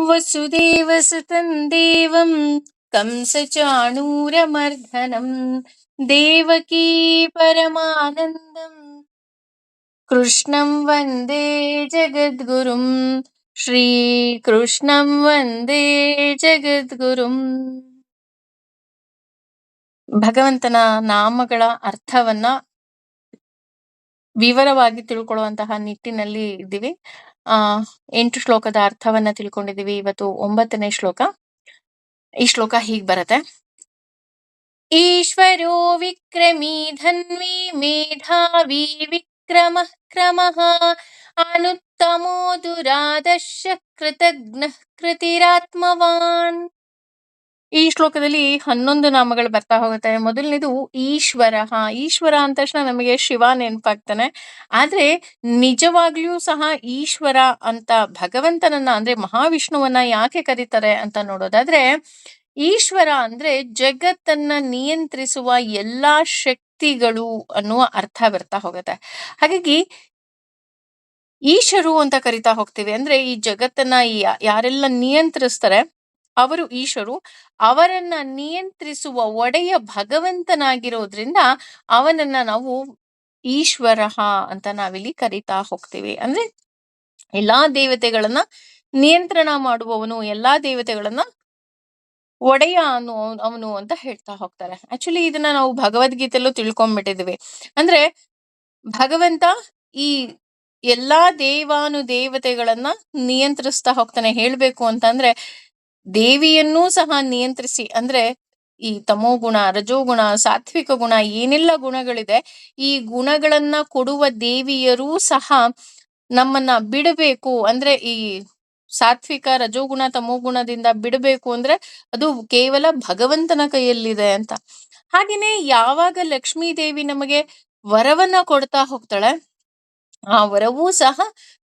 ವಸುದೇವಸುತಂ ದೇವಂ ಕಂಸಚಾಣೂರಮರ್ದನಂ ದೇವಕೀ ಪರಮಾನಂದಂ ಕೃಷ್ಣಂ ವಂದೇ ಜಗದ್ಗುರುಂ ಶ್ರೀಕೃಷ್ಣಂ ವಂದೇ ಜಗದ್ಗುರುಂ. ಭಗವಂತನ ನಾಮಗಳ ಅರ್ಥವನ್ನ ವಿವರವಾಗಿ ತಿಳ್ಕೊಳ್ಳುವಂತಹ ನಿಟ್ಟಿನಲ್ಲಿ ಇದ್ದೀವಿ. 8 ಶ್ಲೋಕದ ಅರ್ಥವನ್ನ ತಿಳ್ಕೊಂಡಿದ್ದೀವಿ. ಇವತ್ತು 9ನೇ ಶ್ಲೋಕ. ಈ ಶ್ಲೋಕ ಹೀಗ್ ಬರುತ್ತೆ. ಈಶ್ವರೋ ವಿಕ್ರಮೀ ಧನ್ವಿ ಮೇಧಾವಿ ವಿಕ್ರಮಃ ಕ್ರಮಃ ಅನುತ್ತಮೋ ದುರಾದರ್ಶ ಕೃತಜ್ಞ ಕೃತಿರಾತ್ಮವಾನ್. ಈ ಶ್ಲೋಕದಲ್ಲಿ 11 ನಾಮಗಳು ಬರ್ತಾ ಹೋಗುತ್ತೆ. ಮೊದಲನೇದು ಈಶ್ವರ. ಈಶ್ವರ ಅಂದ ತಕ್ಷಣ ನಮಗೆ ಶಿವ ನೆನಪಾಗ್ತಾನೆ. ಆದ್ರೆ ನಿಜವಾಗ್ಲೂ ಸಹ ಈಶ್ವರ ಅಂತ ಭಗವಂತನನ್ನ ಅಂದ್ರೆ ಮಹಾವಿಷ್ಣುವನ್ನ ಯಾಕೆ ಕರೀತಾರೆ ಅಂತ ನೋಡೋದಾದ್ರೆ, ಈಶ್ವರ ಅಂದ್ರೆ ಜಗತ್ತನ್ನ ನಿಯಂತ್ರಿಸುವ ಎಲ್ಲಾ ಶಕ್ತಿಗಳು ಅನ್ನುವ ಅರ್ಥ ಬರ್ತಾ ಹೋಗುತ್ತೆ. ಹಾಗಾಗಿ ಈಶರು ಅಂತ ಕರಿತಾ ಹೋಗ್ತೀವಿ. ಅಂದ್ರೆ ಈ ಜಗತ್ತನ್ನ ಯಾರೆಲ್ಲ ನಿಯಂತ್ರಿಸ್ತಾರೆ ಅವರು ಈಶರು. ಅವರನ್ನ ನಿಯಂತ್ರಿಸುವ ಒಡೆಯ ಭಗವಂತನಾಗಿರೋದ್ರಿಂದ ಅವನನ್ನ ನಾವು ಈಶ್ವರ ಅಂತ ನಾವಿಲ್ಲಿ ಕರಿತಾ ಹೋಗ್ತೀವಿ. ಅಂದ್ರೆ ಎಲ್ಲಾ ದೇವತೆಗಳನ್ನ ನಿಯಂತ್ರಣ ಮಾಡುವವನು, ಎಲ್ಲಾ ದೇವತೆಗಳನ್ನ ಒಡೆಯ ಅವನು ಅಂತ ಹೇಳ್ತಾ ಹೋಗ್ತಾರೆ. ಆಕ್ಚುಲಿ ಇದನ್ನ ನಾವು ಭಗವದ್ಗೀತೆಯಲ್ಲೂ ತಿಳ್ಕೊಂಡ್ಬಿಟ್ಟಿದೀವಿ. ಅಂದ್ರೆ ಭಗವಂತ ಈ ಎಲ್ಲಾ ದೇವಾನುದೇವತೆಗಳನ್ನ ನಿಯಂತ್ರಿಸ್ತಾ ಹೋಗ್ತಾನೆ. ಹೇಳ್ಬೇಕು ಅಂತಂದ್ರೆ ದೇವಿಯನ್ನೂ ಸಹ ನಿಯಂತ್ರಿಸಿ, ಅಂದ್ರೆ ಈ ತಮೋಗುಣ, ರಜೋಗುಣ, ಸಾತ್ವಿಕ ಗುಣ ಏನೆಲ್ಲ ಗುಣಗಳಿದೆ, ಈ ಗುಣಗಳನ್ನ ಕೊಡುವ ದೇವಿಯರೂ ಸಹ ನಮ್ಮನ್ನ ಬಿಡಬೇಕು ಅಂದ್ರೆ ಈ ಸಾತ್ವಿಕ ರಜೋಗುಣ ತಮೋಗುಣದಿಂದ ಬಿಡಬೇಕು ಅಂದ್ರೆ ಅದು ಕೇವಲ ಭಗವಂತನ ಕೈಯಲ್ಲಿದೆ ಅಂತ. ಹಾಗೇನೆ ಯಾವಾಗ ಲಕ್ಷ್ಮೀ ದೇವಿ ನಮಗೆ ವರವನ್ನ ಕೊಡ್ತಾ ಹೋಗ್ತಾಳೆ, ಆ ವರವೂ ಸಹ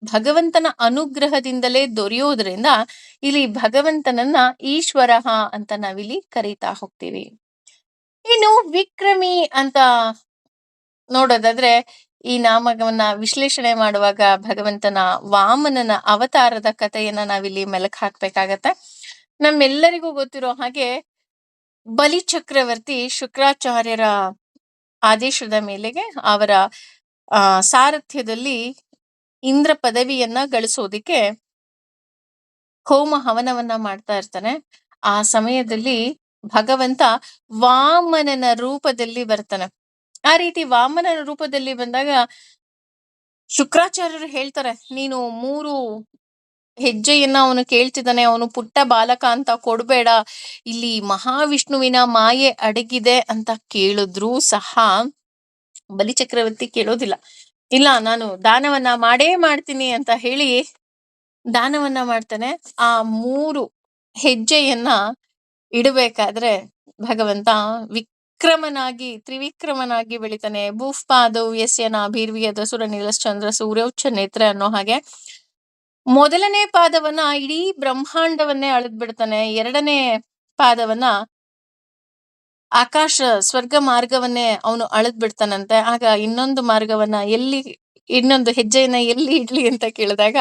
ಭಗವಂತನ ಅನುಗ್ರಹದಿಂದಲೇ ದೊರೆಯೋದ್ರಿಂದ ಇಲ್ಲಿ ಭಗವಂತನನ್ನ ಈಶ್ವರ ಅಂತ ನಾವಿಲ್ಲಿ ಕರೀತಾ ಹೋಗ್ತೀವಿ. ಇನ್ನು ವಿಕ್ರಮಿ ಅಂತ ನೋಡೋದಾದ್ರೆ, ಈ ನಾಮವನ್ನ ವಿಶ್ಲೇಷಣೆ ಮಾಡುವಾಗ ಭಗವಂತನ ವಾಮನನ ಅವತಾರದ ಕಥೆಯನ್ನ ನಾವಿಲ್ಲಿ ಮೆಲಕ್ ಹಾಕ್ಬೇಕಾಗತ್ತೆ. ನಮ್ಮೆಲ್ಲರಿಗೂ ಗೊತ್ತಿರೋ ಹಾಗೆ ಬಲಿ ಚಕ್ರವರ್ತಿ ಶುಕ್ರಾಚಾರ್ಯರ ಆದೇಶದ ಮೇಲೆಗೆ ಅವರ ಸಾರಥ್ಯದಲ್ಲಿ ಇಂದ್ರ ಪದವಿಯನ್ನ ಗಳಿಸೋದಿಕ್ಕೆ ಹೋಮ ಹವನವನ್ನ ಮಾಡ್ತಾ ಇರ್ತಾನೆ. ಆ ಸಮಯದಲ್ಲಿ ಭಗವಂತ ವಾಮನನ ರೂಪದಲ್ಲಿ ಬರ್ತಾನೆ. ಆ ರೀತಿ ವಾಮನನ ರೂಪದಲ್ಲಿ ಬಂದಾಗ ಶುಕ್ರಾಚಾರ್ಯರು ಹೇಳ್ತಾರೆ, ನೀನು 3 ಹೆಜ್ಜೆಯನ್ನ ಅವನು ಕೇಳ್ತಿದ್ದಾನೆ, ಅವನು ಪುಟ್ಟ ಬಾಲಕ ಅಂತ ಕೊಡ್ಬೇಡ, ಇಲ್ಲಿ ಮಹಾವಿಷ್ಣುವಿನ ಮಾಯೆ ಅಡಗಿದೆ ಅಂತ ಕೇಳಿದ್ರೂ ಸಹ ಬಲಿಚಕ್ರವರ್ತಿ ಕೇಳೋದಿಲ್ಲ. ಇಲ್ಲ, ನಾನು ದಾನವನ್ನ ಮಾಡೇ ಮಾಡ್ತೀನಿ ಅಂತ ಹೇಳಿ ದಾನವನ್ನ ಮಾಡ್ತಾನೆ. ಆ 3 ಹೆಜ್ಜೆಯನ್ನ ಇಡಬೇಕಾದ್ರೆ ಭಗವಂತ ವಿಕ್ರಮನಾಗಿ ತ್ರಿವಿಕ್ರಮನಾಗಿ ಬೆಳಿತಾನೆ. ಭೂಫ್ಪಾದೌ ಯಸ್ಯ ನಾಭಿರ್ವಿಯದ ಸುರ ನೀಲಶ್ಚಂದ್ರ ಸೂರ್ಯೋಚ್ಚ ನೇತ್ರ ಅನ್ನೋ ಹಾಗೆ ಮೊದಲನೇ ಪಾದವನ್ನ ಇಡೀ ಬ್ರಹ್ಮಾಂಡವನ್ನೇ ಅಳೆದ್ ಬಿಡ್ತಾನೆ. 2ನೇ ಪಾದವನ್ನ ಆಕಾಶ ಸ್ವರ್ಗ ಮಾರ್ಗವನ್ನೇ ಅವನು ಅಳೆದ್ ಬಿಡ್ತಾನಂತೆ. ಆಗ ಇನ್ನೊಂದು ಹೆಜ್ಜೆಯನ್ನ ಎಲ್ಲಿ ಇಡ್ಲಿ ಅಂತ ಕೇಳಿದಾಗ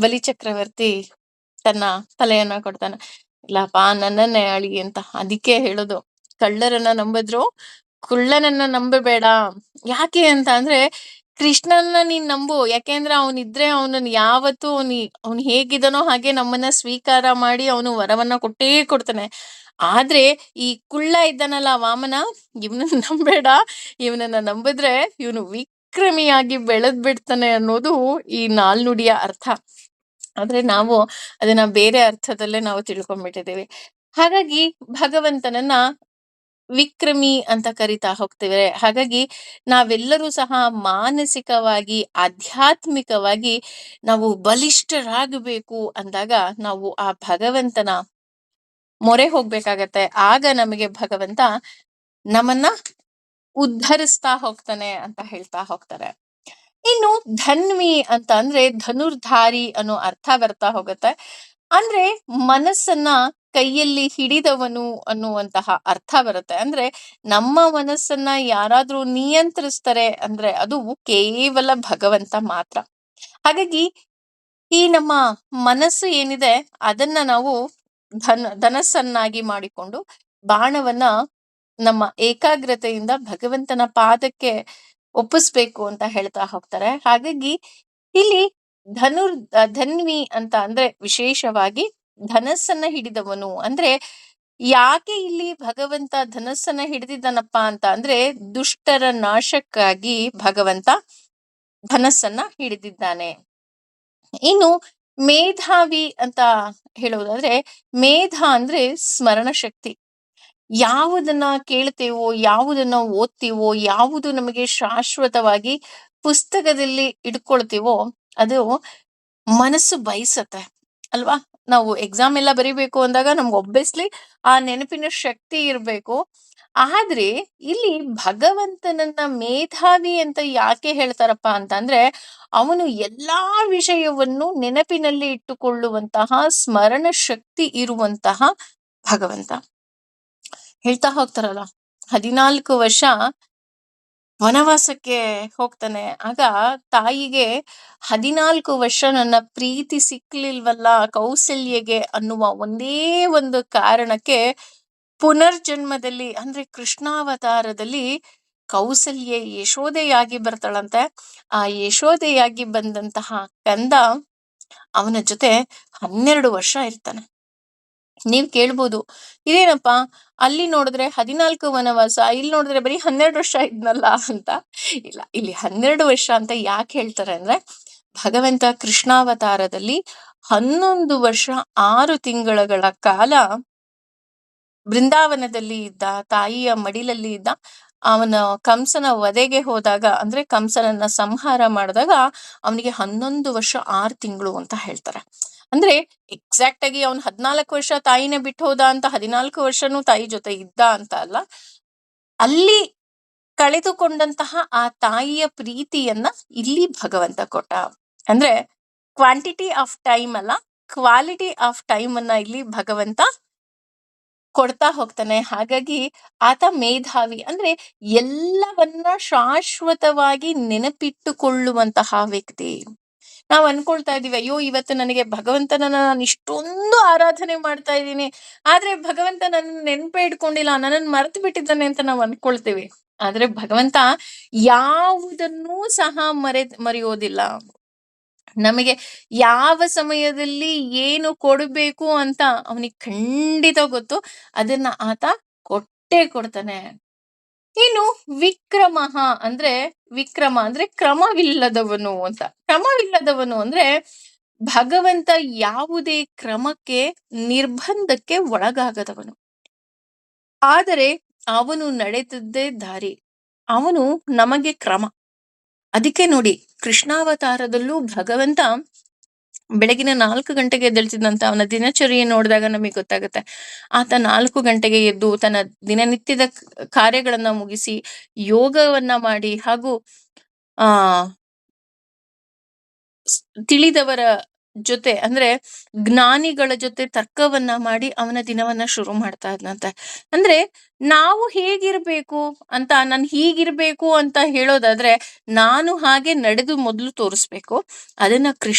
ಬಲಿಚಕ್ರವರ್ತಿ ತನ್ನ ತಲೆಯನ್ನ ಕೊಡ್ತಾನೆ. ಇಲ್ಲಪ್ಪ, ನನ್ನನ್ನೇ ಅಳಿ ಅಂತ. ಅದಕ್ಕೆ ಹೇಳೋದು, ಕಳ್ಳರನ್ನ ನಂಬಿದ್ರು ಕುಳ್ಳನನ್ನ ನಂಬಬೇಡ. ಯಾಕೆ ಅಂತ ಅಂದ್ರೆ ಕೃಷ್ಣನ್ನ ನೀನ್ ನಂಬು. ಯಾಕೆಂದ್ರೆ ಅವನಿದ್ರೆ ಅವನನ್ನ ಯಾವತ್ತೂ ಅವನು ಹೇಗಿದನೋ ಹಾಗೆ ನಮ್ಮನ್ನ ಸ್ವೀಕಾರ ಮಾಡಿ ಅವನು ವರವನ್ನ ಕೊಟ್ಟೇ ಕೊಡ್ತಾನೆ. ಆದ್ರೆ ಈ ಕುಳ್ಳ ಇದ್ದಾನಲ್ಲ ವಾಮನ, ಇವನನ್ನ ನಂಬೇಡ. ಇವನನ್ನ ನಂಬಿದ್ರೆ ಇವನು ವಿಕ್ರಮಿಯಾಗಿ ಬೆಳೆದ್ ಬಿಡ್ತಾನೆ ಅನ್ನೋದು ಈ ನಾಲ್ನುಡಿಯ ಅರ್ಥ. ಆದ್ರೆ ನಾವು ಅದನ್ನ ಬೇರೆ ಅರ್ಥದಲ್ಲೇ ನಾವು ತಿಳ್ಕೊಂಡ್ಬಿಟ್ಟಿದ್ದೀವಿ. ಹಾಗಾಗಿ ಭಗವಂತನನ್ನ ವಿಕ್ರಮಿ ಅಂತ ಕರಿತಾ ಹೋಗ್ತೇವೆ. ಹಾಗಾಗಿ ನಾವೆಲ್ಲರೂ ಸಹ ಮಾನಸಿಕವಾಗಿ ಆಧ್ಯಾತ್ಮಿಕವಾಗಿ ನಾವು ಬಲಿಷ್ಠರಾಗಬೇಕು ಅಂದಾಗ ನಾವು ಆ ಭಗವಂತನ ಮೊರೆ ಹೋಗ್ಬೇಕಾಗತ್ತೆ. ಆಗ ನಮಗೆ ಭಗವಂತ ನಮ್ಮನ್ನ ಉದ್ಧರಿಸ್ತಾ ಹೋಗ್ತಾನೆ ಅಂತ ಹೇಳ್ತಾ ಹೋಗ್ತಾರೆ. ಇನ್ನು ಧನ್ವಿ ಅಂತ ಅಂದ್ರೆ ಧನುರ್ಧಾರಿ ಅನ್ನೋ ಅರ್ಥ ಬರ್ತಾ ಹೋಗುತ್ತೆ. ಅಂದ್ರೆ ಮನಸ್ಸನ್ನ ಕೈಯಲ್ಲಿ ಹಿಡಿದವನು ಅನ್ನುವಂತಹ ಅರ್ಥ ಬರುತ್ತೆ. ಅಂದ್ರೆ ನಮ್ಮ ಮನಸ್ಸನ್ನ ಯಾರಾದ್ರೂ ನಿಯಂತ್ರಿಸ್ತಾರೆ ಅಂದ್ರೆ ಅದು ಕೇವಲ ಭಗವಂತ ಮಾತ್ರ. ಹಾಗಾಗಿ ಈ ನಮ್ಮ ಮನಸ್ಸು ಏನಿದೆ ಅದನ್ನ ನಾವು ಧನಸ್ಸನ್ನಾಗಿ ಮಾಡಿಕೊಂಡು ಬಾಣವನ್ನ ನಮ್ಮ ಏಕಾಗ್ರತೆಯಿಂದ ಭಗವಂತನ ಪಾದಕ್ಕೆ ಒಪ್ಪಿಸ್ಬೇಕು ಅಂತ ಹೇಳ್ತಾ ಹೋಗ್ತಾರೆ. ಹಾಗಾಗಿ ಇಲ್ಲಿ ಧನ್ವಿ ಅಂತ ಅಂದ್ರೆ ವಿಶೇಷವಾಗಿ ಧನಸ್ಸನ್ನ ಹಿಡಿದವನು ಅಂದ್ರೆ, ಯಾಕೆ ಇಲ್ಲಿ ಭಗವಂತ ಧನಸ್ಸನ್ನ ಹಿಡಿದಿದ್ದಾನಪ್ಪ ಅಂತ ಅಂದ್ರೆ ದುಷ್ಟರ ನಾಶಕ್ಕಾಗಿ ಭಗವಂತ ಧನಸ್ಸನ್ನ ಹಿಡಿದಿದ್ದಾನೆ. ಇನ್ನು ಮೇಧಾವಿ ಅಂತ ಹೇಳೋದಾದ್ರೆ, ಮೇಧ ಅಂದ್ರೆ ಸ್ಮರಣ ಶಕ್ತಿ. ಯಾವುದನ್ನ ಕೇಳ್ತೇವೋ, ಯಾವುದನ್ನ ಓದ್ತೀವೋ, ಯಾವುದು ನಮಗೆ ಶಾಶ್ವತವಾಗಿ ಪುಸ್ತಕದಲ್ಲಿ ಇಟ್ಕೊಳ್ತೀವೋ ಅದು ಮನಸ್ಸು ಬಯಸತ್ತೆ ಅಲ್ವಾ? ನಾವು ಎಕ್ಸಾಮ್ ಎಲ್ಲ ಬರಿಬೇಕು ಅಂದಾಗ ನಮ್ಗೆ ಒಬ್ಬಿಯಸ್ಲಿ ಆ ನೆನಪಿನ ಶಕ್ತಿ ಇರ್ಬೇಕು. ಆದ್ರೆ ಇಲ್ಲಿ ಭಗವಂತನನ್ನ ಮೇಧಾವಿ ಅಂತ ಯಾಕೆ ಹೇಳ್ತಾರಪ್ಪ ಅಂತಂದ್ರೆ, ಅವನು ಎಲ್ಲಾ ವಿಷಯವನ್ನು ನೆನಪಿನಲ್ಲಿ ಇಟ್ಟುಕೊಳ್ಳುವಂತಹ ಸ್ಮರಣ ಶಕ್ತಿ ಇರುವಂತಹ ಭಗವಂತ. ಹೇಳ್ತಾ ಹೋಗ್ತಾರಲ್ಲ, 14 ವರ್ಷ ವನವಾಸಕ್ಕೆ ಹೋಗ್ತಾನೆ. ಆಗ ತಾಯಿಗೆ 14 ವರ್ಷ ನನ್ನ ಪ್ರೀತಿ ಸಿಕ್ಲಿಲ್ವಲ್ಲ ಕೌಸಲ್ಯಗೆ ಅನ್ನುವ ಒಂದೇ ಒಂದು ಕಾರಣಕ್ಕೆ ಪುನರ್ಜನ್ಮದಲ್ಲಿ ಅಂದ್ರೆ ಕೃಷ್ಣಾವತಾರದಲ್ಲಿ ಕೌಸಲ್ಯೆ ಯಶೋದೆಯಾಗಿ ಬರ್ತಾಳಂತೆ. ಆ ಯಶೋದೆಯಾಗಿ ಬಂದಂತಹ ಕಂದ ಅವನ ಜೊತೆ 12 ವರ್ಷ ಇರ್ತಾನೆ. ನೀವ್ ಕೇಳ್ಬೋದು, ಇದೇನಪ್ಪಾ ಅಲ್ಲಿ ನೋಡಿದ್ರೆ 14 ವನವಾಸ, ಇಲ್ಲಿ ನೋಡಿದ್ರೆ ಬರೀ 12 ವರ್ಷ ಇದ್ನಲ್ಲ ಅಂತ. ಇಲ್ಲ, ಇಲ್ಲಿ 12 ವರ್ಷ ಅಂತ ಯಾಕೆ ಹೇಳ್ತಾರೆ ಅಂದ್ರೆ, ಭಗವಂತ ಕೃಷ್ಣಾವತಾರದಲ್ಲಿ 11 ವರ್ಷ 6 ತಿಂಗಳ ಕಾಲ ಬೃಂದಾವನದಲ್ಲಿ ಇದ್ದ, ತಾಯಿಯ ಮಡಿಲಲ್ಲಿ ಇದ್ದ. ಅವನ ಕಂಸನ ವಧೆಗೆ ಹೋದಾಗ ಅಂದ್ರೆ ಕಂಸನನ್ನ ಸಂಹಾರ ಮಾಡಿದಾಗ ಅವನಿಗೆ 11 ವರ್ಷ 6 ತಿಂಗಳು ಅಂತ ಹೇಳ್ತಾರೆ. ಅಂದ್ರೆ ಎಕ್ಸಾಕ್ಟ್ ಆಗಿ ಅವನ್ 14 ವರ್ಷ ತಾಯಿನೇ ಬಿಟ್ಟು ಹೋದ ಅಂತ 14 ವರ್ಷನೂ ತಾಯಿ ಜೊತೆ ಇದ್ದ ಅಂತ ಅಲ್ಲ. ಅಲ್ಲಿ ಕಳೆದುಕೊಂಡಂತಹ ಆ ತಾಯಿಯ ಪ್ರೀತಿಯನ್ನ ಇಲ್ಲಿ ಭಗವಂತ ಕೊಟ್ಟ. ಅಂದ್ರೆ ಕ್ವಾಂಟಿಟಿ ಆಫ್ ಟೈಮ್ ಅಲ್ಲ, ಕ್ವಾಲಿಟಿ ಆಫ್ ಟೈಮ್ ಅನ್ನ ಇಲ್ಲಿ ಭಗವಂತ ಕೊಡ್ತಾ ಹೋಗ್ತಾನೆ. ಹಾಗಾಗಿ ಆತ ಮೇಧಾವಿ ಅಂದ್ರೆ ಎಲ್ಲವನ್ನ ಶಾಶ್ವತವಾಗಿ ನೆನಪಿಟ್ಟುಕೊಳ್ಳುವಂತಹ ವ್ಯಕ್ತಿ. ನಾವ್ ಅನ್ಕೊಳ್ತಾ ಇದೀವಿ, ಅಯ್ಯೋ ಇವತ್ತು ನನಗೆ ಭಗವಂತನನ್ನ ನಾನು ಇಷ್ಟೊಂದು ಆರಾಧನೆ ಮಾಡ್ತಾ ಇದ್ದೀನಿ, ಆದ್ರೆ ಭಗವಂತ ನನ್ನ ನೆನಪೇ ಇಟ್ಕೊಂಡಿಲ್ಲ, ನನ್ನನ್ನು ಮರೆತು ಬಿಟ್ಟಿದ್ದಾನೆ ಅಂತ ನಾವ್ ಅನ್ಕೊಳ್ತೇವೆ. ಆದ್ರೆ ಭಗವಂತ ಯಾವುದನ್ನೂ ಸಹ ಮರೆಯೋದಿಲ್ಲ. ನಮಗೆ ಯಾವ ಸಮಯದಲ್ಲಿ ಏನು ಕೊಡ್ಬೇಕು ಅಂತ ಅವನಿಗೆ ಖಂಡಿತ ಗೊತ್ತು. ಅದನ್ನ ಆತ ಕೊಟ್ಟೇ ಕೊಡ್ತಾನೆ. ಇನ್ನು ವಿಕ್ರಮ ಅಂದ್ರೆ ಕ್ರಮವಿಲ್ಲದವನು ಅಂತ. ಕ್ರಮವಿಲ್ಲದವನು ಅಂದ್ರೆ ಭಗವಂತ ಯಾವುದೇ ಕ್ರಮಕ್ಕೆ ನಿರ್ಬಂಧಕ್ಕೆ ಒಳಗಾಗದವನು. ಆದರೆ ಅವನು ನಡೆದದ್ದೇ ದಾರಿ, ಅವನು ನಮಗೆ ಕ್ರಮ. ಅದಕ್ಕೆ ನೋಡಿ, ಕೃಷ್ಣಾವತಾರದಲ್ಲೂ ಭಗವಂತ ಬೆಳಗಿನ 4 ಗಂಟೆಗೆ ಎದ್ದೇಳ್ತಿದ್ದಂತ. ಅವನ ದಿನಚರ್ಯೆ ನೋಡಿದಾಗ ನಮಗೆ ಗೊತ್ತಾಗುತ್ತೆ. ಆತ 4 ಗಂಟೆಗೆ ಎದ್ದು ತನ್ನ ದಿನನಿತ್ಯದ ಕಾರ್ಯಗಳನ್ನ ಮುಗಿಸಿ ಯೋಗವನ್ನ ಮಾಡಿ ಹಾಗೂ ಆ ತಿಳಿದವರ ಜೊತೆ ಅಂದ್ರೆ ಜ್ಞಾನಿಗಳ ಜೊತೆ ತರ್ಕವನ್ನ ಮಾಡಿ ಅವನ ದಿನವನ್ನ ಶುರು ಮಾಡ್ತಾ ಇದ್ನಂತೆ. ಅಂದ್ರೆ ನಾವು ಹೇಗಿರ್ಬೇಕು ಅಂತ, ನಾನು ಹೀಗಿರ್ಬೇಕು ಅಂತ ಹೇಳೋದಾದ್ರೆ ನಾನು ಹಾಗೆ ನಡೆದು ಮೊದಲು ತೋರಿಸ್ಬೇಕು. ಅದನ್ನ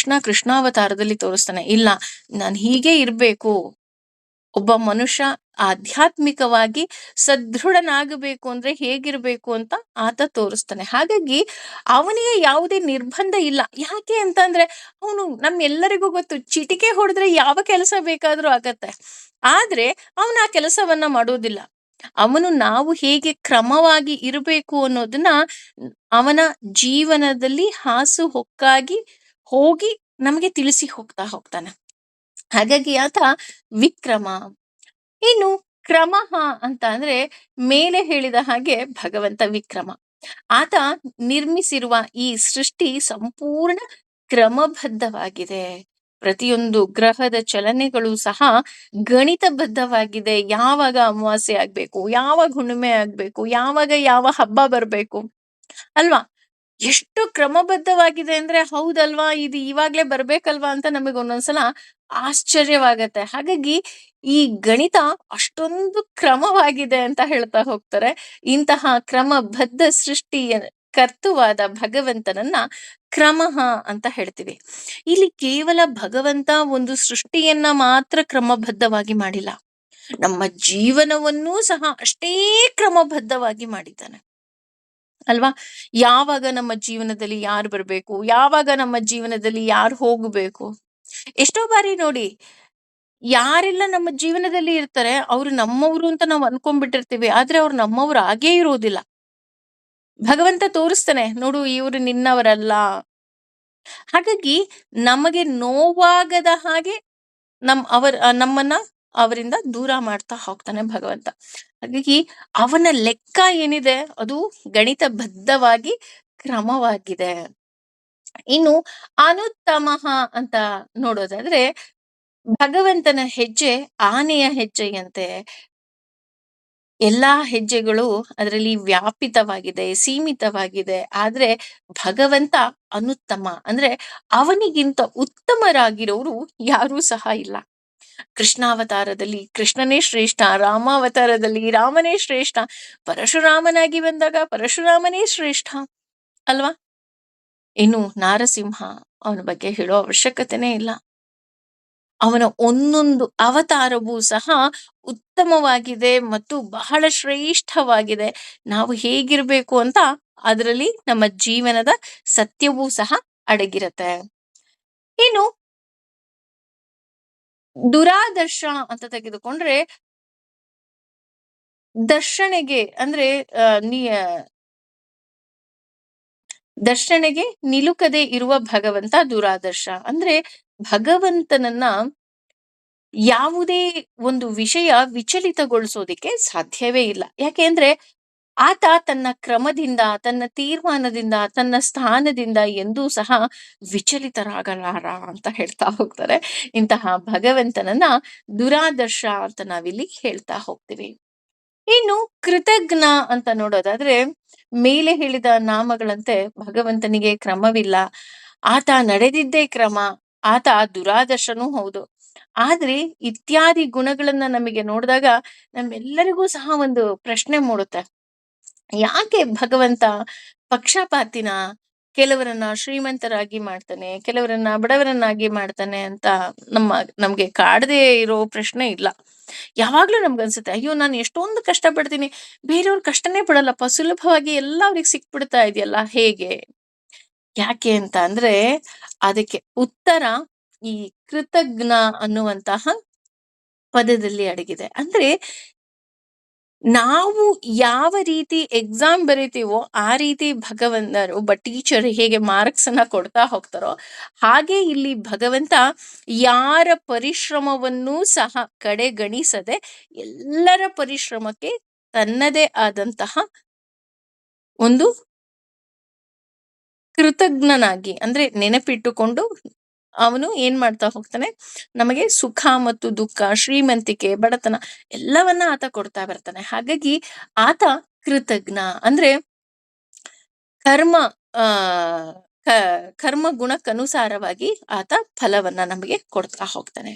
ಕೃಷ್ಣಾವತಾರದಲ್ಲಿ ತೋರಿಸ್ತಾನೆ. ಇಲ್ಲ, ನಾನು ಹೀಗೆ ಇರ್ಬೇಕು, ಒಬ್ಬ ಮನುಷ್ಯ ಆಧ್ಯಾತ್ಮಿಕವಾಗಿ ಸದೃಢನಾಗಬೇಕು ಅಂದ್ರೆ ಹೇಗಿರ್ಬೇಕು ಅಂತ ಆತ ತೋರಿಸ್ತಾನೆ. ಹಾಗಾಗಿ ಅವನಿಗೆ ಯಾವುದೇ ನಿರ್ಬಂಧ ಇಲ್ಲ. ಯಾಕೆ ಅಂತಂದ್ರೆ ಅವನು ನಮ್ಮೆಲ್ಲರಿಗೂ ಗೊತ್ತು, ಚಿಟಿಕೆ ಹೊಡೆದ್ರೆ ಯಾವ ಕೆಲಸ ಬೇಕಾದ್ರೂ ಆಗತ್ತೆ. ಆದ್ರೆ ಅವನು ಆ ಕೆಲಸವನ್ನ ಮಾಡೋದಿಲ್ಲ. ಅವನು ನಾವು ಹೇಗೆ ಕ್ರಮವಾಗಿ ಇರಬೇಕು ಅನ್ನೋದನ್ನ ಅವನ ಜೀವನದಲ್ಲಿ ಹಾಸು ಹೊಕ್ಕಾಗಿ ಹೋಗಿ ನಮಗೆ ತಿಳಿಸಿ ಹೋಗ್ತಾನೆ. ಹಾಗಾಗಿ ಆತ ವಿಕ್ರಮ. ಇನ್ನು ಕ್ರಮಃ ಅಂತ ಅಂದ್ರೆ ಮೇಲೆ ಹೇಳಿದ ಹಾಗೆ ಭಗವಂತ ವಿಕ್ರಮ. ಆತ ನಿರ್ಮಿಸಿರುವ ಈ ಸೃಷ್ಟಿ ಸಂಪೂರ್ಣ ಕ್ರಮಬದ್ಧವಾಗಿದೆ. ಪ್ರತಿಯೊಂದು ಗ್ರಹದ ಚಲನೆಗಳು ಸಹ ಗಣಿತಬದ್ಧವಾಗಿದೆ. ಯಾವಾಗ ಅಮಾವಾಸ್ಯೆ ಆಗ್ಬೇಕು, ಯಾವಾಗ ಹುಣ್ಣಿಮೆ ಆಗ್ಬೇಕು, ಯಾವಾಗ ಯಾವ ಹಬ್ಬ ಬರ್ಬೇಕು ಅಲ್ವಾ? ಎಷ್ಟು ಕ್ರಮಬದ್ಧವಾಗಿದೆ ಅಂದ್ರೆ ಹೌದಲ್ವಾ, ಇದು ಇವಾಗ್ಲೇ ಬರ್ಬೇಕಲ್ವಾ ಅಂತ ನಮಗೆ ಒಂದೊಂದ್ಸಲ ಆಶ್ಚರ್ಯವಾಗತ್ತೆ. ಹಾಗಾಗಿ ಈ ಗಣಿತ ಅಷ್ಟೊಂದು ಕ್ರಮವಾಗಿದೆ ಅಂತ ಹೇಳ್ತಾ ಹೋಗ್ತಾರೆ. ಇಂತಹ ಕ್ರಮಬದ್ಧ ಸೃಷ್ಟಿಯ ಕರ್ತುವಾದ ಭಗವಂತನನ್ನ ಕ್ರಮಃ ಅಂತ ಹೇಳ್ತೀವಿ. ಇಲ್ಲಿ ಕೇವಲ ಭಗವಂತ ಒಂದು ಸೃಷ್ಟಿಯನ್ನ ಮಾತ್ರ ಕ್ರಮಬದ್ಧವಾಗಿ ಮಾಡಿಲ್ಲ. ನಮ್ಮ ಜೀವನವನ್ನೂ ಸಹ ಅಷ್ಟೇ ಕ್ರಮಬದ್ಧವಾಗಿ ಮಾಡಿದ್ದಾನೆ ಅಲ್ವಾ? ಯಾವಾಗ ನಮ್ಮ ಜೀವನದಲ್ಲಿ ಯಾರು ಬರ್ಬೇಕು, ಯಾವಾಗ ನಮ್ಮ ಜೀವನದಲ್ಲಿ ಯಾರು ಹೋಗಬೇಕು. ಎಷ್ಟೋ ಬಾರಿ ನೋಡಿ, ಯಾರೆಲ್ಲ ನಮ್ಮ ಜೀವನದಲ್ಲಿ ಇರ್ತಾರೆ ಅವ್ರು ನಮ್ಮವರು ಅಂತ ನಾವು ಅನ್ಕೊಂಡ್ಬಿಟ್ಟಿರ್ತೀವಿ. ಆದ್ರೆ ಅವ್ರು ನಮ್ಮವ್ರು ಆಗೇ ಇರೋದಿಲ್ಲ. ಭಗವಂತ ತೋರಿಸ್ತಾನೆ, ನೋಡು ಇವರು ನಿನ್ನವರಲ್ಲ. ಹಾಗಾಗಿ ನಮಗೆ ನೋವಾಗದ ಹಾಗೆ ನಮ್ಮನ್ನ ಅವರಿಂದ ದೂರ ಮಾಡ್ತಾ ಹೋಗ್ತಾನೆ ಭಗವಂತ. ಹಾಗಾಗಿ ಅವನ ಲೆಕ್ಕ ಏನಿದೆ ಅದು ಗಣಿತಬದ್ಧವಾಗಿ ಕ್ರಮವಾಗಿದೆ. ಇನ್ನು ಅನುತ್ತಮಃ ಅಂತ ನೋಡೋದಾದ್ರೆ, ಭಗವಂತನ ಹೆಜ್ಜೆ ಆನೆಯ ಹೆಜ್ಜೆಯಂತೆ. ಎಲ್ಲಾ ಹೆಜ್ಜೆಗಳು ಅದರಲ್ಲಿ ವ್ಯಾಪಿತವಾಗಿದೆ, ಸೀಮಿತವಾಗಿದೆ. ಆದ್ರೆ ಭಗವಂತ ಅನುತ್ತಮ, ಅಂದ್ರೆ ಅವನಿಗಿಂತ ಉತ್ತಮರಾಗಿರೋರು ಯಾರೂ ಸಹ ಇಲ್ಲ. ಕೃಷ್ಣಾವತಾರದಲ್ಲಿ ಕೃಷ್ಣನೇ ಶ್ರೇಷ್ಠ, ರಾಮಾವತಾರದಲ್ಲಿ ರಾಮನೇ ಶ್ರೇಷ್ಠ, ಪರಶುರಾಮನಾಗಿ ಬಂದಾಗ ಪರಶುರಾಮನೇ ಶ್ರೇಷ್ಠ ಅಲ್ವಾ? ಇನ್ನು ನಾರಸಿಂಹ, ಅವನ ಬಗ್ಗೆ ಹೇಳೋ ಅವಶ್ಯಕತೆನೇ ಇಲ್ಲ. ಅವನ ಒಂದೊಂದು ಅವತಾರವೂ ಸಹ ಉತ್ತಮವಾಗಿದೆ ಮತ್ತು ಬಹಳ ಶ್ರೇಷ್ಠವಾಗಿದೆ. ನಾವು ಹೇಗಿರ್ಬೇಕು ಅಂತ ಅದರಲ್ಲಿ ನಮ್ಮ ಜೀವನದ ಸತ್ಯವೂ ಸಹ ಅಡಗಿರತ್ತೆ. ಇನ್ನು ದುರಾದರ್ಶ ಅಂತ ತೆಗೆದುಕೊಂಡ್ರೆ, ದರ್ಶನೆಗೆ ಅಂದ್ರೆ ದರ್ಶನೆಗೆ ನಿಲುಕದೆ ಇರುವ ಭಗವಂತ ದುರಾದರ್ಶ. ಅಂದ್ರೆ ಭಗವಂತನನ್ನ ಯಾವುದೇ ಒಂದು ವಿಷಯ ವಿಚಲಿತಗೊಳಿಸೋದಿಕ್ಕೆ ಸಾಧ್ಯವೇ ಇಲ್ಲ. ಯಾಕೆಂದ್ರೆ ಆತ ತನ್ನ ಕ್ರಮದಿಂದ, ತನ್ನ ತೀರ್ಮಾನದಿಂದ, ತನ್ನ ಸ್ಥಾನದಿಂದ ಎಂದೂ ಸಹ ವಿಚಲಿತರಾಗಲಾರ ಅಂತ ಹೇಳ್ತಾ ಹೋಗ್ತಾರೆ. ಇಂತಹ ಭಗವಂತನನ್ನ ದುರಾದರ್ಶ ಅಂತ ನಾವಿಲ್ಲಿ ಹೇಳ್ತಾ ಹೋಗ್ತೀವಿ. ಇನ್ನು ಕೃತಜ್ಞ ಅಂತ ನೋಡೋದಾದ್ರೆ, ಮೇಲೆ ಹೇಳಿದ ನಾಮಗಳಂತೆ ಭಗವಂತನಿಗೆ ಕ್ರಮವಿಲ್ಲ. ಆತ ನಡೆದಿದ್ದೇ ಕ್ರಮ. ಆತ ದುರಾದರ್ಶನೂ ಹೌದು. ಆದ್ರೆ ಇತ್ಯಾದಿ ಗುಣಗಳನ್ನ ನಮಗೆ ನೋಡಿದಾಗ ನಮ್ಮೆಲ್ಲರಿಗೂ ಸಹ ಒಂದು ಪ್ರಶ್ನೆ ಮೂಡುತ್ತೆ. ಯಾಕೆ ಭಗವಂತ ಪಕ್ಷಪಾತಿನ? ಕೆಲವರನ್ನ ಶ್ರೀಮಂತರಾಗಿ ಮಾಡ್ತಾನೆ, ಕೆಲವರನ್ನ ಬಡವರನ್ನಾಗಿ ಮಾಡ್ತಾನೆ ಅಂತ ನಮ್ಗೆ ಕಾಡದೇ ಇರೋ ಪ್ರಶ್ನೆ ಇಲ್ಲ. ಯಾವಾಗ್ಲೂ ನಮ್ಗನ್ಸುತ್ತೆ, ಅಯ್ಯೋ ನಾನು ಎಷ್ಟೊಂದು ಕಷ್ಟ ಪಡ್ತೀನಿ, ಬೇರೆಯವ್ರ ಕಷ್ಟನೇ ಪಡಲ್ಲಪ್ಪ, ಸುಲಭವಾಗಿ ಎಲ್ಲ ಅವ್ರಿಗೆ ಸಿಕ್ಬಿಡ್ತಾ ಇದೆಯಲ್ಲ, ಹೇಗೆ? ಯಾಕೆ ಅಂತ ಅಂದ್ರೆ ಅದಕ್ಕೆ ಉತ್ತರ ಈ ಕೃತಜ್ಞ ಅನ್ನುವಂತಹ ಪದದಲ್ಲಿ ಅಡಗಿದೆ. ಅಂದ್ರೆ ನಾವು ಯಾವ ರೀತಿ ಎಕ್ಸಾಮ್ ಬರಿತೀವೋ ಆ ರೀತಿ ಭಗವಂತರು ಟೀಚರ್ ಹೇಗೆ ಮಾರ್ಕ್ಸ್ ಅನ್ನ ಕೊಡ್ತಾ ಹೋಗ್ತಾರೋ, ಹಾಗೆ ಇಲ್ಲಿ ಭಗವಂತ ಯಾರ ಪರಿಶ್ರಮವನ್ನೂ ಸಹ ಕಡೆಗಣಿಸದೆ ಎಲ್ಲರ ಪರಿಶ್ರಮಕ್ಕೆ ತನ್ನದೇ ಆದಂತಹ ಒಂದು ಕೃತಜ್ಞನಾಗಿ, ಅಂದ್ರೆ ನೆನಪಿಟ್ಟುಕೊಂಡು ಅವನು ಏನ್ ಮಾಡ್ತಾ ಹೋಗ್ತಾನೆ, ನಮಗೆ ಸುಖ ಮತ್ತು ದುಃಖ, ಶ್ರೀಮಂತಿಕೆ, ಬಡತನ ಎಲ್ಲವನ್ನ ಆತ ಕೊಡ್ತಾ ಬರ್ತಾನೆ. ಹಾಗಾಗಿ ಆತ ಕೃತಜ್ಞ. ಅಂದ್ರೆ ಕರ್ಮ ಆ ಕರ್ಮ ಗುಣಕ್ಕನುಸಾರವಾಗಿ ಆತ ಫಲವನ್ನ ನಮಗೆ ಕೊಡ್ತಾ ಹೋಗ್ತಾನೆ.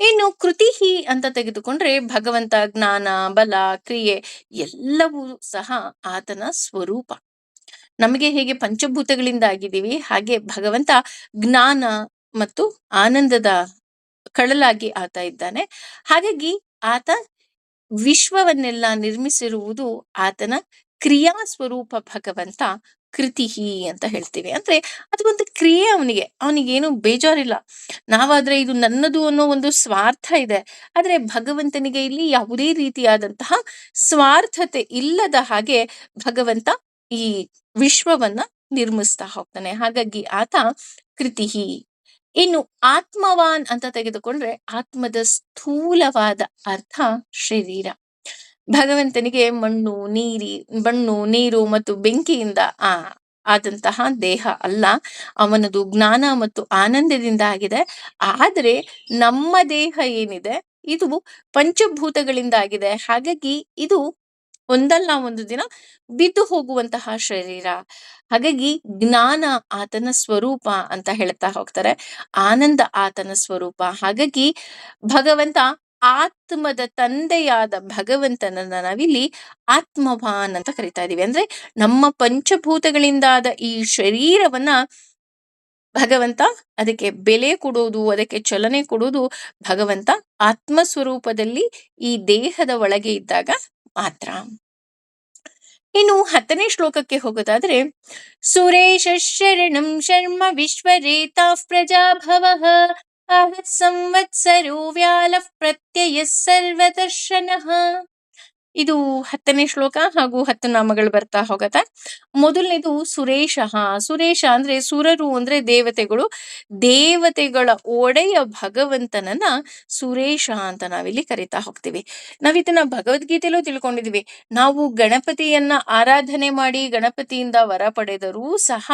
ಇನ್ನು ಕೃತಿಹಿ ಅಂತ ತೆಗೆದುಕೊಂಡ್ರೆ, ಭಗವಂತ ಜ್ಞಾನ, ಬಲ, ಕ್ರಿಯೆ ಎಲ್ಲವೂ ಸಹ ಆತನ ಸ್ವರೂಪ. ನಮಗೆ ಹೇಗೆ ಪಂಚಭೂತಗಳಿಂದ ಆಗಿದ್ದೀವಿ, ಹಾಗೆ ಭಗವಂತ ಜ್ಞಾನ ಮತ್ತು ಆನಂದದ ಕಳಲಾಗಿ ಆತ ಇದ್ದಾನೆ. ಹಾಗಾಗಿ ಆತ ವಿಶ್ವವನ್ನೆಲ್ಲ ನಿರ್ಮಿಸಿರುವುದು ಆತನ ಕ್ರಿಯಾ ಸ್ವರೂಪ ಭಗವಂತ ಕೃತಿಹಿ ಅಂತ ಹೇಳ್ತೀವಿ. ಅಂದ್ರೆ ಅದು ಒಂದು ಕ್ರಿಯೆ. ಅವನಿಗೇನು ಬೇಜಾರಿಲ್ಲ. ನಾವಾದ್ರೆ ಇದು ನನ್ನದು ಅನ್ನೋ ಒಂದು ಸ್ವಾರ್ಥ ಇದೆ. ಆದ್ರೆ ಭಗವಂತನಿಗೆ ಇಲ್ಲಿ ಯಾವುದೇ ರೀತಿಯಾದಂತಹ ಸ್ವಾರ್ಥತೆ ಇಲ್ಲದ ಹಾಗೆ ಭಗವಂತ ಈ ವಿಶ್ವವನ್ನ ನಿರ್ಮಿಸ್ತಾ ಹೋಗ್ತಾನೆ. ಹಾಗಾಗಿ ಆತ ಕೃತಿಹಿ. ಇನ್ನು ಆತ್ಮವಾನ್ ಅಂತ ತೆಗೆದುಕೊಂಡ್ರೆ, ಆತ್ಮದ ಸ್ಥೂಲವಾದ ಅರ್ಥ ಶರೀರ. ಭಗವಂತನಿಗೆ ಮಣ್ಣು, ನೀರು ಮತ್ತು ಬೆಂಕಿಯಿಂದ ಆದಂತಹ ದೇಹ ಅಲ್ಲ. ಅವನದು ಜ್ಞಾನ ಮತ್ತು ಆನಂದದಿಂದ ಆಗಿದೆ. ಆದರೆ ನಮ್ಮ ದೇಹ ಏನಿದೆ ಇದು ಪಂಚಭೂತಗಳಿಂದ ಆಗಿದೆ. ಹಾಗಾಗಿ ಇದು ಒಂದಲ್ಲ ಒಂದು ದಿನ ಬಿದ್ದು ಹೋಗುವಂತಹ ಶರೀರ. ಹಾಗಾಗಿ ಜ್ಞಾನ ಆತನ ಸ್ವರೂಪ ಅಂತ ಹೇಳ್ತಾ ಹೋಗ್ತಾರೆ, ಆನಂದ ಆತನ ಸ್ವರೂಪ. ಹಾಗಾಗಿ ಭಗವಂತ ಆತ್ಮದ ತಂದೆಯಾದ ಭಗವಂತನನ್ನ ನಾವಿಲ್ಲಿ ಆತ್ಮವಾನ್ ಅಂತ ಕರಿತಾ ಇದೀವಿ. ಅಂದ್ರೆ ನಮ್ಮ ಪಂಚಭೂತಗಳಿಂದಾದ ಈ ಶರೀರವನ್ನ ಭಗವಂತ ಅದಕ್ಕೆ ಬೆಲೆ ಕೊಡೋದು, ಅದಕ್ಕೆ ಚಲನೆ ಕೊಡೋದು ಭಗವಂತ ಆತ್ಮಸ್ವರೂಪದಲ್ಲಿ ಈ ದೇಹದ ಒಳಗೆ ಇದ್ದಾಗ ಮಾತ್ರ. ಇನ್ನು 10ನೇ ಶ್ಲೋಕಕ್ಕೆ ಹೋಗೋದಾದ್ರೆ, ಸುರೇಶ ಶರಣಂ ಶರ್ಮ ವಿಶ್ವರೇತಾ ಪ್ರಜಾಭವ ಆಹ ಸಂವತ್ಸರೋ ವ್ಯಾಲ ಪ್ರತ್ಯಯ ಸರ್ವದರ್ಶನಃ. ಇದು 10ನೇ ಶ್ಲೋಕ ಹಾಗೂ 10 ನಾಮಗಳು ಬರ್ತಾ ಹೋಗತ್ತೆ. ಮೊದಲನೇದು ಸುರೇಶ. ಸುರೇಶ ಅಂದ್ರೆ ಸುರರು ಅಂದ್ರೆ ದೇವತೆಗಳು. ದೇವತೆಗಳ ಒಡೆಯ ಭಗವಂತನನ್ನ ಸುರೇಶ ಅಂತ ನಾವಿಲ್ಲಿ ಕರಿತಾ ಹೋಗ್ತೀವಿ. ನಾವಿದನ್ನ ಭಗವದ್ಗೀತೆಯಲ್ಲೂ ತಿಳ್ಕೊಂಡಿದೀವಿ. ನಾವು ಗಣಪತಿಯನ್ನ ಆರಾಧನೆ ಮಾಡಿ ಗಣಪತಿಯಿಂದ ವರ ಪಡೆದರೂ ಸಹ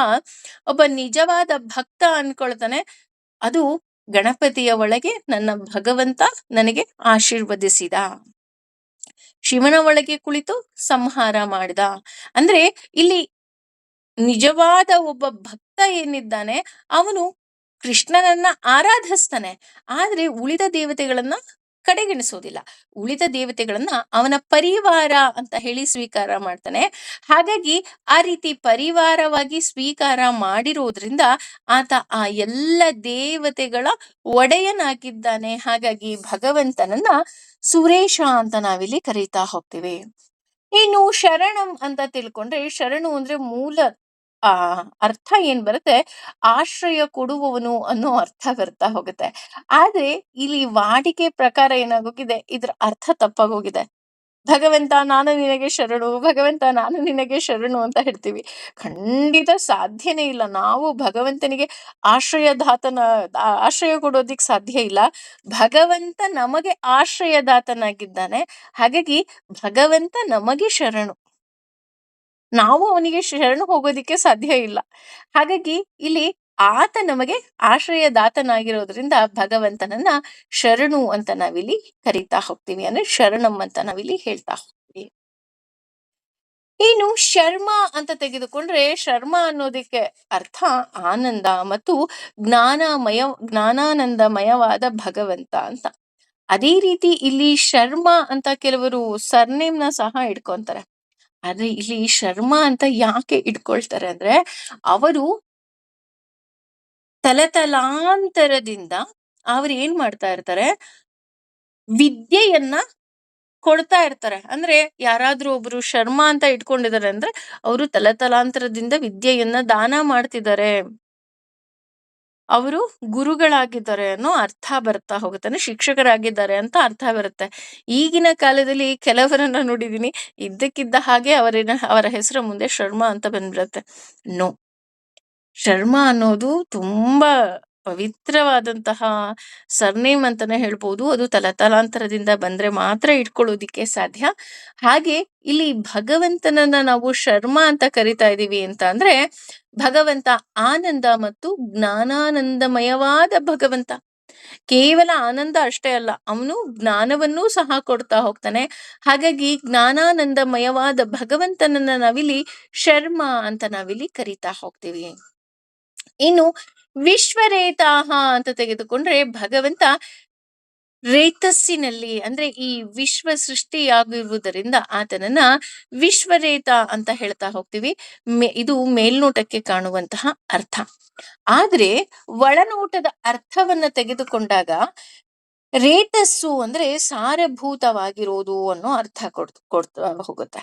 ಒಬ್ಬ ನಿಜವಾದ ಭಕ್ತ ಅನ್ಕೊಳ್ತಾನೆ, ಅದು ಗಣಪತಿಯ ಒಳಗೆ ನನ್ನ ಭಗವಂತ ನನಗೆ ಆಶೀರ್ವದಿಸಿದ, ಶಿವನ ಒಳಗೆ ಕುಳಿತು ಸಂಹಾರ ಮಾಡಿದ. ಅಂದ್ರೆ ಇಲ್ಲಿ ನಿಜವಾದ ಒಬ್ಬ ಭಕ್ತ ಏನಿದ್ದಾನೆ ಅವನು ಕೃಷ್ಣನನ್ನ ಆರಾಧಿಸ್ತಾನೆ, ಆದ್ರೆ ಉಳಿದ ದೇವತೆಗಳನ್ನ ಕಡೆಗಣಿಸೋದಿಲ್ಲ. ಉಳಿದ ದೇವತೆಗಳನ್ನ ಅವನ ಪರಿವಾರ ಅಂತ ಹೇಳಿ ಸ್ವೀಕಾರ ಮಾಡ್ತಾನೆ. ಹಾಗಾಗಿ ಆ ರೀತಿ ಪರಿವಾರವಾಗಿ ಸ್ವೀಕಾರ ಮಾಡಿರೋದ್ರಿಂದ ಆತ ಆ ಎಲ್ಲ ದೇವತೆಗಳ ಒಡೆಯನಾಗಿದ್ದಾನೆ. ಹಾಗಾಗಿ ಭಗವಂತನನ್ನ ಸುರೇಶ ಅಂತ ನಾವಿಲ್ಲಿ ಕರೀತಾ ಹೋಗ್ತೀವಿ. ಇನ್ನು ಶರಣಂ ಅಂತ ತಿಳ್ಕೊಂಡ್ರೆ, ಶರಣು ಅಂದ್ರೆ ಮೂಲ ಆ ಅರ್ಥ ಏನ್ ಬರುತ್ತೆ, ಆಶ್ರಯ ಕೊಡುವವನು ಅನ್ನೋ ಅರ್ಥ ಬರ್ತಾ ಹೋಗುತ್ತೆ. ಆದ್ರೆ ಇಲ್ಲಿ ವಾಡಿಕೆ ಪ್ರಕಾರ ಏನಾಗೋಗಿದೆ, ಇದ್ರ ಅರ್ಥ ತಪ್ಪಾಗೋಗಿದೆ. ಭಗವಂತ ನಾನು ನಿನಗೆ ಶರಣು, ಭಗವಂತ ನಾನು ನಿನಗೆ ಶರಣು ಅಂತ ಹೇಳ್ತೀವಿ. ಖಂಡಿತ ಸಾಧ್ಯನೇ ಇಲ್ಲ. ನಾವು ಭಗವಂತನಿಗೆ ಆಶ್ರಯ ಕೊಡೋದಿಕ್ ಸಾಧ್ಯ ಇಲ್ಲ. ಭಗವಂತ ನಮಗೆ ಆಶ್ರಯದಾತನಾಗಿದ್ದಾನೆ. ಹಾಗಾಗಿ ಭಗವಂತ ನಮಗೆ ಶರಣು, ನಾವು ಅವನಿಗೆ ಶರಣು ಹೋಗೋದಿಕ್ಕೆ ಸಾಧ್ಯ ಇಲ್ಲ. ಹಾಗಾಗಿ ಇಲ್ಲಿ ಆತ ನಮಗೆ ಆಶ್ರಯದಾತನಾಗಿರೋದ್ರಿಂದ ಭಗವಂತನನ್ನ ಶರಣು ಅಂತ ನಾವಿಲ್ಲಿ ಕರಿತಾ ಹೋಗ್ತೀವಿ. ಅಂದ್ರೆ ಶರಣಂ ಅಂತ ನಾವಿಲ್ಲಿ ಹೇಳ್ತಾ ಹೋಗ್ತೀವಿ. ಇನ್ನು ಶರ್ಮ ಅಂತ ತೆಗೆದುಕೊಂಡ್ರೆ, ಶರ್ಮ ಅನ್ನೋದಕ್ಕೆ ಅರ್ಥ ಆನಂದ ಮತ್ತು ಜ್ಞಾನಾನಂದಮಯವಾದ ಭಗವಂತ ಅಂತ. ಅದೇ ರೀತಿ ಇಲ್ಲಿ ಶರ್ಮ ಅಂತ ಕೆಲವರು ಸರ್ನೇಮ್ ನ ಸಹ ಇಟ್ಕೊಂತಾರೆ. ಆದ್ರೆ ಇಲ್ಲಿ ಶರ್ಮ ಅಂತ ಯಾಕೆ ಇಟ್ಕೊಳ್ತಾರೆ ಅಂದ್ರೆ, ಅವರು ತಲತಲಾಂತರದಿಂದ ಅವ್ರು ಏನ್ ಮಾಡ್ತಾ ಇರ್ತಾರೆ, ವಿದ್ಯೆಯನ್ನ ಕೊಡ್ತಾ ಇರ್ತಾರೆ. ಅಂದ್ರೆ ಯಾರಾದ್ರೂ ಒಬ್ರು ಶರ್ಮ ಅಂತ ಇಟ್ಕೊಂಡಿದ್ದಾರೆ ಅಂದ್ರೆ ಅವರು ತಲತಲಾಂತರದಿಂದ ವಿದ್ಯೆಯನ್ನ ದಾನ ಮಾಡ್ತಿದ್ದಾರೆ, ಅವರು ಗುರುಗಳಾಗಿದ್ದಾರೆ ಅನ್ನೋ ಅರ್ಥ ಬರ್ತಾ ಹೋಗುತ್ತೆ. ಶಿಕ್ಷಕರಾಗಿದ್ದಾರೆ ಅಂತ ಅರ್ಥ ಬರುತ್ತೆ. ಈಗಿನ ಕಾಲದಲ್ಲಿ ಕೆಲವರನ್ನ ನೋಡಿದೀನಿ, ಇದ್ದಕ್ಕಿದ್ದ ಹಾಗೆ ಅವರ ಹೆಸರ ಮುಂದೆ ಶರ್ಮಾ ಅಂತ ಬಂದ್ಬಿಡತ್ತೆ. ನೋ, ಶರ್ಮಾ ಅನ್ನೋದು ತುಂಬಾ ಪವಿತ್ರವಾದಂತಹ ಸರ್ನೇಮ್ ಅಂತಾನೆ ಹೇಳ್ಬೋದು. ಅದು ತಲತಲಾಂತರದಿಂದ ಬಂದ್ರೆ ಮಾತ್ರ ಇಟ್ಕೊಳ್ಳೋದಿಕ್ಕೆ ಸಾಧ್ಯ. ಹಾಗೆ ಇಲ್ಲಿ ಭಗವಂತನನ್ನ ನಾವು ಶರ್ಮಾ ಅಂತ ಕರಿತಾ ಇದೀವಿ ಅಂತ ಅಂದ್ರೆ, ಭಗವಂತ ಆನಂದ ಮತ್ತು ಜ್ಞಾನಾನಂದಮಯವಾದ ಭಗವಂತ. ಕೇವಲ ಆನಂದ ಅಷ್ಟೇ ಅಲ್ಲ, ಅವನು ಜ್ಞಾನವನ್ನೂ ಸಹ ಕೊಡ್ತಾ ಹೋಗ್ತಾನೆ. ಹಾಗಾಗಿ ಜ್ಞಾನಾನಂದಮಯವಾದ ಭಗವಂತನನ್ನ ನಾವಿಲ್ಲಿ ಶರ್ಮಾ ಅಂತ ನಾವಿಲ್ಲಿ ಕರಿತಾ ಹೋಗ್ತೀವಿ. ಇನ್ನು ವಿಶ್ವರೇತಾಹ ಅಂತ ತೆಗೆದುಕೊಂಡ್ರೆ, ಭಗವಂತ ರೇತಸ್ಸಿನಲ್ಲಿ ಅಂದ್ರೆ ಈ ವಿಶ್ವ ಸೃಷ್ಟಿಯಾಗಿರುವುದರಿಂದ ಆತನನ್ನ ವಿಶ್ವರೇತ ಅಂತ ಹೇಳ್ತಾ ಹೋಗ್ತೀವಿ. ಇದು ಮೇಲ್ನೋಟಕ್ಕೆ ಕಾಣುವಂತಹ ಅರ್ಥ. ಆದ್ರೆ ಒಳನೋಟದ ಅರ್ಥವನ್ನ ತೆಗೆದುಕೊಂಡಾಗ ರೇತಸ್ಸು ಅಂದ್ರೆ ಸಾರಭೂತವಾಗಿರೋದು ಅನ್ನೋ ಅರ್ಥ ಕೊಡ್ತಾ ಹೋಗುತ್ತೆ.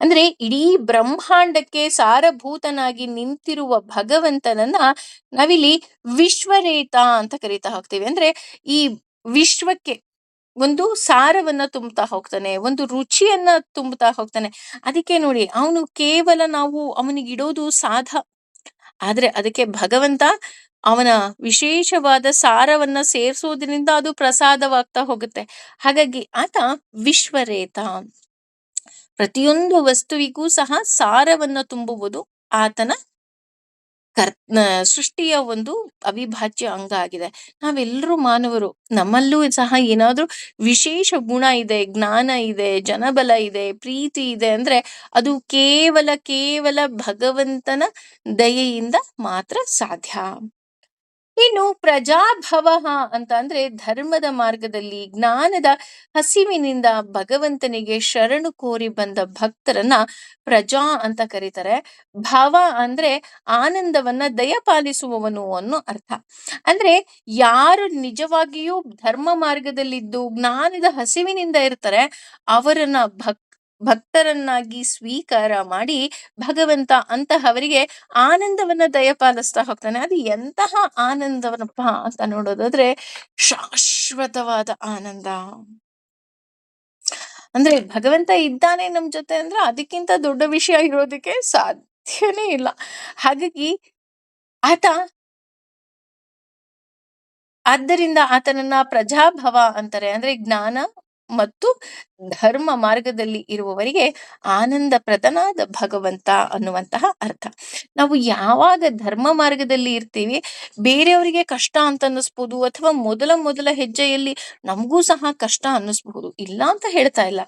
ಅಂದ್ರೆ ಇಡೀ ಬ್ರಹ್ಮಾಂಡಕ್ಕೆ ಸಾರಭೂತನಾಗಿ ನಿಂತಿರುವ ಭಗವಂತನನ್ನ ನಾವಿಲ್ಲಿ ವಿಶ್ವರೇತ ಅಂತ ಕರಿತಾ ಹೋಗ್ತೀವಿ. ಅಂದ್ರೆ ಈ ವಿಶ್ವಕ್ಕೆ ಒಂದು ಸಾರವನ್ನ ತುಂಬುತ್ತಾ ಹೋಗ್ತಾನೆ, ಒಂದು ರುಚಿಯನ್ನ ತುಂಬುತ್ತಾ ಹೋಗ್ತಾನೆ. ಅದಕ್ಕೆ ನೋಡಿ, ಅವನು ಕೇವಲ ನಾವು ಅವನಿಗಿಡೋದು ಸಾಧ, ಆದ್ರೆ ಅದಕ್ಕೆ ಭಗವಂತ ಅವನ ವಿಶೇಷವಾದ ಸಾರವನ್ನ ಸೇರಿಸೋದ್ರಿಂದ ಅದು ಪ್ರಸಾದವಾಗ್ತಾ ಹೋಗುತ್ತೆ. ಹಾಗಾಗಿ ಆತ ವಿಶ್ವರೇತ. ಪ್ರತಿಯೊಂದು ವಸ್ತುವಿಗೂ ಸಹ ಸಾರವನ್ನ ತುಂಬುವುದು ಆತನ ಸೃಷ್ಟಿಯ ಒಂದು ಅವಿಭಾಜ್ಯ ಅಂಗ ಆಗಿದೆ. ನಾವೆಲ್ಲರೂ ಮಾನವರು, ನಮ್ಮಲ್ಲೂ ಸಹ ಏನಾದ್ರೂ ವಿಶೇಷ ಗುಣ ಇದೆ, ಜ್ಞಾನ ಇದೆ, ಜನಬಲ ಇದೆ, ಪ್ರೀತಿ ಇದೆ ಅಂದ್ರೆ ಅದು ಕೇವಲ ಭಗವಂತನ ದಯೆಯಿಂದ ಮಾತ್ರ ಸಾಧ್ಯ. ಇನ್ನು ಪ್ರಜಾಭವಃ ಅಂತ ಅಂದ್ರೆ ಧರ್ಮದ ಮಾರ್ಗದಲ್ಲಿ ಜ್ಞಾನದ ಹಸಿವಿನಿಂದ ಭಗವಂತನಿಗೆ ಶರಣು ಕೋರಿ ಬಂದ ಭಕ್ತರನ್ನ ಪ್ರಜಾ ಅಂತ ಕರೀತಾರೆ. ಭವ ಅಂದ್ರೆ ಆನಂದವನ್ನ ದಯಪಾಲಿಸುವವನು ಅನ್ನೋ ಅರ್ಥ. ಅಂದ್ರೆ ಯಾರು ನಿಜವಾಗಿಯೂ ಧರ್ಮ ಮಾರ್ಗದಲ್ಲಿದ್ದು ಜ್ಞಾನದ ಹಸಿವಿನಿಂದ ಇರ್ತಾರೆ, ಅವರನ್ನ ಭಕ್ತರನ್ನಾಗಿ ಸ್ವೀಕಾರ ಮಾಡಿ ಭಗವಂತ ಅಂತಹವರಿಗೆ ಆನಂದವನ್ನ ದಯಪಾಲಿಸ್ತಾ ಹೋಗ್ತಾನೆ. ಅದು ಎಂತಹ ಆನಂದವನಪ್ಪ ಅಂತ ನೋಡೋದಾದ್ರೆ ಶಾಶ್ವತವಾದ ಆನಂದ. ಅಂದ್ರೆ ಭಗವಂತ ಇದ್ದಾನೆ ನಮ್ ಜೊತೆ ಅಂದ್ರೆ ಅದಕ್ಕಿಂತ ದೊಡ್ಡ ವಿಷಯ ಇರೋದಕ್ಕೆ ಸಾಧ್ಯನೇ ಇಲ್ಲ. ಹಾಗಾಗಿ ಆತ ಆದ್ದರಿಂದ ಆತನನ್ನ ಪ್ರಜಾಭವ ಅಂತಾರೆ. ಅಂದ್ರೆ ಜ್ಞಾನ ಮತ್ತು ಧರ್ಮ ಮಾರ್ಗದಲ್ಲಿ ಇರುವವರಿಗೆ ಆನಂದ ಪ್ರದನಾದ ಭಗವಂತ ಅನ್ನುವಂತಹ ಅರ್ಥ. ನಾವು ಯಾವಾಗ ಧರ್ಮ ಮಾರ್ಗದಲ್ಲಿ ಇರ್ತೀವಿ, ಬೇರೆಯವರಿಗೆ ಕಷ್ಟ ಅಂತ ಅನ್ನಿಸ್ಬೋದು, ಅಥವಾ ಮೊದಲ ಮೊದಲ ಹೆಜ್ಜೆಯಲ್ಲಿ ನಮಗೂ ಸಹ ಕಷ್ಟ ಅನ್ನಿಸ್ಬಹುದು, ಇಲ್ಲ ಅಂತ ಹೇಳ್ತಾ ಇಲ್ಲ.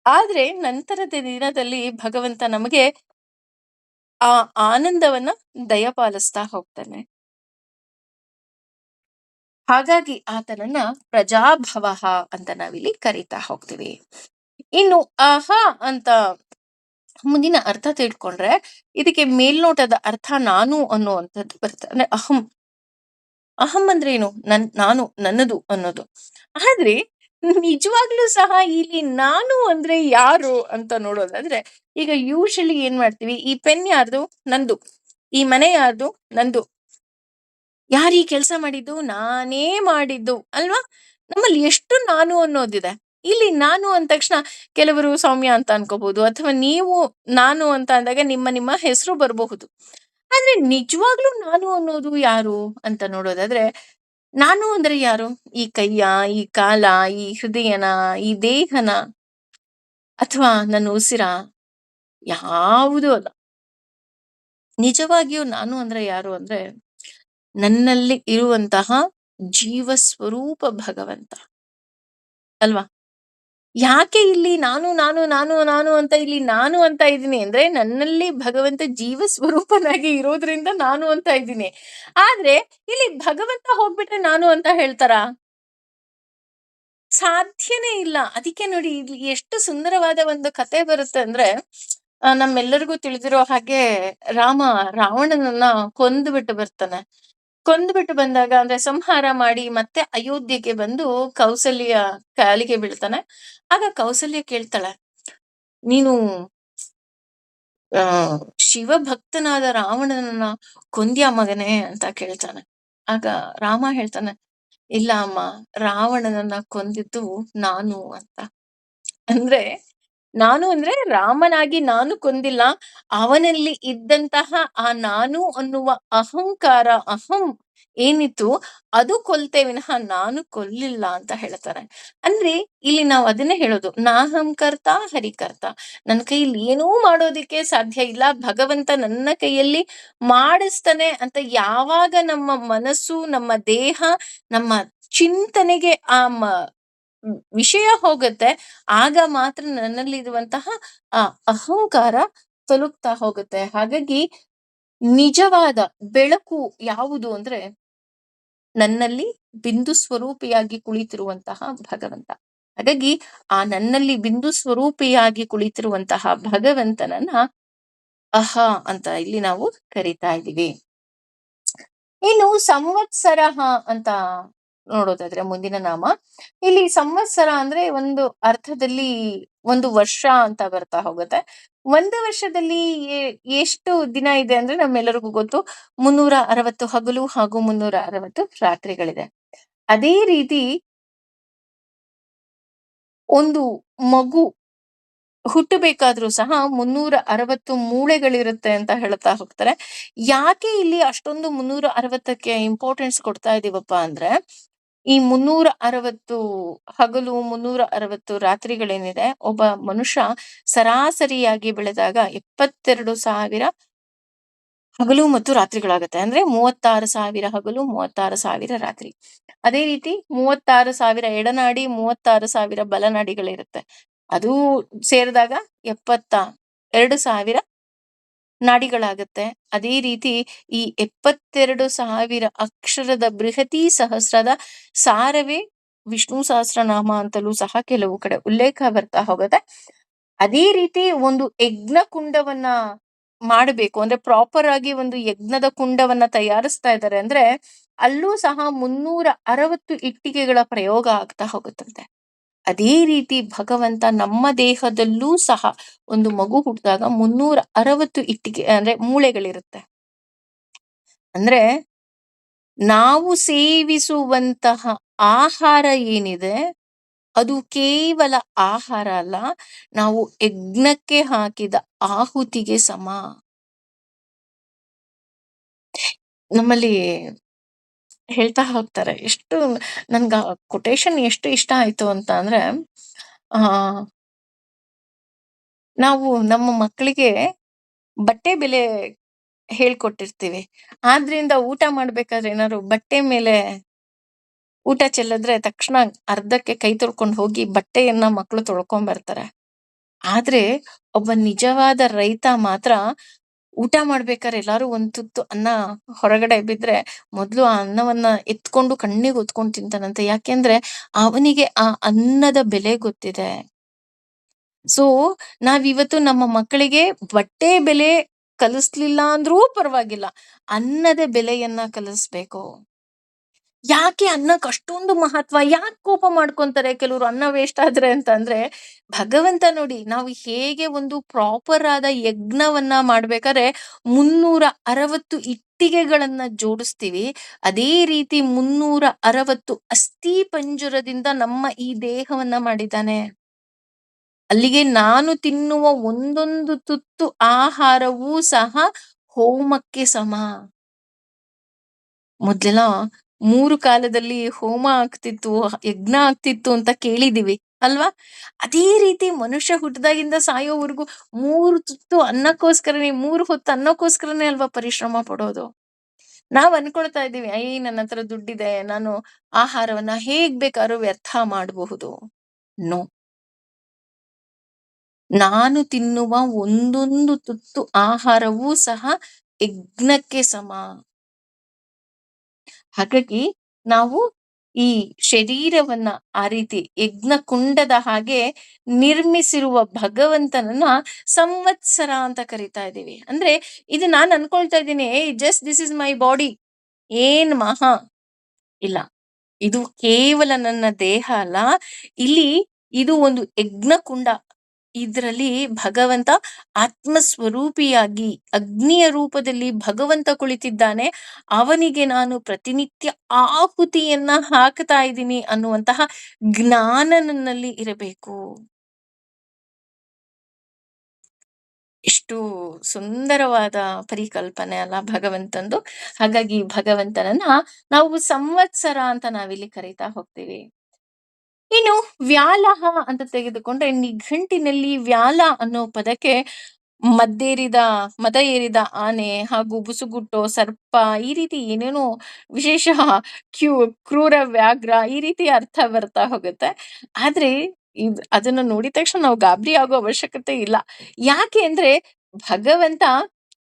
ಆದ್ರೆ ನಂತರದ ದಿನದಲ್ಲಿ ಭಗವಂತ ನಮಗೆ ಆ ಆನಂದವನ್ನ ದಯಪಾಲಿಸ್ತಾ ಹೋಗ್ತಾನೆ. ಹಾಗಾಗಿ ಆತನನ್ನ ಪ್ರಜಾಭವಃ ಅಂತ ನಾವಿಲ್ಲಿ ಕರಿತಾ ಹೋಗ್ತೀವಿ. ಇನ್ನು ಅಹ ಅಂತ ಮುಂದಿನ ಅರ್ಥ ತಿಳ್ಕೊಂಡ್ರೆ, ಇದಕ್ಕೆ ಮೇಲ್ನೋಟದ ಅರ್ಥ ನಾನು ಅನ್ನುವಂಥದ್ದು ಬರುತ್ತೆ. ಅಂದ್ರೆ ಅಹಂ. ಅಹಂ ಅಂದ್ರೆ ಏನು? ನಾನು, ನನ್ನದು ಅನ್ನೋದು. ಆದ್ರೆ ನಿಜವಾಗ್ಲೂ ಸಹ ಇಲ್ಲಿ ನಾನು ಅಂದ್ರೆ ಯಾರು ಅಂತ ನೋಡೋದಾದ್ರೆ, ಈಗ ಯೂಶಲಿ ಏನ್ ಮಾಡ್ತೀವಿ, ಈ ಪೆನ್ ಯಾರ್ದು? ನಂದು. ಈ ಮನೆ ಯಾರ್ದು? ನಂದು. ಯಾರೀ ಕೆಲ್ಸ ಮಾಡಿದ್ದು? ನಾನೇ ಮಾಡಿದ್ದು ಅಲ್ವಾ? ನಮ್ಮಲ್ಲಿ ಎಷ್ಟು ನಾನು ಅನ್ನೋದಿದೆ. ಇಲ್ಲಿ ನಾನು ಅಂದ ತಕ್ಷಣ ಕೆಲವರು ಸೌಮ್ಯ ಅಂತ ಅನ್ಕೋಬಹುದು, ಅಥವಾ ನೀವು ನಾನು ಅಂತ ಅಂದಾಗ ನಿಮ್ಮ ನಿಮ್ಮ ಹೆಸರು ಬರಬಹುದು. ಆದ್ರೆ ನಿಜವಾಗ್ಲೂ ನಾನು ಅನ್ನೋದು ಯಾರು ಅಂತ ನೋಡೋದಾದ್ರೆ, ನಾನು ಅಂದ್ರೆ ಯಾರು? ಈ ಕೈಯ, ಈ ಕಾಲ, ಈ ಹೃದಯನ, ಈ ದೇಹನ, ಅಥವಾ ನನ್ನ ಉಸಿರ? ಯಾವುದೂ ಅಲ್ಲ. ನಿಜವಾಗಿಯೂ ನಾನು ಅಂದ್ರೆ ಯಾರು ಅಂದ್ರೆ, ನನ್ನಲ್ಲಿ ಇರುವಂತಹ ಜೀವ ಸ್ವರೂಪ ಭಗವಂತ ಅಲ್ವಾ? ಯಾಕೆ ಇಲ್ಲಿ ನಾನು ನಾನು ನಾನು ನಾನು ಅಂತ ಇಲ್ಲಿ ನಾನು ಅಂತ ಇದ್ದೀನಿ ಅಂದ್ರೆ, ನನ್ನಲ್ಲಿ ಭಗವಂತ ಜೀವ ಸ್ವರೂಪನಾಗಿ ಇರೋದ್ರಿಂದ ನಾನು ಅಂತ ಇದ್ದೀನಿ. ಆದ್ರೆ ಇಲ್ಲಿ ಭಗವಂತ ಹೋಗ್ಬಿಟ್ರೆ ನಾನು ಅಂತ ಹೇಳ್ತಾರಾ? ಸಾಧ್ಯನೇ ಇಲ್ಲ. ಅದಕ್ಕೆ ನೋಡಿ, ಇಲ್ಲಿ ಎಷ್ಟು ಸುಂದರವಾದ ಒಂದು ಕತೆ ಬರುತ್ತೆ ಅಂದ್ರೆ, ನಮ್ಮೆಲ್ಲರಿಗೂ ತಿಳಿದಿರೋ ಹಾಗೆ ರಾಮ ರಾವಣನನ್ನ ಕೊಂದುಬಿಟ್ಟು ಬರ್ತಾನೆ. ಕೊಂದ್ಬಿಟ್ಟು ಬಂದಾಗ, ಅಂದ್ರೆ ಸಂಹಾರ ಮಾಡಿ ಮತ್ತೆ ಅಯೋಧ್ಯೆಗೆ ಬಂದು ಕೌಸಲ್ಯ ಕಾಲಿಗೆ ಬೀಳ್ತಾನೆ. ಆಗ ಕೌಸಲ್ಯ ಕೇಳ್ತಾಳೆ, ನೀನು ಆ ಶಿವಭಕ್ತನಾದ ರಾವಣನನ್ನ ಕೊಂದ್ಯಾ ಮಗನೇ ಅಂತ ಕೇಳ್ತಾನೆ. ಆಗ ರಾಮ ಹೇಳ್ತಾನೆ, ಇಲ್ಲ ಅಮ್ಮ, ರಾವಣನನ್ನ ಕೊಂದಿದ್ದು ನಾನು ಅಂತ. ಅಂದ್ರೆ ನಾನು ಅಂದ್ರೆ ರಾಮನಾಗಿ ನಾನು ಕೊಂದಿಲ್ಲ. ಅವನಲ್ಲಿ ಇದ್ದಂತಹ ಆ ನಾನು ಅನ್ನುವ ಅಹಂಕಾರ, ಅಹಂ ಏನಿತ್ತು ಅದು ಕೊಲ್ತೇ ವಿನಃ ನಾನು ಕೊಲ್ಲಿಲ್ಲ ಅಂತ ಹೇಳ್ತಾರೆ. ಅಂದ್ರೆ ಇಲ್ಲಿ ನಾವು ಅದನ್ನೇ ಹೇಳೋದು, ನಾಹಂಕರ್ತ ಹರಿಕರ್ತ. ನನ್ನ ಕೈಯಲ್ಲಿ ಏನೂ ಮಾಡೋದಿಕ್ಕೆ ಸಾಧ್ಯ ಇಲ್ಲ, ಭಗವಂತ ನನ್ನ ಕೈಯಲ್ಲಿ ಮಾಡಿಸ್ತಾನೆ ಅಂತ ಯಾವಾಗ ನಮ್ಮ ಮನಸ್ಸು, ನಮ್ಮ ದೇಹ, ನಮ್ಮ ಚಿಂತನೆಗೆ ವಿಷಯ ಹೋಗುತ್ತೆ, ಆಗ ಮಾತ್ರ ನನ್ನಲ್ಲಿರುವಂತಹ ಆ ಅಹಂಕಾರ ತೊಲಗ್ತಾ ಹೋಗುತ್ತೆ. ಹಾಗಾಗಿ ನಿಜವಾದ ಬೆಳಕು ಯಾವುದು ಅಂದ್ರೆ, ನನ್ನಲ್ಲಿ ಬಿಂದು ಸ್ವರೂಪಿಯಾಗಿ ಕುಳಿತಿರುವಂತಹ ಭಗವಂತ. ಹಾಗಾಗಿ ಆ ನನ್ನಲ್ಲಿ ಬಿಂದು ಸ್ವರೂಪಿಯಾಗಿ ಕುಳಿತಿರುವಂತಹ ಭಗವಂತನನ್ನ ಅಹ ಅಂತ ಇಲ್ಲಿ ನಾವು ಕರಿತಾ ಇದ್ದೀವಿ. ಇನ್ನು ಸಂವತ್ಸರಃ ಅಂತ ನೋಡೋದಾದ್ರೆ ಮುಂದಿನ ನಾಮ. ಇಲ್ಲಿ ಸಂವತ್ಸರ ಅಂದ್ರೆ ಒಂದು ಅರ್ಥದಲ್ಲಿ ಒಂದು ವರ್ಷ ಅಂತ ಬರ್ತಾ ಹೋಗುತ್ತೆ. ಒಂದು ವರ್ಷದಲ್ಲಿ ಎಷ್ಟು ದಿನ ಇದೆ ಅಂದ್ರೆ ನಮ್ಮೆಲ್ಲರಿಗೂ ಗೊತ್ತು. 360 ಹಗಲು ಹಾಗೂ 360 ರಾತ್ರಿಗಳಿದೆ. ಅದೇ ರೀತಿ ಒಂದು ಮಗು ಹುಟ್ಟಬೇಕಾದ್ರೂ ಸಹ 360 ಮೂಳೆಗಳಿರುತ್ತೆ ಅಂತ ಹೇಳ್ತಾ ಹೋಗ್ತಾರೆ. ಯಾಕೆ ಇಲ್ಲಿ ಅಷ್ಟೊಂದು 360ಕ್ಕೆ ಇಂಪಾರ್ಟೆನ್ಸ್ ಕೊಡ್ತಾ ಇದೀವಪ್ಪ ಅಂದ್ರೆ, ಈ 360 ಹಗಲು 360 ರಾತ್ರಿಗಳೇನಿದೆ, ಒಬ್ಬ ಮನುಷ್ಯ ಸರಾಸರಿಯಾಗಿ ಬೆಳೆದಾಗ 72,000 ಹಗಲು ಮತ್ತು ರಾತ್ರಿಗಳಾಗುತ್ತೆ. ಅಂದ್ರೆ 36,000 ಹಗಲು, 36,000 ರಾತ್ರಿ. ಅದೇ ರೀತಿ 36,000 ಎಡನಾಡಿ, 36,000 ಬಲನಾಡಿಗಳಿರುತ್ತೆ. ಅದು ಸೇರಿದಾಗ 72,000 ನಾಡಿಗಳಾಗತ್ತೆ. ಅದೇ ರೀತಿ ಈ 72,000 ಅಕ್ಷರದ ಬೃಹತಿ ಸಹಸ್ರದ ಸಾರವೇ ವಿಷ್ಣು ಸಹಸ್ರನಾಮ ಅಂತಲೂ ಸಹ ಕೆಲವು ಕಡೆ ಉಲ್ಲೇಖ ಬರ್ತಾ ಹೋಗುತ್ತೆ. ಅದೇ ರೀತಿ ಒಂದು ಯಜ್ಞ ಕುಂಡವನ್ನ ಮಾಡಬೇಕು ಅಂದ್ರೆ ಪ್ರಾಪರ್ ಆಗಿ ಒಂದು ಯಜ್ಞದ ಕುಂಡವನ್ನ ತಯಾರಿಸ್ತಾ ಇದ್ದಾರೆ ಅಂದ್ರೆ ಅಲ್ಲೂ ಸಹ 360 ಇಟ್ಟಿಗೆಗಳ ಪ್ರಯೋಗ ಆಗ್ತಾ ಹೋಗುತ್ತಂತೆ. ಅದೇ ರೀತಿ ಭಗವಂತ ನಮ್ಮ ದೇಹದಲ್ಲೂ ಸಹ ಒಂದು ಮಗು ಹುಟ್ಟಿದಾಗ 360 ಇಟ್ಟಿಗೆ ಅಂದ್ರೆ ಮೂಳೆಗಳಿರುತ್ತೆ. ಅಂದ್ರೆ ನಾವು ಸೇವಿಸುವಂತಹ ಆಹಾರ ಏನಿದೆ ಅದು ಕೇವಲ ಆಹಾರ ಅಲ್ಲ, ನಾವು ಯಜ್ಞಕ್ಕೆ ಹಾಕಿದ ಆಹುತಿಗೆ ಸಮ. ನಮ್ಮಲ್ಲಿ ಹೇಳ್ತಾ ಹೋಗ್ತಾರೆ, ಎಷ್ಟು ನನ್ಗ ಕೊಟೇಶನ್ ಎಷ್ಟು ಇಷ್ಟ ಆಯ್ತು ಅಂತ ಅಂದ್ರೆ, ಆ ನಾವು ನಮ್ಮ ಮಕ್ಕಳಿಗೆ ಬಟ್ಟೆ ಬೆಲೆ ಹೇಳ್ಕೊಟ್ಟಿರ್ತೀವಿ. ಆದ್ರಿಂದ ಊಟ ಮಾಡ್ಬೇಕಾದ್ರೆ ಏನಾದ್ರು ಬಟ್ಟೆ ಮೇಲೆ ಊಟ ಚೆಲ್ಲಿದ್ರೆ ತಕ್ಷಣ ಅರ್ಧಕ್ಕೆ ಕೈ ತೊಳ್ಕೊಂಡು ಹೋಗಿ ಬಟ್ಟೆಯನ್ನ ಮಕ್ಕಳು ತೊಳ್ಕೊಂಡ್ ಬರ್ತಾರೆ. ಆದ್ರೆ ಒಬ್ಬ ನಿಜವಾದ ರೈತ ಮಾತ್ರ ಊಟ ಮಾಡ್ಬೇಕಾದ್ರೆ ಎಲ್ಲಾರು ಒಂದ್ ತುತ್ತು ಅನ್ನ ಹೊರಗಡೆ ಬಿದ್ರೆ ಮೊದ್ಲು ಆ ಅನ್ನವನ್ನ ಎತ್ಕೊಂಡು ಕಣ್ಣಿಗೆ ಹೊತ್ಕೊಂಡು ತಿಂತಾನಂತೆ. ಯಾಕೆಂದ್ರೆ ಅವನಿಗೆ ಆ ಅನ್ನದ ಬೆಲೆ ಗೊತ್ತಿದೆ. ಸೊ ನಾವಿವತ್ತು ನಮ್ಮ ಮಕ್ಕಳಿಗೆ ಬಟ್ಟೆ ಬೆಲೆ ಕಲಿಸ್ಲಿಲ್ಲ ಅಂದ್ರೂ ಪರವಾಗಿಲ್ಲ, ಅನ್ನದ ಬೆಲೆಯನ್ನ ಕಲಿಸ್ಬೇಕು. ಯಾಕೆ ಅನ್ನಕ್ಕೆ ಅಷ್ಟೊಂದು ಮಹತ್ವ? ಯಾಕೆ ಕೋಪ ಮಾಡ್ಕೊಂತಾರೆ ಕೆಲವರು ಅನ್ನ ವೇಸ್ಟ್ ಆದ್ರೆ ಅಂತ ಅಂದ್ರೆ, ಭಗವಂತ ನೋಡಿ ನಾವು ಹೇಗೆ ಒಂದು ಪ್ರಾಪರ್ ಆದ ಯಜ್ಞವನ್ನ ಮಾಡ್ಬೇಕಾದ್ರೆ 360 ಇಟ್ಟಿಗೆಗಳನ್ನ ಜೋಡಿಸ್ತೀವಿ. ಅದೇ ರೀತಿ 360 ಅಸ್ಥಿ ಪಂಜರದಿಂದ ನಮ್ಮ ಈ ದೇಹವನ್ನ ಮಾಡಿದ್ದಾನೆ. ಅಲ್ಲಿಗೆ ನಾನು ತಿನ್ನುವ ಒಂದೊಂದು ತುತ್ತು ಆಹಾರವೂ ಸಹ ಹೋಮಕ್ಕೆ ಸಮ. ಮೊದ್ಲೆಲ್ಲ 3 ಕಾಲದಲ್ಲಿ ಹೋಮ ಆಗ್ತಿತ್ತು, ಯಜ್ಞ ಆಗ್ತಿತ್ತು ಅಂತ ಕೇಳಿದೀವಿ ಅಲ್ವಾ? ಅದೇ ರೀತಿ ಮನುಷ್ಯ ಹುಟ್ಟಿದಾಗಿಂದ ಸಾಯೋವರೆಗೂ 3 ತುತ್ತು ಅನ್ನಕ್ಕೋಸ್ಕರನೇ, 3 ಹೊತ್ತು ಅನ್ನಕ್ಕೋಸ್ಕರನೇ ಅಲ್ವಾ ಪರಿಶ್ರಮ ಪಡೋದು. ನಾವ್ ಅನ್ಕೊಳ್ತಾ ಇದೀವಿ, ನನ್ನ ಹತ್ರ ದುಡ್ಡಿದೆ, ನಾನು ಆಹಾರವನ್ನ ಹೇಗ್ ಬೇಕಾದ್ರೂ ವ್ಯರ್ಥ ಮಾಡಬಹುದು. ನೋ. ನಾನು ತಿನ್ನುವ ಒಂದೊಂದು ತುತ್ತು ಆಹಾರವೂ ಸಹ ಯಜ್ಞಕ್ಕೆ ಸಮ. ಹಾಗಾಗಿ ನಾವು ಈ ಶರೀರವನ್ನ ಆ ರೀತಿ ಯಜ್ಞ ಕುಂಡದ ಹಾಗೆ ನಿರ್ಮಿಸಿರುವ ಭಗವಂತನನ್ನ ಸಂವತ್ಸರ ಅಂತ ಕರಿತಾ ಇದ್ದೀವಿ. ಅಂದ್ರೆ ಇದು ನಾನು ಅನ್ಕೊಳ್ತಾ ಇದ್ದೀನಿ, just this is my body, ಏನ್ ಮಹಾ ಇಲ್ಲ, ಇದು ಕೇವಲ ನನ್ನ ದೇಹ ಅಲ್ಲ, ಇಲ್ಲಿ ಇದು ಒಂದು ಯಜ್ಞ ಕುಂಡ. ಇದರಲ್ಲಿ ಭಗವಂತ ಆತ್ಮಸ್ವರೂಪಿಯಾಗಿ ಅಗ್ನಿಯ ರೂಪದಲ್ಲಿ ಭಗವಂತ ಕುಳಿತಿದ್ದಾನೆ. ಅವನಿಗೆ ನಾನು ಪ್ರತಿನಿತ್ಯ ಆಹುತಿಯನ್ನ ಹಾಕ್ತಾ ಇದ್ದೀನಿ ಅನ್ನುವಂತಹ ಜ್ಞಾನ ನನ್ನಲ್ಲಿ ಇರಬೇಕು. ಎಷ್ಟು ಸುಂದರವಾದ ಪರಿಕಲ್ಪನೆ ಅಲ್ಲ ಭಗವಂತಂದು. ಹಾಗಾಗಿ ಭಗವಂತನನ್ನ ನಾವು ಸಂವತ್ಸರ ಅಂತ ನಾವಿಲ್ಲಿ ಕರೀತಾ ಹೋಗ್ತೀವಿ. ಇನ್ನು ವ್ಯಾಲಹ ಅಂತ ತೆಗೆದುಕೊಂಡ್ರೆ ನಿಘಂಟಿನಲ್ಲಿ ವ್ಯಾಲ ಅನ್ನೋ ಪದಕ್ಕೆ ಮದ ಏರಿದ ಆನೆ ಹಾಗೂ ಬುಸುಗುಟ್ಟೋ ಸರ್ಪ ಈ ರೀತಿ ಏನೇನೋ ವಿಶೇಷ ಕ್ರೂರ ವ್ಯಾಘ್ರ ಈ ರೀತಿ ಅರ್ಥ ಬರ್ತಾ ಹೋಗುತ್ತೆ. ಆದ್ರೆ ಅದನ್ನ ನೋಡಿದ ತಕ್ಷಣ ನಾವು ಗಾಬರಿ ಆಗೋ ಅವಶ್ಯಕತೆ ಇಲ್ಲ. ಯಾಕೆ ಅಂದ್ರೆ ಭಗವಂತ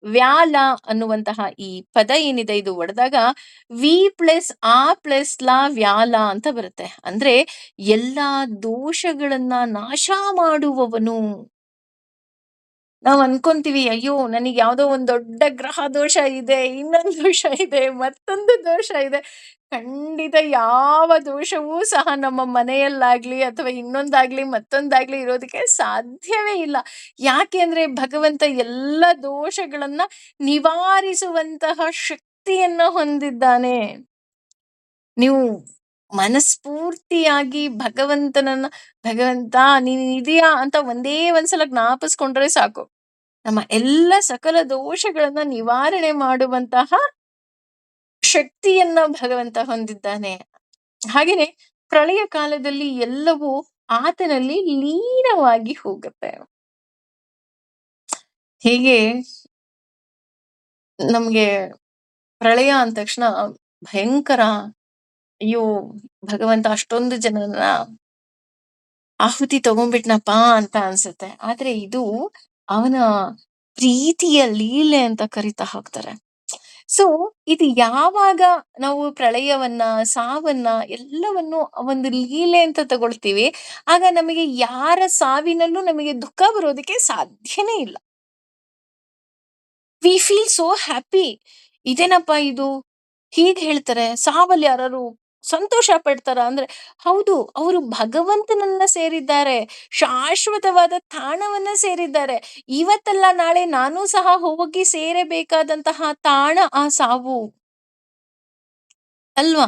ವ್ಯಾಲ ಅನ್ನುವಂತಹ ಈ ಪದ ಏನಿದೆ ಇದು ಒಡೆದಾಗ ವಿ ಪ್ಲಸ್ ಆ ಪ್ಲಸ್ ಲಾ ವ್ಯಾಲ ಅಂತ ಬರುತ್ತೆ. ಅಂದ್ರೆ ಎಲ್ಲಾ ದೋಷಗಳನ್ನ ನಾಶ ಮಾಡುವವನು. ನಾವ್ ಅನ್ಕೊಂತೀವಿ, ಅಯ್ಯೋ ನನಗೆ ಯಾವ್ದೋ ಒಂದ್ ದೊಡ್ಡ ಗ್ರಹ ದೋಷ ಇದೆ, ಇನ್ನೊಂದು ದೋಷ ಇದೆ, ಮತ್ತೊಂದು ದೋಷ ಇದೆ. ಖಂಡಿತ ಯಾವ ದೋಷವೂ ಸಹ ನಮ್ಮ ಮನೆಯಲ್ಲಾಗ್ಲಿ ಅಥವಾ ಇನ್ನೊಂದಾಗ್ಲಿ ಮತ್ತೊಂದಾಗ್ಲಿ ಇರೋದಕ್ಕೆ ಸಾಧ್ಯವೇ ಇಲ್ಲ. ಯಾಕೆ ಅಂದ್ರೆ ಭಗವಂತ ಎಲ್ಲ ದೋಷಗಳನ್ನ ನಿವಾರಿಸುವಂತಹ ಶಕ್ತಿಯನ್ನ ಹೊಂದಿದ್ದಾನೆ. ನೀವು ಮನಸ್ಫೂರ್ತಿಯಾಗಿ ಭಗವಂತ ನೀನ್ ಇದೆಯಾ ಅಂತ ಒಂದೇ ಒಂದ್ಸಲ ಜ್ಞಾಪಿಸ್ಕೊಂಡ್ರೆ ಸಾಕು, ನಮ್ಮ ಎಲ್ಲ ಸಕಲ ದೋಷಗಳನ್ನ ನಿವಾರಣೆ ಮಾಡುವಂತಹ ಶಕ್ತಿಯನ್ನ ಭಗವಂತ ಹೊಂದಿದ್ದಾನೆ. ಹಾಗೇನೆ ಪ್ರಳಯ ಕಾಲದಲ್ಲಿ ಎಲ್ಲವೂ ಆತನಲ್ಲಿ ಲೀನವಾಗಿ ಹೋಗುತ್ತೆ. ಹೇಗೆ ನಮ್ಗೆ ಪ್ರಳಯ ಅಂದ ತಕ್ಷಣ ಭಯಂಕರ, ಅಯ್ಯೋ ಭಗವಂತ ಅಷ್ಟೊಂದು ಜನನ ಆಹುತಿ ತಗೊಂಡ್ಬಿಟ್ನಪ್ಪಾ ಅಂತ ಅನ್ಸುತ್ತೆ. ಆದ್ರೆ ಇದು ಅವನ ಪ್ರೀತಿಯ ಲೀಲೆ ಅಂತ ಕರಿತಾ ಹೋಗ್ತಾರೆ. ಸೊ, ಇದು ಯಾವಾಗ ನಾವು ಪ್ರಳಯವನ್ನ, ಸಾವನ್ನ ಎಲ್ಲವನ್ನು ಒಂದು ಲೀಲೆ ಅಂತ ತಗೊಳ್ತೀವಿ, ಆಗ ನಮಗೆ ಯಾರ ಸಾವಿನಲ್ಲೂ ನಮಗೆ ದುಃಖ ಬರೋದಕ್ಕೆ ಸಾಧ್ಯನೇ ಇಲ್ಲ. We feel so happy. ಇದೇನಪ್ಪಾ ಇದು? ಹೀಗ್ ಹೇಳ್ತಾರೆ. ಸಾವಲ್ಲಿ ಯಾರಾರು ಸಂತೋಷ ಪಡ್ತಾರಾ? ಅಂದ್ರೆ ಹೌದು, ಅವರು ಭಗವಂತನನ್ನ ಸೇರಿದ್ದಾರೆ. ಶಾಶ್ವತವಾದ ತಾಣವನ್ನ ಸೇರಿದ್ದಾರೆ. ಇವತ್ತಲ್ಲ ನಾಳೆ ನಾನೂ ಸಹ ಹೋಗಿ ಸೇರಬೇಕಾದಂತಹ ತಾಣ ಆ ಸಾವು ಅಲ್ವಾ?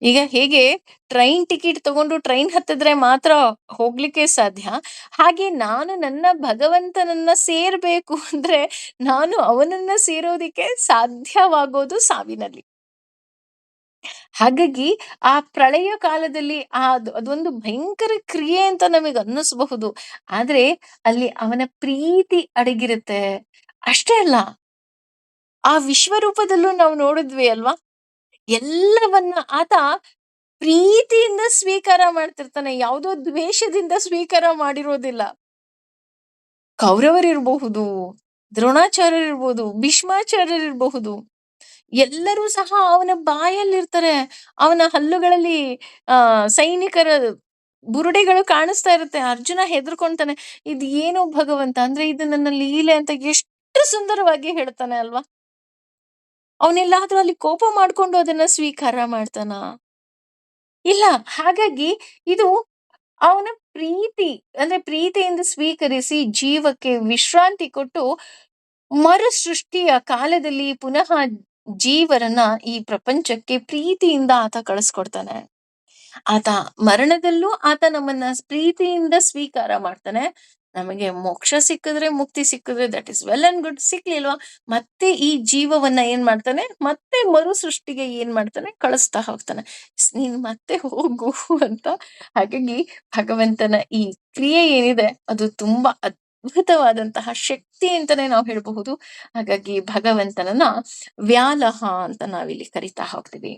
ಈಗ ಹೇಗೆ ಟ್ರೈನ್ ಟಿಕೆಟ್ ತಗೊಂಡು ಟ್ರೈನ್ ಹತ್ತಿದ್ರೆ ಮಾತ್ರ ಹೋಗ್ಲಿಕ್ಕೆ ಸಾಧ್ಯ, ಹಾಗೆ ನಾನು ನನ್ನ ಭಗವಂತನನ್ನ ಸೇರ್ಬೇಕು ಅಂದ್ರೆ ನಾನು ಅವನನ್ನ ಸೇರೋದಿಕ್ಕೆ ಸಾಧ್ಯವಾಗೋದು ಸಾವಿನಲ್ಲಿ. ಹಾಗಾಗಿ ಆ ಪ್ರಳಯ ಕಾಲದಲ್ಲಿ ಅದೊಂದು ಭಯಂಕರ ಕ್ರಿಯೆ ಅಂತ ನಮಗೆ ಅನ್ನಿಸಬಹುದು. ಆದ್ರೆ ಅಲ್ಲಿ ಅವನ ಪ್ರೀತಿ ಅಡಗಿರುತ್ತೆ. ಅಷ್ಟೇ ಅಲ್ಲ, ಆ ವಿಶ್ವರೂಪದಲ್ಲೂ ನಾವು ನೋಡಿದ್ವಿ ಅಲ್ವಾ? ಎಲ್ಲವನ್ನ ಆತ ಪ್ರೀತಿಯಿಂದ ಸ್ವೀಕಾರ ಮಾಡ್ತಿರ್ತಾನೆ. ಯಾವುದೋ ದ್ವೇಷದಿಂದ ಸ್ವೀಕಾರ ಮಾಡಿರೋದಿಲ್ಲ. ಕೌರವರಿರಬಹುದು, ದ್ರೋಣಾಚಾರ್ಯರಿರ್ಬಹುದು, ಭೀಷ್ಮಾಚಾರ್ಯರಿರಬಹುದು. ಎಲ್ಲರೂ ಸಹ ಅವನ ಬಾಯಲ್ಲಿರ್ತಾರೆ. ಅವನ ಹಲ್ಲುಗಳಲ್ಲಿ ಸೈನಿಕರ ಬುರುಡೆಗಳು ಕಾಣಿಸ್ತಾ ಇರುತ್ತೆ. ಅರ್ಜುನ ಹೆದರ್ಕೊಂತಾನೆ. ಇದು ಏನು ಭಗವಂತ ಅಂದ್ರೆ ಇದು ನನ್ನ ಲೀಲೆ ಅಂತ ಎಷ್ಟು ಸುಂದರವಾಗಿ ಹೇಳ್ತಾನೆ ಅಲ್ವಾ? ಅವನೆಲ್ಲಾದ್ರೂ ಅಲ್ಲಿ ಕೋಪ ಮಾಡ್ಕೊಂಡು ಅದನ್ನ ಸ್ವೀಕಾರ ಮಾಡ್ತಾನ? ಇಲ್ಲ. ಹಾಗಾಗಿ ಇದು ಅವನ ಪ್ರೀತಿ. ಅಂದ್ರೆ ಪ್ರೀತಿಯಿಂದ ಸ್ವೀಕರಿಸಿ ಜೀವಕ್ಕೆ ವಿಶ್ರಾಂತಿ ಕೊಟ್ಟು ಮರುಸೃಷ್ಟಿಯ ಕಾಲದಲ್ಲಿ ಪುನಃ ಜೀವರನ್ನ ಈ ಪ್ರಪಂಚಕ್ಕೆ ಪ್ರೀತಿಯಿಂದ ಆತ ಕಳಿಸ್ಕೊಡ್ತಾನೆ. ಆತ ಮರಣದಲ್ಲೂ ಆತ ನಮ್ಮನ್ನ ಪ್ರೀತಿಯಿಂದ ಸ್ವೀಕಾರ ಮಾಡ್ತಾನೆ. ನಮಗೆ ಮೋಕ್ಷ ಸಿಕ್ಕಿದ್ರೆ, ಮುಕ್ತಿ ಸಿಕ್ಕಿದ್ರೆ that is well and good. ಸಿಕ್ಲಿಲ್ವಾ ಮತ್ತೆ ಈ ಜೀವವನ್ನ ಏನ್ ಮಾಡ್ತಾನೆ, ಮತ್ತೆ ಮರು ಸೃಷ್ಟಿಗೆ ಏನ್ ಮಾಡ್ತಾನೆ, ಕಳಿಸ್ತಾ ಹೋಗ್ತಾನೆ. ನೀನ್ ಮತ್ತೆ ಹೋಗು ಅಂತ. ಹಾಗಾಗಿ ಭಗವಂತನ ಈ ಕ್ರಿಯೆ ಏನಿದೆ ಅದು ತುಂಬಾ ಅದ್ಭುತವಾದಂತಹ ಶಕ್ತಿ ಅಂತಾನೆ ನಾವು ಹೇಳಬಹುದು. ಹಾಗಾಗಿ ಭಗವಂತನನ್ನ ವ್ಯಾಲಹ ಅಂತ ನಾವಿಲ್ಲಿ ಕರಿತಾ ಹೋಗ್ತೀವಿ.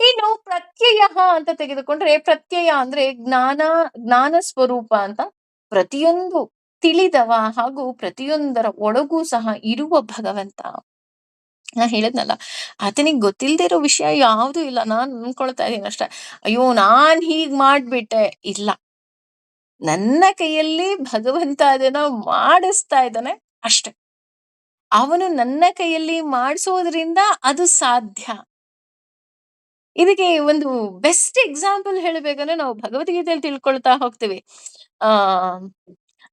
ಇನ್ನು ಪ್ರತ್ಯಯ ಅಂತ ತೆಗೆದುಕೊಂಡ್ರೆ, ಪ್ರತ್ಯಯ ಅಂದ್ರೆ ಜ್ಞಾನ ಸ್ವರೂಪ ಅಂತ. ಪ್ರತಿಯೊಂದು ತಿಳಿದವ ಹಾಗೂ ಪ್ರತಿಯೊಂದರ ಒಳಗೂ ಸಹ ಇರುವ ಭಗವಂತ. ನಾ ಹೇಳಿದ್ನಲ್ಲ, ಆತನಿಗೆ ಗೊತ್ತಿಲ್ದೇ ಇರೋ ವಿಷಯ ಯಾವ್ದೂ ಇಲ್ಲ. ನಾನ್ ಅನ್ಕೊಳ್ತಾ ಇದೀನಿ ಅಷ್ಟೇ. ಅಯ್ಯೋ ನಾನ್ ಹೀಗ್ ಮಾಡ್ಬಿಟ್ಟೆ. ಇಲ್ಲ, ನನ್ನ ಕೈಯಲ್ಲಿ ಭಗವಂತ ಅದನ್ನ ಮಾಡಿಸ್ತಾ ಇದ್ದಾನೆ ಅಷ್ಟೆ. ಅವನು ನನ್ನ ಕೈಯಲ್ಲಿ ಮಾಡಿಸೋದ್ರಿಂದ ಅದು ಸಾಧ್ಯ. ಇದಕ್ಕೆ ಒಂದು ಬೆಸ್ಟ್ ಎಕ್ಸಾಂಪಲ್ ಹೇಳಬೇಕಂದ್ರೆ ನಾವು ಭಗವದ್ಗೀತೆಯಲ್ಲಿ ತಿಳ್ಕೊಳ್ತಾ ಹೋಗ್ತೀವಿ. ಆ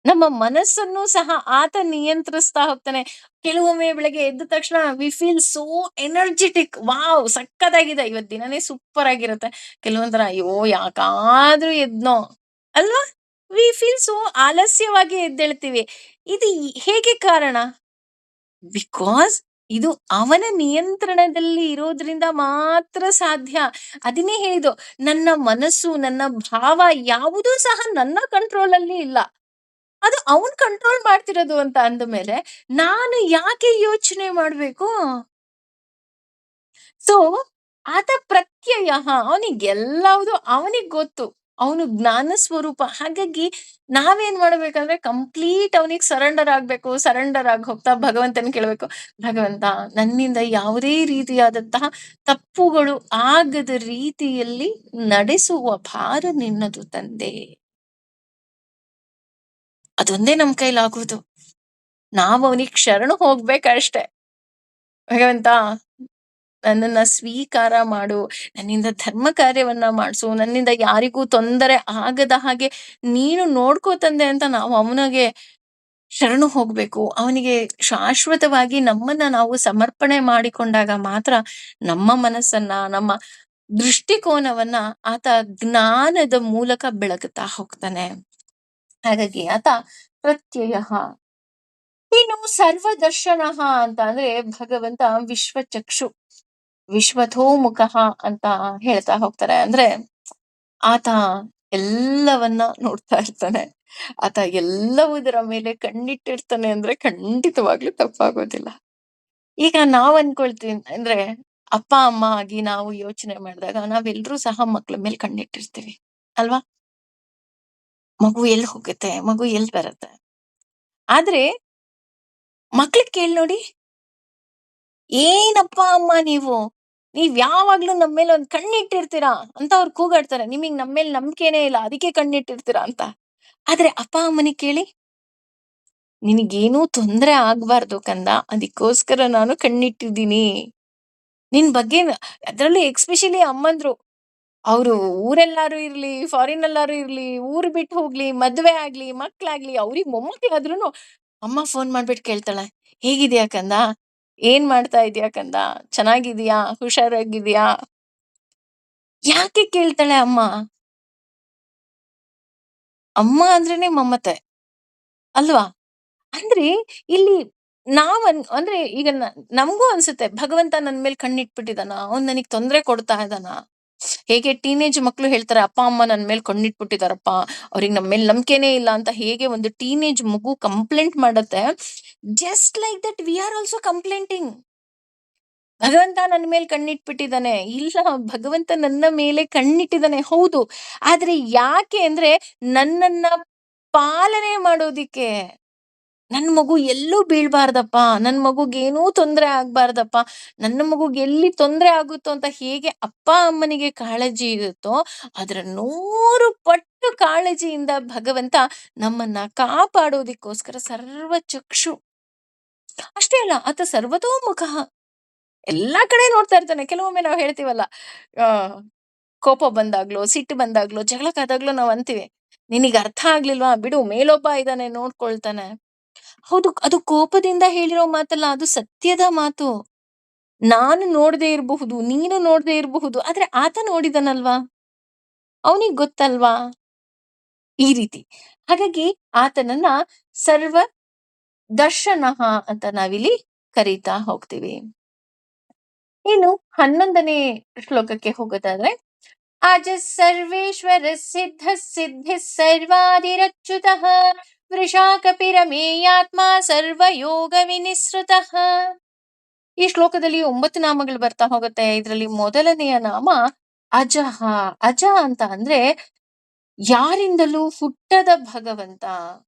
ನಮ್ಮ ಮನಸ್ಸನ್ನು ಸಹ ಆತ ನಿಯಂತ್ರಿಸ್ತಾ ಹೋಗ್ತಾನೆ. ಕೆಲವೊಮ್ಮೆ ಬೆಳಗ್ಗೆ ಎದ್ದ ತಕ್ಷಣ V feel so energetic. Wow! ಸಕ್ಕತ್ತಾಗಿದೆ. ಇವತ್ ದಿನನೇ ಸೂಪರ್ ಆಗಿರುತ್ತೆ. ಕೆಲವೊಂದರ ಅಯ್ಯೋ ಯಾಕಾದ್ರೂ ಎದ್ನೋ ಅಲ್ವಾ? ವಿ ಫೀಲ್ ಸೋ ಆಲಸ್ಯವಾಗಿ ಎದ್ದೇಳ್ತೀವಿ. ಇದು ಹೇಗೆ ಕಾರಣ? ಬಿಕಾಸ್ ಇದು ಅವನ ನಿಯಂತ್ರಣದಲ್ಲಿ ಇರೋದ್ರಿಂದ ಮಾತ್ರ ಸಾಧ್ಯ. ಅದನ್ನೇ ಹೇಳಿದ್ದು, ನನ್ನ ಮನಸ್ಸು, ನನ್ನ ಭಾವ ಯಾವುದೂ ಸಹ ನನ್ನ ಕಂಟ್ರೋಲ್ ಅಲ್ಲಿ ಇಲ್ಲ. ಅದು ಅವನ್ ಕಂಟ್ರೋಲ್ ಮಾಡ್ತಿರೋದು ಅಂತ ಅಂದಮೇಲೆ ನಾನು ಯಾಕೆ ಯೋಚನೆ ಮಾಡ್ಬೇಕು? ಸೊ, ಆತ ಪ್ರತ್ಯಯ ಅವನಿಗೆಲ್ಲವುದು ಅವನಿಗೆ ಗೊತ್ತು. ಅವನು ಜ್ಞಾನ ಸ್ವರೂಪ. ಹಾಗಾಗಿ ನಾವೇನ್ ಮಾಡ್ಬೇಕಂದ್ರೆ ಕಂಪ್ಲೀಟ್ ಅವನಿಗೆ ಸರೆಂಡರ್ ಆಗ್ಬೇಕು. ಸರೆಂಡರ್ ಆಗಿ ಹೋಗ್ತಾ ಭಗವಂತನ ಕೇಳ್ಬೇಕು. ಭಗವಂತ, ನನ್ನಿಂದ ಯಾವುದೇ ರೀತಿಯಾದಂತಹ ತಪ್ಪುಗಳು ಆಗದ ರೀತಿಯಲ್ಲಿ ನಡೆಸುವ ಭಾರ ನಿನ್ನದು ತಂದೆ. ಅದೊಂದೇ ನಮ್ ಕೈಲಾಗೋದು. ನಾವು ಅವನಿಗೆ ಶರಣು ಹೋಗ್ಬೇಕಷ್ಟೆ. ಭಗವಂತ, ನನ್ನನ್ನ ಸ್ವೀಕಾರ ಮಾಡು. ನನ್ನಿಂದ ಧರ್ಮ ಕಾರ್ಯವನ್ನ ಮಾಡ್ಸು. ನನ್ನಿಂದ ಯಾರಿಗೂ ತೊಂದರೆ ಆಗದ ಹಾಗೆ ನೀನು ನೋಡ್ಕೋ ತಂದೆ ಅಂತ ನಾವು ಅವನಿಗೆ ಶರಣು ಹೋಗ್ಬೇಕು. ಅವನಿಗೆ ಶಾಶ್ವತವಾಗಿ ನಮ್ಮನ್ನ ನಾವು ಸಮರ್ಪಣೆ ಮಾಡಿಕೊಂಡಾಗ ಮಾತ್ರ ನಮ್ಮ ಮನಸ್ಸನ್ನ, ನಮ್ಮ ದೃಷ್ಟಿಕೋನವನ್ನ ಆತ ಜ್ಞಾನದ ಮೂಲಕ ಬೆಳಗುತ್ತಾ ಹೋಗ್ತಾನೆ. ಹಾಗಾಗಿ ಆತ ಪ್ರತ್ಯಯಃ. ಇನ್ನು ಸರ್ವದರ್ಶನಃ ಅಂತ ಅಂದ್ರೆ ಭಗವಂತ ವಿಶ್ವಚಕ್ಷು, ವಿಶ್ವತೋಮುಖಃ ಅಂತ ಹೇಳ್ತಾ ಹೋಗ್ತಾರೆ. ಅಂದ್ರೆ ಆತ ಎಲ್ಲವನ್ನ ನೋಡ್ತಾ ಇರ್ತಾನೆ. ಆತ ಎಲ್ಲವುದರ ಮೇಲೆ ಕಣ್ಣಿಟ್ಟಿರ್ತಾನೆ ಅಂದ್ರೆ ಖಂಡಿತವಾಗ್ಲೂ ತಪ್ಪಾಗೋದಿಲ್ಲ. ಈಗ ನಾವ್ ಅನ್ಕೊಳ್ತೀವಿ ಅಂದ್ರೆ ಅಪ್ಪ ಅಮ್ಮ ಆಗಿ ನಾವು ಯೋಚನೆ ಮಾಡಿದಾಗ ನಾವೆಲ್ಲರೂ ಸಹ ಮಕ್ಳ ಮೇಲೆ ಕಣ್ಣಿಟ್ಟಿರ್ತೀವಿ ಅಲ್ವಾ? ಮಗು ಎಲ್ಲಿ ಹೋಗುತ್ತೆ, ಮಗು ಎಲ್ಲಿ ಬರುತ್ತೆ. ಆದ್ರೆ ಮಕ್ಳಿಗ್ ಕೇಳ್ ನೋಡಿ. "ಏನಪ್ಪಾ ಅಮ್ಮ ನೀವು? ನೀವ್ ಯಾವಾಗ್ಲೂ ನಮ್ ಮೇಲೆ ಒಂದ್ ಕಣ್ಣಿಟ್ಟಿರ್ತೀರಾ" ಅಂತ ಅವ್ರು ಕೂಗಾಡ್ತಾರೆ. "ನಿಮಿಗ್ ನಮ್ ಮೇಲ್ ನಂಬಿಕೆನೇ ಇಲ್ಲ. ಅದಕ್ಕೆ ಕಣ್ಣಿಟ್ಟಿರ್ತೀರಾ" ಅಂತ. ಆದ್ರೆ ಅಪ್ಪ ಅಮ್ಮನಿಗ್ ಕೇಳಿ, "ನಿನಗೇನೂ ತೊಂದ್ರೆ ಆಗ್ಬಾರ್ದು ಕಂದ. ಅದಕ್ಕೋಸ್ಕರ ನಾನು ಕಣ್ಣಿಟ್ಟಿದ್ದೀನಿ. ನಿನ್ ಬಗ್ಗೆ ಅದ್ರಲ್ಲೂ ಎಸ್ಪೆಷಲಿ ಅಮ್ಮಂದ್ರು. ಅವ್ರು ಊರೆಲ್ಲಾರು ಇರ್ಲಿ, ಫಾರಿನಲ್ಲಾರು ಇರ್ಲಿ, ಊರ್ ಬಿಟ್ಟು ಹೋಗ್ಲಿ, ಮದ್ವೆ ಆಗ್ಲಿ, ಮಕ್ಳಾಗ್ಲಿ, ಅವ್ರಿಗ್ ಮೊಮ್ಮಕ್ಳಾದ್ರೂನು ಅಮ್ಮ ಫೋನ್ ಮಾಡ್ಬಿಟ್ಟು ಕೇಳ್ತಾಳೆ, "ಹೇಗಿದ್ಯಾ ಕಂದ? ಏನ್ ಮಾಡ್ತಾ ಇದೀಯಾ ಕಂದ? ಚೆನ್ನಾಗಿದೀಯಾ? ಹುಷಾರಾಗಿದೀಯಾ?" ಯಾಕೆ ಕೇಳ್ತಾಳೆ ಅಮ್ಮ? ಅಮ್ಮ ಅಂದ್ರೇನೆ ಮಮತೆ ಅಲ್ವಾ? ಅಂದ್ರೆ ಇಲ್ಲಿ ಅಂದ್ರೆ ಈಗ ನಮಗೂ ಅನ್ಸುತ್ತೆ ಭಗವಂತ ನನ್ ಮೇಲೆ ಕಣ್ಣಿಟ್ಬಿಟ್ಟಿದಾನ, ಅವ್ನ್ ನನಗ್ ತೊಂದ್ರೆ ಕೊಡ್ತಾ ಇದಾನ. ಹೇಗೆ ಟೀನೇಜ್ ಮಕ್ಳು ಹೇಳ್ತಾರೆ, ಅಪ್ಪ ಅಮ್ಮ ನನ್ ಮೇಲೆ ಕಣ್ಣಿಟ್ಬಿಟ್ಟಿದಾರಪ್ಪ, ಅವ್ರಿಗೆ ನಮ್ಮ ಮೇಲೆ ನಂಬಿಕೆನೇ ಇಲ್ಲ ಅಂತ ಹೇಗೆ ಒಂದು ಟೀನೇಜ್ ಮಗು ಕಂಪ್ಲೇಂಟ್ ಮಾಡತ್ತೆ, just like that we are also complaining. ಭಗವಂತ ನನ್ನ ಮೇಲೆ ಕಣ್ಣಿಟ್ಬಿಟ್ಟಿದ್ದಾನೆ. ಇಲ್ಲ, ಭಗವಂತ ನನ್ನ ಮೇಲೆ ಕಣ್ಣಿಟ್ಟಿದ್ದಾನೆ ಹೌದು. ಆದ್ರೆ ಯಾಕೆ ಅಂದ್ರೆ ನನ್ನನ್ನ ಪಾಲನೆ ಮಾಡೋದಿಕ್ಕೆ. ನನ್ ಮಗು ಎಲ್ಲೂ ಬೀಳ್ಬಾರ್ದಪ್ಪ. ನನ್ ಮಗುಗೇನೂ ತೊಂದ್ರೆ ಆಗ್ಬಾರ್ದಪ್ಪ. ನನ್ನ ಮಗುಗೆ ಎಲ್ಲಿ ತೊಂದ್ರೆ ಆಗುತ್ತೋ ಅಂತ ಹೇಗೆ ಅಪ್ಪ ಅಮ್ಮನಿಗೆ ಕಾಳಜಿ ಇರುತ್ತೋ, ಅದರ 100 ಪಟ್ಟು ಕಾಳಜಿಯಿಂದ ಭಗವಂತ ನಮ್ಮನ್ನ ಕಾಪಾಡೋದಿಕ್ಕೋಸ್ಕರ ಸರ್ವಚಕ್ಷು. ಅಷ್ಟೇ ಅಲ್ಲ, ಆತ ಸರ್ವತೋಮುಖಃ. ಎಲ್ಲಾ ಕಡೆ ನೋಡ್ತಾ ಇರ್ತಾನೆ. ಕೆಲವೊಮ್ಮೆ ನಾವು ಹೇಳ್ತೀವಲ್ಲ, ಆ ಕೋಪ ಬಂದಾಗ್ಲೋ, ಸಿಟ್ಟು ಬಂದಾಗ್ಲೋ, ಜಗಳಕ್ಕಾದಾಗ್ಲೋ ನಾವ್ ಅಂತೀವಿ, "ನಿನಗ್ ಅರ್ಥ ಆಗ್ಲಿಲ್ವಾ? ಬಿಡು, ಮೇಲೊಬ್ಬ ಇದ್ದಾನೆ ನೋಡ್ಕೊಳ್ತಾನೆ." ಹೌದು, ಅದು ಕೋಪದಿಂದ ಹೇಳಿರೋ ಮಾತಲ್ಲ, ಅದು ಸತ್ಯದ ಮಾತು. ನಾನು ನೋಡದೆ ಇರಬಹುದು, ನೀನು ನೋಡದೆ ಇರಬಹುದು, ಆದ್ರೆ ಆತ ನೋಡಿದನಲ್ವಾ? ಅವನಿಗೆ ಗೊತ್ತಲ್ವಾ? ಈ ರೀತಿ. ಹಾಗಾಗಿ ಆತನನ್ನ ಸರ್ವ ದರ್ಶನಃ ಅಂತ ನಾವಿಲ್ಲಿ ಕರೀತಾ ಹೋಗ್ತೀವಿ. ಇನ್ನು 11ನೇ ಶ್ಲೋಕಕ್ಕೆ ಹೋಗೋದಾದ್ರೆ, ಅಜಃ ಸರ್ವೇಶ್ವರ ಸಿದ್ಧಃ ಸಿದ್ಧಿಃ ಸರ್ವಾದಿರಚ್ಯುತಃ ವೃಷಾ ಕಪಿರಮೇಯಾತ್ಮ ಸರ್ವಯೋಗ ವಿನಿಸೃತಃ. ಈ ಶ್ಲೋಕದಲ್ಲಿ 9 ನಾಮಗಳು ಬರ್ತಾ ಹೋಗುತ್ತೆ. ಇದರಲ್ಲಿ ಮೊದಲನೆಯ ನಾಮ ಅಜಃ. ಅಜ ಅಂತ ಅಂದ್ರೆ ಯಾರಿಂದಲೂ ಹುಟ್ಟದ ಭಗವಂತ.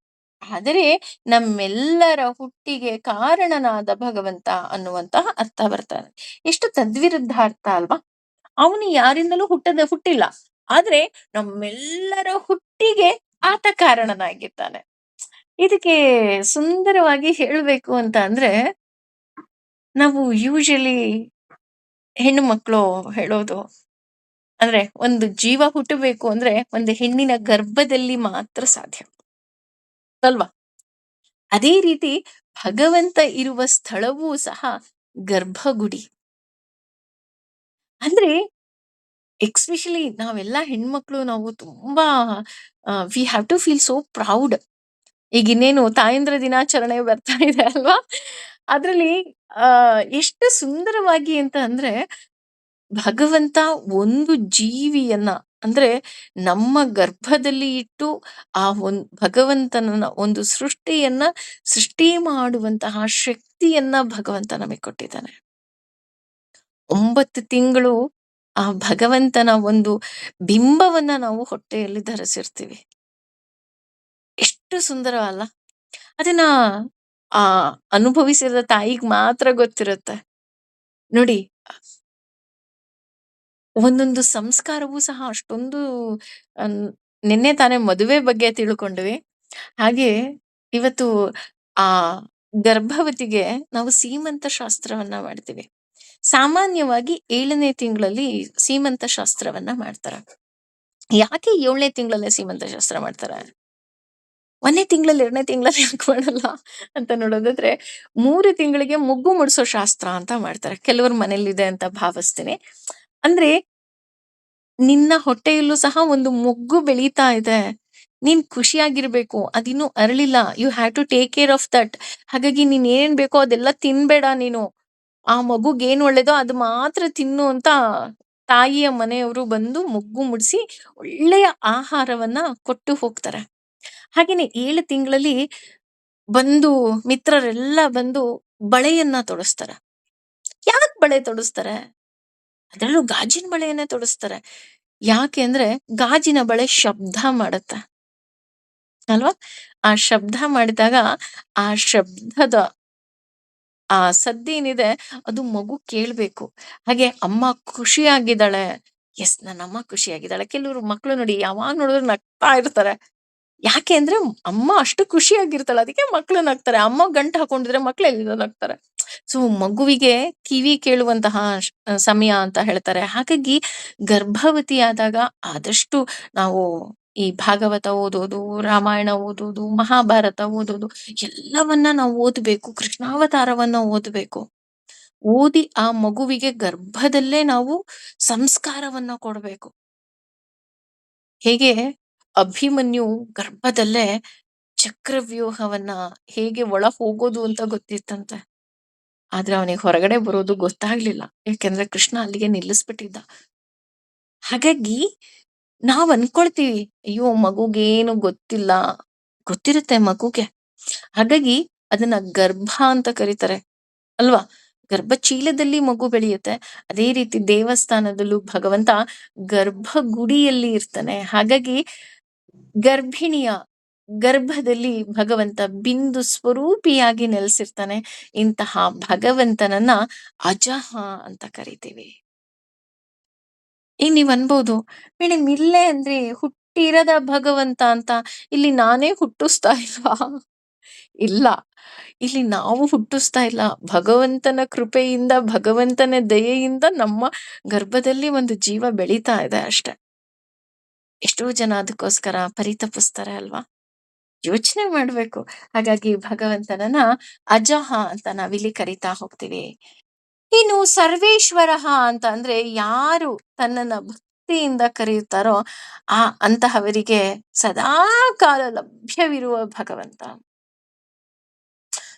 ಆದರೆ ನಮ್ಮೆಲ್ಲರ ಹುಟ್ಟಿಗೆ ಕಾರಣನಾದ ಭಗವಂತ ಅನ್ನುವಂತಹ ಅರ್ಥ ಬರ್ತಾರೆ. ಎಷ್ಟು ತದ್ವಿರುದ್ಧ ಅರ್ಥ ಅಲ್ವಾ? ಅವನು ಯಾರಿಂದಲೂ ಹುಟ್ಟಿಲ್ಲ. ಆದ್ರೆ ನಮ್ಮೆಲ್ಲರ ಹುಟ್ಟಿಗೆ ಆತ ಕಾರಣನಾಗಿದ್ದಾನೆ. ಇದಕ್ಕೆ ಸುಂದರವಾಗಿ ಹೇಳ್ಬೇಕು ಅಂತ ಅಂದ್ರೆ, ನಾವು ಯೂಶಲಿ ಹೆಣ್ಣು ಮಕ್ಕಳು ಹೇಳೋದು ಅಂದ್ರೆ, ಒಂದು ಜೀವ ಹುಟ್ಟಬೇಕು ಅಂದ್ರೆ ಒಂದು ಹೆಣ್ಣಿನ ಗರ್ಭದಲ್ಲಿ ಮಾತ್ರ ಸಾಧ್ಯ ಅಲ್ವಾ? ಅದೇ ರೀತಿ ಭಗವಂತ ಇರುವ ಸ್ಥಳವೂ ಸಹ ಗರ್ಭಗುಡಿ. ಅಂದ್ರೆ ಎಸ್ಪೆಷಲಿ ನಾವೆಲ್ಲ ಹೆಣ್ಮಕ್ಳು ನಾವು ತುಂಬಾ we have to feel so proud. ಈಗ ಇನ್ನೇನು ತಾಯಂದ್ರ ದಿನಾಚರಣೆ ಬರ್ತಾ ಇದೆ ಅಲ್ವಾ? ಅದ್ರಲ್ಲಿ ಎಷ್ಟು ಸುಂದರವಾಗಿ ಅಂತ ಅಂದ್ರೆ, ಭಗವಂತ ಒಂದು ಜೀವಿಯನ್ನ ಅಂದ್ರೆ ನಮ್ಮ ಗರ್ಭದಲ್ಲಿ ಇಟ್ಟು ಆ ಭಗವಂತನ ಒಂದು ಸೃಷ್ಟಿ ಮಾಡುವಂತಹ ಶಕ್ತಿಯನ್ನ ಭಗವಂತ ನಮಗೆ ಕೊಟ್ಟಿದ್ದಾನೆ. 9 ತಿಂಗಳು ಆ ಭಗವಂತನ ಒಂದು ಬಿಂಬವನ್ನ ನಾವು ಹೊಟ್ಟೆಯಲ್ಲಿ ಧರಿಸಿರ್ತೀವಿ. ಎಷ್ಟು ಸುಂದರ ಅಲ್ಲ? ಅದನ್ನ ಆ ಅನುಭವಿಸಿದ ತಾಯಿಗ್ ಮಾತ್ರ ಗೊತ್ತಿರುತ್ತೆ. ನೋಡಿ, ಒಂದೊಂದು ಸಂಸ್ಕಾರವೂ ಸಹ ಅಷ್ಟೊಂದು ಅನ್ ನಿನ್ನೆ ತಾನೇ ಮದುವೆ ಬಗ್ಗೆ ತಿಳ್ಕೊಂಡ್ವಿ. ಹಾಗೆ ಇವತ್ತು ಆ ಗರ್ಭವತಿಗೆ ನಾವು ಸೀಮಂತ ಶಾಸ್ತ್ರವನ್ನ ಮಾಡ್ತೀವಿ. ಸಾಮಾನ್ಯವಾಗಿ 7ನೇ ತಿಂಗಳಲ್ಲಿ ಸೀಮಂತ ಶಾಸ್ತ್ರವನ್ನ ಮಾಡ್ತಾರೆ. ಯಾಕೆ 7ನೇ ತಿಂಗಳಲ್ಲೇ ಸೀಮಂತ ಶಾಸ್ತ್ರ ಮಾಡ್ತಾರೆ? 1ನೇ ತಿಂಗಳಲ್ಲಿ 2ನೇ ತಿಂಗಳಲ್ಲಿ ಯಾಕೆ ಮಾಡಲ್ಲ ಅಂತ ನೋಡೋದಾದ್ರೆ, 3 ತಿಂಗಳಿಗೆ ಮುಗ್ಗು ಮುಡ್ಸೋ ಶಾಸ್ತ್ರ ಅಂತ ಮಾಡ್ತಾರೆ. ಕೆಲವ್ರ ಮನೇಲಿದೆ ಅಂತ ಭಾವಿಸ್ತೀನಿ. ಅಂದ್ರೆ ನಿನ್ನ ಹೊಟ್ಟೆಯಲ್ಲೂ ಸಹ ಒಂದು ಮೊಗ್ಗು ಬೆಳೀತಾ ಇದೆ. ನೀನ್ ಖುಷಿಯಾಗಿರ್ಬೇಕು. ಅದಿನ್ನೂ ಅರಳಿಲ್ಲ. You have to take care of that. ಹಾಗಾಗಿ ನೀನ್ ಏನ್ ಬೇಕೋ ಅದೆಲ್ಲ ತಿನ್ಬೇಡ ನೀನು. ಆ ಮಗುಗ್ ಏನ್ ಒಳ್ಳೇದೋ ಅದು ಮಾತ್ರ ತಿನ್ನು ಅಂತ ತಾಯಿಯ ಮನೆಯವರು ಬಂದು ಮೊಗ್ಗು ಮುಡ್ಸಿ ಒಳ್ಳೆಯ ಆಹಾರವನ್ನ ಕೊಟ್ಟು ಹೋಗ್ತಾರೆ. ಹಾಗೇನೆ 7 ತಿಂಗಳಲ್ಲಿ ಬಂದು ಮಿತ್ರರೆಲ್ಲ ಬಂದು ಬಳೆಯನ್ನ ತೊಡಿಸ್ತಾರೆ. ಯಾಕ್ ಬಳೆ ತೊಡಿಸ್ತಾರೆ? ಅದ್ರಲ್ಲೂ ಗಾಜಿನ ಬಳೆಯನ್ನೇ ತೊಡಿಸ್ತಾರೆ. ಯಾಕೆ ಅಂದ್ರೆ ಗಾಜಿನ ಬಳೆ ಶಬ್ದ ಮಾಡತ್ತೆ ಅಲ್ವಾ? ಆ ಶಬ್ದ ಮಾಡಿದಾಗ ಆ ಶಬ್ದದ ಆ ಸದ್ದೇನಿದೆ ಅದು ಮಗು ಕೇಳ್ಬೇಕು. ಹಾಗೆ ಅಮ್ಮ ಖುಷಿಯಾಗಿದ್ದಾಳೆ. ಎಸ್ ನನ್ನಮ್ಮ ಖುಷಿಯಾಗಿದ್ದಾಳೆ. ಕೆಲವ್ರು ಮಕ್ಳು ನೋಡಿ ಯಾವಾಗ್ ನೋಡಿದ್ರು ನಗ್ತಾ ಇರ್ತಾರೆ. ಯಾಕೆ ಅಂದ್ರೆ ಅಮ್ಮ ಅಷ್ಟು ಖುಷಿಯಾಗಿರ್ತಾಳೆ. ಅದಕ್ಕೆ ಮಕ್ಳು ನಗ್ತಾರೆ. ಅಮ್ಮ ಗಂಟ್ ಹಾಕೊಂಡಿದ್ರೆ ಮಕ್ಳು ಎಲ್ಲಿಂದ ನಗ್ತಾರೆ. ಸೊ ಮಗುವಿಗೆ ಕಿವಿ ಕೇಳುವಂತಹ ಸಮಯ ಅಂತ ಹೇಳ್ತಾರೆ. ಹಾಗಾಗಿ ಗರ್ಭವತಿಯಾದಾಗ ಆದಷ್ಟು ನಾವು ಈ ಭಾಗವತ ಓದೋದು, ರಾಮಾಯಣ ಓದೋದು, ಮಹಾಭಾರತ ಓದೋದು ಎಲ್ಲವನ್ನ ನಾವು ಓದ್ಬೇಕು. ಕೃಷ್ಣಾವತಾರವನ್ನ ಓದ್ಬೇಕು. ಓದಿ ಆ ಮಗುವಿಗೆ ಗರ್ಭದಲ್ಲೇ ನಾವು ಸಂಸ್ಕಾರವನ್ನ ಕೊಡ್ಬೇಕು. ಹೇಗೆ ಅಭಿಮನ್ಯು ಗರ್ಭದಲ್ಲೇ ಚಕ್ರವ್ಯೂಹವನ್ನ ಹೇಗೆ ಒಳ ಹೋಗೋದು ಅಂತ ಗೊತ್ತಿತ್ತಂತೆ. ಆದ್ರೆ ಅವನಿಗೆ ಹೊರಗಡೆ ಬರೋದು ಗೊತ್ತಾಗ್ಲಿಲ್ಲ. ಯಾಕೆಂದ್ರೆ ಕೃಷ್ಣ ಅಲ್ಲಿಗೆ ನಿಲ್ಲಿಸ್ಬಿಟ್ಟಿದ್ದ. ಹಾಗಾಗಿ ನಾವ್ ಅನ್ಕೊಳ್ತೀವಿ, ಅಯ್ಯೋ ಮಗುಗೇನು ಗೊತ್ತಿಲ್ಲ. ಗೊತ್ತಿರುತ್ತೆ ಮಗುಗೆ. ಹಾಗಾಗಿ ಅದನ್ನ ಗರ್ಭ ಅಂತ ಕರೀತಾರೆ ಅಲ್ವಾ? ಗರ್ಭಚೀಲದಲ್ಲಿ ಮಗು ಬೆಳೆಯುತ್ತೆ. ಅದೇ ರೀತಿ ದೇವಸ್ಥಾನದಲ್ಲೂ ಭಗವಂತ ಗರ್ಭಗುಡಿಯಲ್ಲಿ ಇರ್ತಾನೆ. ಹಾಗಾಗಿ ಗರ್ಭಿಣಿಯ ಗರ್ಭದಲ್ಲಿ ಭಗವಂತ ಬಿಂದು ಸ್ವರೂಪಿಯಾಗಿ ನೆಲೆಸಿರ್ತಾನೆ. ಇಂತಹ ಭಗವಂತನನ್ನ ಅಜಹ ಅಂತ ಕರಿತೀವಿ. ಈಗ ನೀವ್ ಅನ್ಬೋದು, ಮೇಡಮ್ ಇಲ್ಲೇ ಅಂದ್ರೆ ಹುಟ್ಟಿರದ ಭಗವಂತ ಅಂತ, ಇಲ್ಲಿ ನಾನೇ ಹುಟ್ಟಿಸ್ತಾ ಇಲ್ವಾ? ಇಲ್ಲ, ಇಲ್ಲಿ ನಾವು ಹುಟ್ಟಿಸ್ತಾ ಇಲ್ಲ. ಭಗವಂತನ ಕೃಪೆಯಿಂದ, ಭಗವಂತನ ದಯೆಯಿಂದ ನಮ್ಮ ಗರ್ಭದಲ್ಲಿ ಒಂದು ಜೀವ ಬೆಳೀತಾ ಇದೆ ಅಷ್ಟೆ. ಎಷ್ಟೋ ಜನ ಅದಕ್ಕೋಸ್ಕರ ಪರಿತಪಿಸ್ತಾರೆ ಅಲ್ವಾ? ಯೋಚನೆ ಮಾಡ್ಬೇಕು. ಹಾಗಾಗಿ ಭಗವಂತನನ್ನ ಅಜಹ ಅಂತ ನಾವಿಲ್ಲಿ ಕರಿತಾ ಹೋಗ್ತೀವಿ. ಇನ್ನು ಸರ್ವೇಶ್ವರಃ ಅಂತ ಅಂದ್ರೆ ಯಾರು ತನ್ನನ್ನ ಭಕ್ತಿಯಿಂದ ಕರೆಯುತ್ತಾರೋ ಅಂತಹವರಿಗೆ ಸದಾ ಕಾಲ ಲಭ್ಯವಿರುವ ಭಗವಂತ.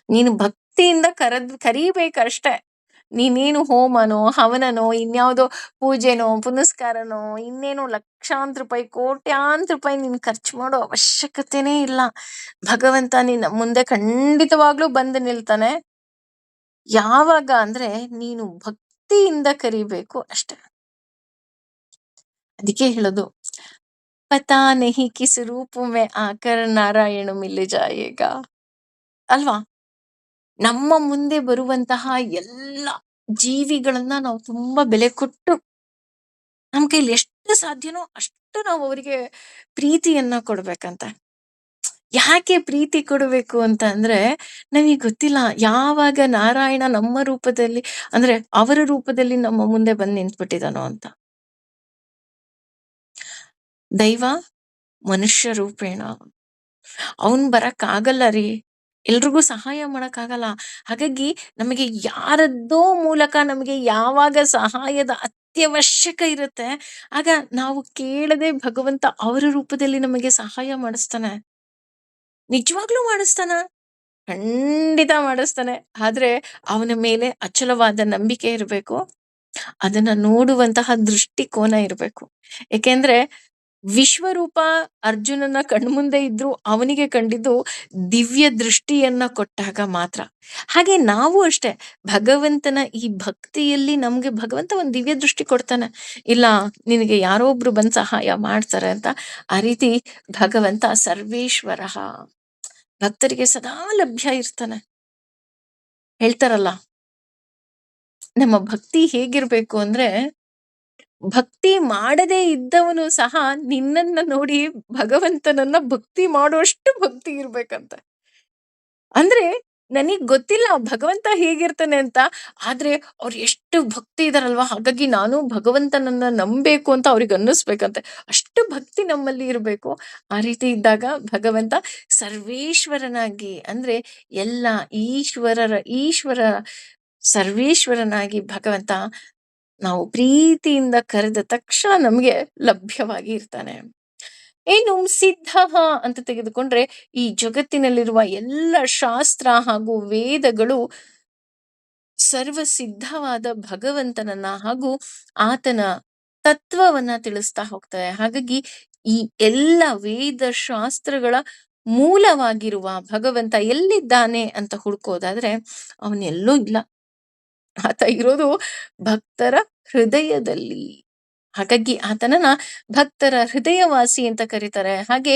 ನೀನು ಭಕ್ತಿಯಿಂದ ಕರೀಬೇಕಷ್ಟೆ. ನೀನೇನು ಹೋಮನೋ, ಹವನನೋ, ಇನ್ಯಾವುದೋ ಪೂಜೆನೋ, ಪುನಸ್ಕಾರನೋ, ಇನ್ನೇನೋ ಲಕ್ಷಾಂತರ ರೂಪಾಯಿ, ಕೋಟ್ಯಾಂತರ ರೂಪಾಯಿ ನೀನ್ ಖರ್ಚು ಮಾಡೋ ಅವಶ್ಯಕತೆನೇ ಇಲ್ಲ. ಭಗವಂತ ನಿನ್ನ ಮುಂದೆ ಖಂಡಿತವಾಗ್ಲೂ ಬಂದು ನಿಲ್ತಾನೆ. ಯಾವಾಗ ಅಂದ್ರೆ ನೀನು ಭಕ್ತಿಯಿಂದ ಕರಿಬೇಕು ಅಷ್ಟೆ. ಅದಕ್ಕೆ ಹೇಳೋದು, ಪತಾ ನಹಿ ಕಿಸ್ ರೂಪ ಮೇ ಆಕರ್ ನಾರಾಯಣ ಮಿಲ್ ಜಾಯೇಗಾ ಅಲ್ವಾ? ನಮ್ಮ ಮುಂದೆ ಬರುವಂತಹ ಎಲ್ಲ ಜೀವಿಗಳನ್ನ ನಾವು ತುಂಬಾ ಬೆಲೆ ಕೊಟ್ಟು ನಮ್ ಕೈಲಿ ಎಷ್ಟು ಸಾಧ್ಯನೋ ಅಷ್ಟು ನಾವು ಅವರಿಗೆ ಪ್ರೀತಿಯನ್ನ ಕೊಡ್ಬೇಕಂತ. ಯಾಕೆ ಪ್ರೀತಿ ಕೊಡಬೇಕು ಅಂತ ಅಂದ್ರೆ ನಮಗೆ ಗೊತ್ತಿಲ್ಲ, ಯಾವಾಗ ನಾರಾಯಣ ನಮ್ಮ ರೂಪದಲ್ಲಿ ಅಂದ್ರೆ ಅವರ ರೂಪದಲ್ಲಿ ನಮ್ಮ ಮುಂದೆ ಬಂದು ನಿಂತ್ಬಿಟ್ಟಿದಾನೋ ಅಂತ. ದೈವ ಮನುಷ್ಯ ರೂಪೇಣ ಅವನ್ ಬರಕ್ ಆಗಲ್ಲ ರೀ. ಎಲ್ರಿಗೂ ಸಹಾಯ ಮಾಡಕ್ಕಾಗಲ್ಲ. ಹಾಗಾಗಿ ನಮಗೆ ಯಾರದ್ದೋ ಮೂಲಕ ನಮಗೆ ಯಾವಾಗ ಸಹಾಯದ ಅತ್ಯವಶ್ಯಕ ಇರುತ್ತೆ ಆಗ ನಾವು ಕೇಳದೆ ಭಗವಂತ ಅವರ ರೂಪದಲ್ಲಿ ನಮಗೆ ಸಹಾಯ ಮಾಡಿಸ್ತಾನೆ. ನಿಜವಾಗ್ಲೂ ಮಾಡಿಸ್ತಾನ, ಖಂಡಿತ ಮಾಡಿಸ್ತಾನೆ. ಆದ್ರೆ ಅವನ ಮೇಲೆ ಅಚಲವಾದ ನಂಬಿಕೆ ಇರಬೇಕು. ಅದನ್ನ ನೋಡುವಂತಹ ದೃಷ್ಟಿಕೋನ ಇರಬೇಕು. ಏಕೆಂದ್ರೆ ವಿಶ್ವರೂಪ ಅರ್ಜುನನ ಕಣ್ಮುಂದೆ ಇದ್ರು ಅವನಿಗೆ ಕಂಡಿದ್ದು ದಿವ್ಯ ದೃಷ್ಟಿಯನ್ನ ಕೊಟ್ಟಾಗ ಮಾತ್ರ. ಹಾಗೆ ನಾವು ಅಷ್ಟೇ ಭಗವಂತನ ಈ ಭಕ್ತಿಯಲ್ಲಿ ನಮ್ಗೆ ಭಗವಂತ ಒಂದು ದಿವ್ಯ ದೃಷ್ಟಿ ಕೊಡ್ತಾನೆ. ಇಲ್ಲ ನಿನಗೆ ಯಾರೋ ಒಬ್ರು ಬಂದ್ ಸಹಾಯ ಮಾಡ್ತಾರೆ ಅಂತ. ಆ ರೀತಿ ಭಗವಂತ ಸರ್ವೇಶ್ವರ ಭಕ್ತರಿಗೆ ಸದಾ ಲಭ್ಯ ಇರ್ತಾನೆ. ಹೇಳ್ತಾರಲ್ಲ, ನಮ್ಮ ಭಕ್ತಿ ಹೇಗಿರ್ಬೇಕು ಅಂದ್ರೆ ಭಕ್ತಿ ಮಾಡದೇ ಇದ್ದವನು ಸಹ ನಿನ್ನನ್ನ ನೋಡಿ ಭಗವಂತನನ್ನ ಭಕ್ತಿ ಮಾಡುವಷ್ಟು ಭಕ್ತಿ ಇರ್ಬೇಕಂತ. ಅಂದ್ರೆ ನನಗ್ ಗೊತ್ತಿಲ್ಲ ಭಗವಂತ ಹೇಗಿರ್ತಾನೆ ಅಂತ, ಆದ್ರೆ ಅವ್ರು ಎಷ್ಟು ಭಕ್ತಿ ಇದಾರಲ್ವಾ, ಹಾಗಾಗಿ ನಾನು ಭಗವಂತನನ್ನ ನಂಬೇಕು ಅಂತ ಅವ್ರಿಗೆ ಅನ್ನಿಸ್ಬೇಕಂತೆ. ಅಷ್ಟು ಭಕ್ತಿ ನಮ್ಮಲ್ಲಿ ಇರ್ಬೇಕು. ಆ ರೀತಿ ಇದ್ದಾಗ ಭಗವಂತ ಸರ್ವೇಶ್ವರನಾಗಿ ಅಂದ್ರೆ ಎಲ್ಲ ಈಶ್ವರ ಸರ್ವೇಶ್ವರನಾಗಿ ಭಗವಂತ ನಾವು ಪ್ರೀತಿಯಿಂದ ಕರೆದ ತಕ್ಷಣ ನಮ್ಗೆ ಲಭ್ಯವಾಗಿ ಇರ್ತಾನೆ. ಇನ್ನು ಸಿದ್ಧ ಅಂತ ತೆಗೆದುಕೊಂಡ್ರೆ ಈ ಜಗತ್ತಿನಲ್ಲಿರುವ ಎಲ್ಲ ಶಾಸ್ತ್ರ ಹಾಗೂ ವೇದಗಳು ಸರ್ವ ಸಿದ್ಧವಾದ ಭಗವಂತನನ್ನ ಹಾಗೂ ಆತನ ತತ್ವವನ್ನ ತಿಳಿಸ್ತಾ ಹೋಗ್ತವೆ. ಹಾಗಾಗಿ ಈ ಎಲ್ಲ ವೇದ ಶಾಸ್ತ್ರಗಳ ಮೂಲವಾಗಿರುವ ಭಗವಂತ ಎಲ್ಲಿದ್ದಾನೆ ಅಂತ ಹುಡ್ಕೋದಾದ್ರೆ ಅವನೆಲ್ಲೂ ಇಲ್ಲ. ಆತ ಇರೋದು ಭಕ್ತರ ಹೃದಯದಲ್ಲಿ. ಹಾಗಾಗಿ ಆತನನ್ನ ಭಕ್ತರ ಹೃದಯವಾಸಿ ಅಂತ ಕರೀತಾರೆ. ಹಾಗೆ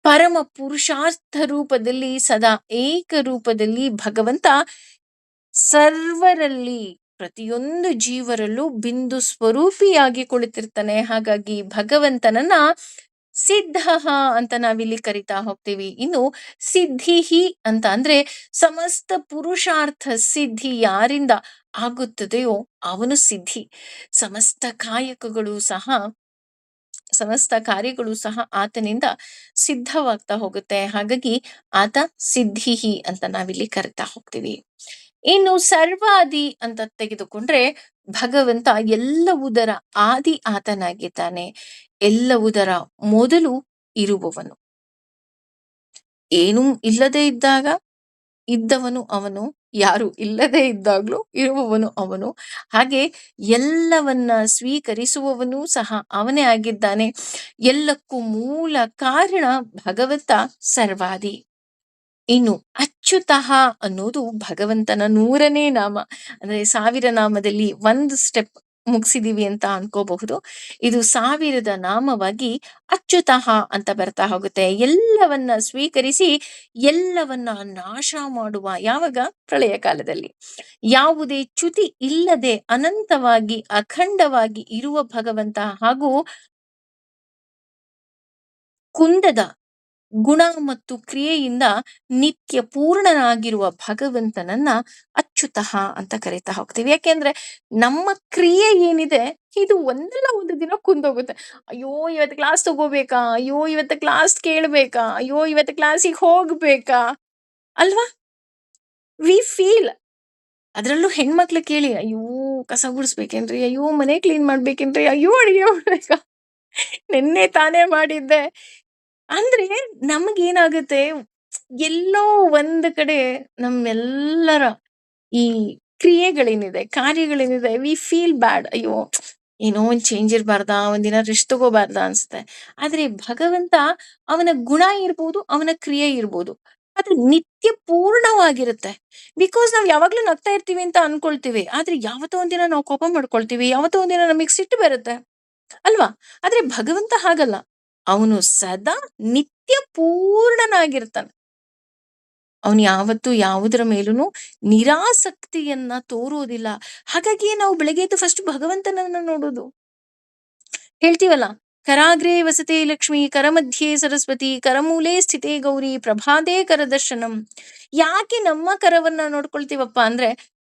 ಪರಮ ಪುರುಷಾರ್ಥ ರೂಪದಲ್ಲಿ ಸದಾ ಏಕ ರೂಪದಲ್ಲಿ ಭಗವಂತ ಸರ್ವರಲ್ಲಿ, ಪ್ರತಿಯೊಂದು ಜೀವರಲ್ಲೂ ಬಿಂದು ಸ್ವರೂಪಿಯಾಗಿ ಕುಳಿತಿರ್ತಾನೆ. ಹಾಗಾಗಿ ಭಗವಂತನನ್ನ ಸಿದ್ಧಃ ಅಂತ ನಾವಿಲ್ಲಿ ಕರಿತಾ ಹೋಗ್ತೀವಿ. ಇನ್ನು ಸಿದ್ಧಿಹಿ ಅಂತ ಅಂದ್ರೆ ಸಮಸ್ತ ಪುರುಷಾರ್ಥ ಸಿದ್ಧಿ ಯಾರಿಂದ ಆಗುತ್ತದೆಯೋ ಅವನು ಸಿದ್ಧಿ. ಸಮಸ್ತ ಕಾಯಕಗಳು ಸಹ ಸಮಸ್ತ ಕಾರ್ಯಗಳು ಸಹ ಆತನಿಂದ ಸಿದ್ಧವಾಗ್ತಾ ಹೋಗುತ್ತೆ. ಹಾಗಾಗಿ ಆತ ಸಿದ್ಧಿಹಿ ಅಂತ ನಾವಿಲ್ಲಿ ಕರಿತಾ ಹೋಗ್ತೀವಿ. ಇನ್ನು ಸರ್ವಾದಿ ಅಂತ ತೆಗೆದುಕೊಂಡ್ರೆ ಭಗವಂತ ಎಲ್ಲವುದರ ಆದಿ ಆತನಾಗಿದ್ದಾನೆ. ಎಲ್ಲವುದರ ಮೊದಲು ಇರುವವನು. ಏನೂ ಇಲ್ಲದೆ ಇದ್ದಾಗ ಇದ್ದವನು ಅವನು, ಯಾರು ಇಲ್ಲದೆ ಇದ್ದಾಗ್ಲೂ ಇರುವವನು ಅವನು. ಹಾಗೆ ಎಲ್ಲವನ್ನ ಸ್ವೀಕರಿಸುವವನೂ ಸಹ ಅವನೇ ಆಗಿದ್ದಾನೆ. ಎಲ್ಲಕ್ಕೂ ಮೂಲ ಕಾರಣ ಭಗವಂತ ಸರ್ವಾದಿ. ಇನ್ನು ಅಚ್ಯುತಃ ಅನ್ನೋದು ಭಗವಂತನ 100ನೇ ನಾಮ. ಅಂದ್ರೆ 1000 ನಾಮದಲ್ಲಿ ಒಂದು ಸ್ಟೆಪ್ ಮುಗಿಸಿದೀವಿ ಅಂತ ಅನ್ಕೋಬಹುದು. ಇದು 1000ದ ನಾಮವಾಗಿ ಅಚ್ಯುತಃ ಅಂತ ಬರ್ತಾ ಹೋಗುತ್ತೆ. ಎಲ್ಲವನ್ನ ಸ್ವೀಕರಿಸಿ ಎಲ್ಲವನ್ನ ನಾಶ ಮಾಡುವ, ಯಾವಾಗ? ಪ್ರಳಯ ಕಾಲದಲ್ಲಿ. ಯಾವುದೇ ಚ್ಯುತಿ ಇಲ್ಲದೆ ಅನಂತವಾಗಿ ಅಖಂಡವಾಗಿ ಇರುವ ಭಗವಂತ ಹಾಗೂ ಕುಂದದ ಗುಣ ಮತ್ತು ಕ್ರಿಯೆಯಿಂದ ನಿತ್ಯ ಪೂರ್ಣನಾಗಿರುವ ಭಗವಂತನನ್ನ ಅಚ್ಯುತಃ ಅಂತ ಕರಿತಾ ಹೋಗ್ತೀವಿ. ಯಾಕೆಂದ್ರೆ ನಮ್ಮ ಕ್ರಿಯೆ ಏನಿದೆ ಇದು ಒಂದಲ್ಲ ಒಂದು ದಿನ ಕುಂದೋಗುತ್ತೆ. ಅಯ್ಯೋ ಇವತ್ತು ಕ್ಲಾಸ್ ತಗೋಬೇಕಾ, ಅಯ್ಯೋ ಇವತ್ತು ಕ್ಲಾಸ್ ಕೇಳ್ಬೇಕಾ, ಅಯ್ಯೋ ಇವತ್ತು ಕ್ಲಾಸಿಗೆ ಹೋಗ್ಬೇಕಾ, ಅಲ್ವಾ? We feel. ಅದ್ರಲ್ಲೂ ಹೆಣ್ಮಕ್ಳು ಕೇಳಿ, ಅಯ್ಯೋ ಕಸ ಗುಡಿಸ್ಬೇಕೇನ್ರಿ, ಅಯ್ಯೋ ಮನೆ ಕ್ಲೀನ್ ಮಾಡ್ಬೇಕೇನ್ರಿ, ಅಯ್ಯೋ ಅಡಿಗೆ ಮಾಡ್ಬೇಕಾ, ನಿನ್ನೆ ತಾನೇ ಮಾಡಿದ್ದೆ. ಅಂದ್ರೆ ನಮಗೇನಾಗುತ್ತೆ, ಎಲ್ಲೋ ಒಂದ್ ಕಡೆ ನಮ್ಮೆಲ್ಲರ ಈ ಕ್ರಿಯೆಗಳೇನಿದೆ, ಕಾರ್ಯಗಳೇನಿದೆ, ವಿ ಫೀಲ್ ಬ್ಯಾಡ್. ಅಯ್ಯೋ ಏನೋ ಒಂದ್ ಚೇಂಜ್ ಇರ್ಬಾರ್ದಾ, ಒಂದಿನ ರೆಸ್ಟ್ ತಗೋಬಾರ್ದಾ ಅನ್ಸುತ್ತೆ. ಆದ್ರೆ ಭಗವಂತ, ಅವನ ಗುಣ ಇರ್ಬೋದು, ಅವನ ಕ್ರಿಯೆ ಇರ್ಬೋದು, ಅದು ನಿತ್ಯ ಪೂರ್ಣವಾಗಿರುತ್ತೆ. ಬಿಕಾಸ್ ನಾವ್ ಯಾವಾಗ್ಲೂ ನಗ್ತಾ ಇರ್ತೀವಿ ಅಂತ ಅನ್ಕೊಳ್ತೀವಿ. ಆದ್ರೆ ಯಾವತ್ತೋ ಒಂದಿನ ನಾವು ಕೋಪ ಮಾಡ್ಕೊಳ್ತೀವಿ, ಯಾವತ್ತೋ ಒಂದಿನ ನಮಗ್ ಸಿಟ್ಟು ಬರುತ್ತೆ, ಅಲ್ವಾ? ಆದ್ರೆ ಭಗವಂತ ಹಾಗಲ್ಲ. ಅವನು ಸದಾ ನಿತ್ಯ ಪೂರ್ಣನಾಗಿರ್ತಾನೆ. ಅವನು ಯಾವತ್ತೂ ಯಾವುದರ ಮೇಲೂ ನಿರಾಸಕ್ತಿಯನ್ನ ತೋರುವುದಿಲ್ಲ. ಹಾಗಾಗಿ ನಾವು ಬೆಳಗ್ಗೆ ಎದ್ದು ಫಸ್ಟ್ ಭಗವಂತನನ್ನ ನೋಡೋದು. ಹೇಳ್ತೀವಲ್ಲ, ಕರಾಗ್ರೇ ವಸತೆ ಲಕ್ಷ್ಮಿ, ಕರಮಧ್ಯೆ ಸರಸ್ವತಿ, ಕರಮೂಲೆ ಸ್ಥಿತೇ ಗೌರಿ, ಪ್ರಭಾದೇ ಕರದರ್ಶನಂ. ಯಾಕೆ ನಮ್ಮ ಕರವನ್ನ ನೋಡ್ಕೊಳ್ತೀವಪ್ಪ ಅಂದ್ರೆ,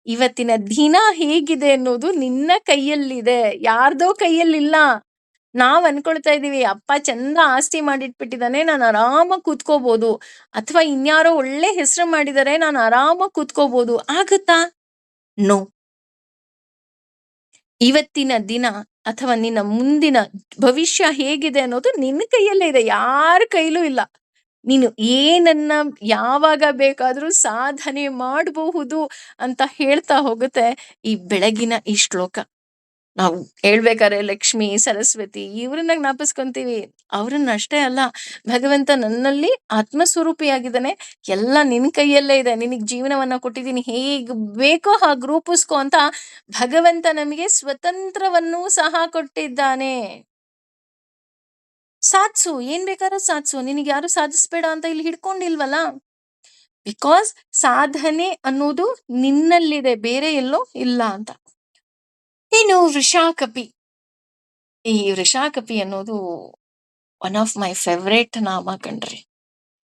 ಇವತ್ತಿನ ದಿನ ಹೇಗಿದೆ ಅನ್ನೋದು ನಿನ್ನ ಕೈಯಲ್ಲಿದೆ, ಯಾರ್ದೋ ಕೈಯಲ್ಲಿಲ್ಲ. ನಾವ್ ಅನ್ಕೊಳ್ತಾ ಇದೀವಿ, ಅಪ್ಪ ಚಂದ ಆಸ್ತಿ ಮಾಡಿಟ್ಬಿಟ್ಟಿದಾನೆ, ನಾನು ಆರಾಮಾಗಿ ಕೂತ್ಕೋಬಹುದು, ಅಥವಾ ಇನ್ಯಾರೋ ಒಳ್ಳೆ ಹೆಸರು ಮಾಡಿದರೆ ನಾನು ಆರಾಮಾಗಿ ಕೂತ್ಕೋಬಹುದು. ಆಗತ್ತಾ? ನೋ. ಇವತ್ತಿನ ದಿನ ಅಥವಾ ನಿನ್ನ ಮುಂದಿನ ಭವಿಷ್ಯ ಹೇಗಿದೆ ಅನ್ನೋದು ನಿನ್ನ ಕೈಯಲ್ಲೇ ಇದೆ, ಯಾರ ಕೈಲೂ ಇಲ್ಲ. ನೀನು ಏನನ್ನ ಯಾವಾಗ ಬೇಕಾದ್ರೂ ಸಾಧನೆ ಮಾಡಬಹುದು ಅಂತ ಹೇಳ್ತಾ ಹೋಗುತ್ತೆ ಈ ಬೆಳಗಿನ ಈ ಶ್ಲೋಕ. ನಾವು ಹೇಳ್ಬೇಕಾದ್ರೆ ಲಕ್ಷ್ಮಿ, ಸರಸ್ವತಿ ಇವ್ರನ್ನ ಜ್ಞಾಪಿಸ್ಕೊಂತೀವಿ. ಅವ್ರನ್ನ ಅಷ್ಟೇ ಅಲ್ಲ, ಭಗವಂತ ನನ್ನಲ್ಲಿ ಆತ್ಮಸ್ವರೂಪಿಯಾಗಿದ್ದಾನೆ, ಎಲ್ಲ ನಿನ್ ಕೈಯಲ್ಲೇ ಇದೆ, ನಿನಗ್ ಜೀವನವನ್ನ ಕೊಟ್ಟಿದ್ದೀನಿ, ಹೇಗ್ ಬೇಕೋ ಹಾಗೆ ರೂಪಿಸ್ಕೊ ಅಂತ ಭಗವಂತ ನಮಗೆ ಸ್ವತಂತ್ರವನ್ನೂ ಸಹ ಕೊಟ್ಟಿದ್ದಾನೆ. ಸಾಧ್ಸು, ಏನ್ ಬೇಕಾದ್ರೂ ಸಾಧ್ಸು, ನಿನಗೆ ಯಾರು ಸಾಧಿಸ್ಬೇಡ ಅಂತ ಇಲ್ಲಿ ಹಿಡ್ಕೊಂಡಿಲ್ವಲ್ಲ. ಬಿಕಾಸ್ ಸಾಧನೆ ಅನ್ನೋದು ನಿನ್ನಲ್ಲಿದೆ, ಬೇರೆ ಎಲ್ಲೋ ಇಲ್ಲ ಅಂತ. ಇನ್ನು ವೃಷಾಕಪಿ. ಈ ವೃಷಾಕಪಿ ಅನ್ನೋದು ಒನ್ ಆಫ್ ಮೈ ಫೇವ್ರೇಟ್ ನಾಮ ಕಣ್ರಿ.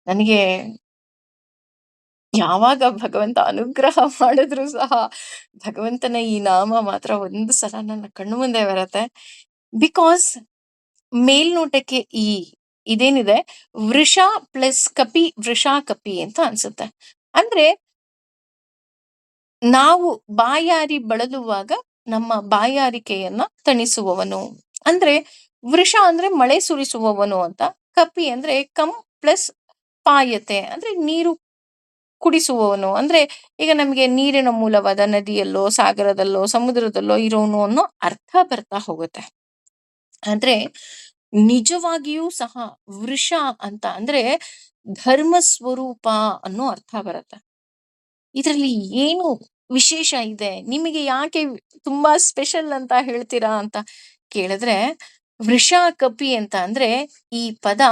ನನಗೆ ಯಾವಾಗ ಭಗವಂತ ಅನುಗ್ರಹ ಮಾಡಿದ್ರು ಸಹ ಭಗವಂತನ ಈ ನಾಮ ಮಾತ್ರ ಒಂದು ಸಲ ನನ್ನ ಕಣ್ಣು ಮುಂದೆ ಬರುತ್ತೆ. ಬಿಕಾಸ್ ಮೇಲ್ನೋಟಕ್ಕೆ ಇದೇನಿದೆ, ವೃಷ ಪ್ಲಸ್ ಕಪಿ, ವೃಷಾಕಪಿ ಅಂತ ಅನ್ಸುತ್ತೆ. ಅಂದ್ರೆ ನಾವು ಬಾಯಾರಿ ಬಳಲುವಾಗ ನಮ್ಮ ಬಾಯಾರಿಕೆಯನ್ನ ತಣಿಸುವವನು. ಅಂದ್ರೆ ವೃಷ ಅಂದ್ರೆ ಮಳೆ ಸುರಿಸುವವನು ಅಂತ, ಕಪಿ ಅಂದ್ರೆ ಕಂ ಪ್ಲಸ್ ಪಾಯತೆ ಅಂದ್ರೆ ನೀರು ಕುಡಿಸುವವನು. ಅಂದ್ರೆ ಈಗ ನಮ್ಗೆ ನೀರಿನ ಮೂಲವಾದ ನದಿಯಲ್ಲೋ, ಸಾಗರದಲ್ಲೋ, ಸಮುದ್ರದಲ್ಲೋ ಇರೋನು ಅನ್ನೋ ಅರ್ಥ ಬರ್ತಾ ಹೋಗುತ್ತೆ. ಆದ್ರೆ ನಿಜವಾಗಿಯೂ ಸಹ ವೃಷ ಅಂತ ಅಂದ್ರೆ ಧರ್ಮ ಸ್ವರೂಪ ಅನ್ನೋ ಅರ್ಥ ಬರುತ್ತೆ. ಇದರಲ್ಲಿ ಏನು ವಿಶೇಷ ಇದೆ, ನಿಮಗೆ ಯಾಕೆ ತುಂಬಾ ಸ್ಪೆಷಲ್ ಅಂತ ಹೇಳ್ತೀರಾ ಅಂತ ಕೇಳಿದ್ರೆ, ವೃಷ ಕಪಿ ಅಂತ ಅಂದ್ರೆ ಈ ಪದ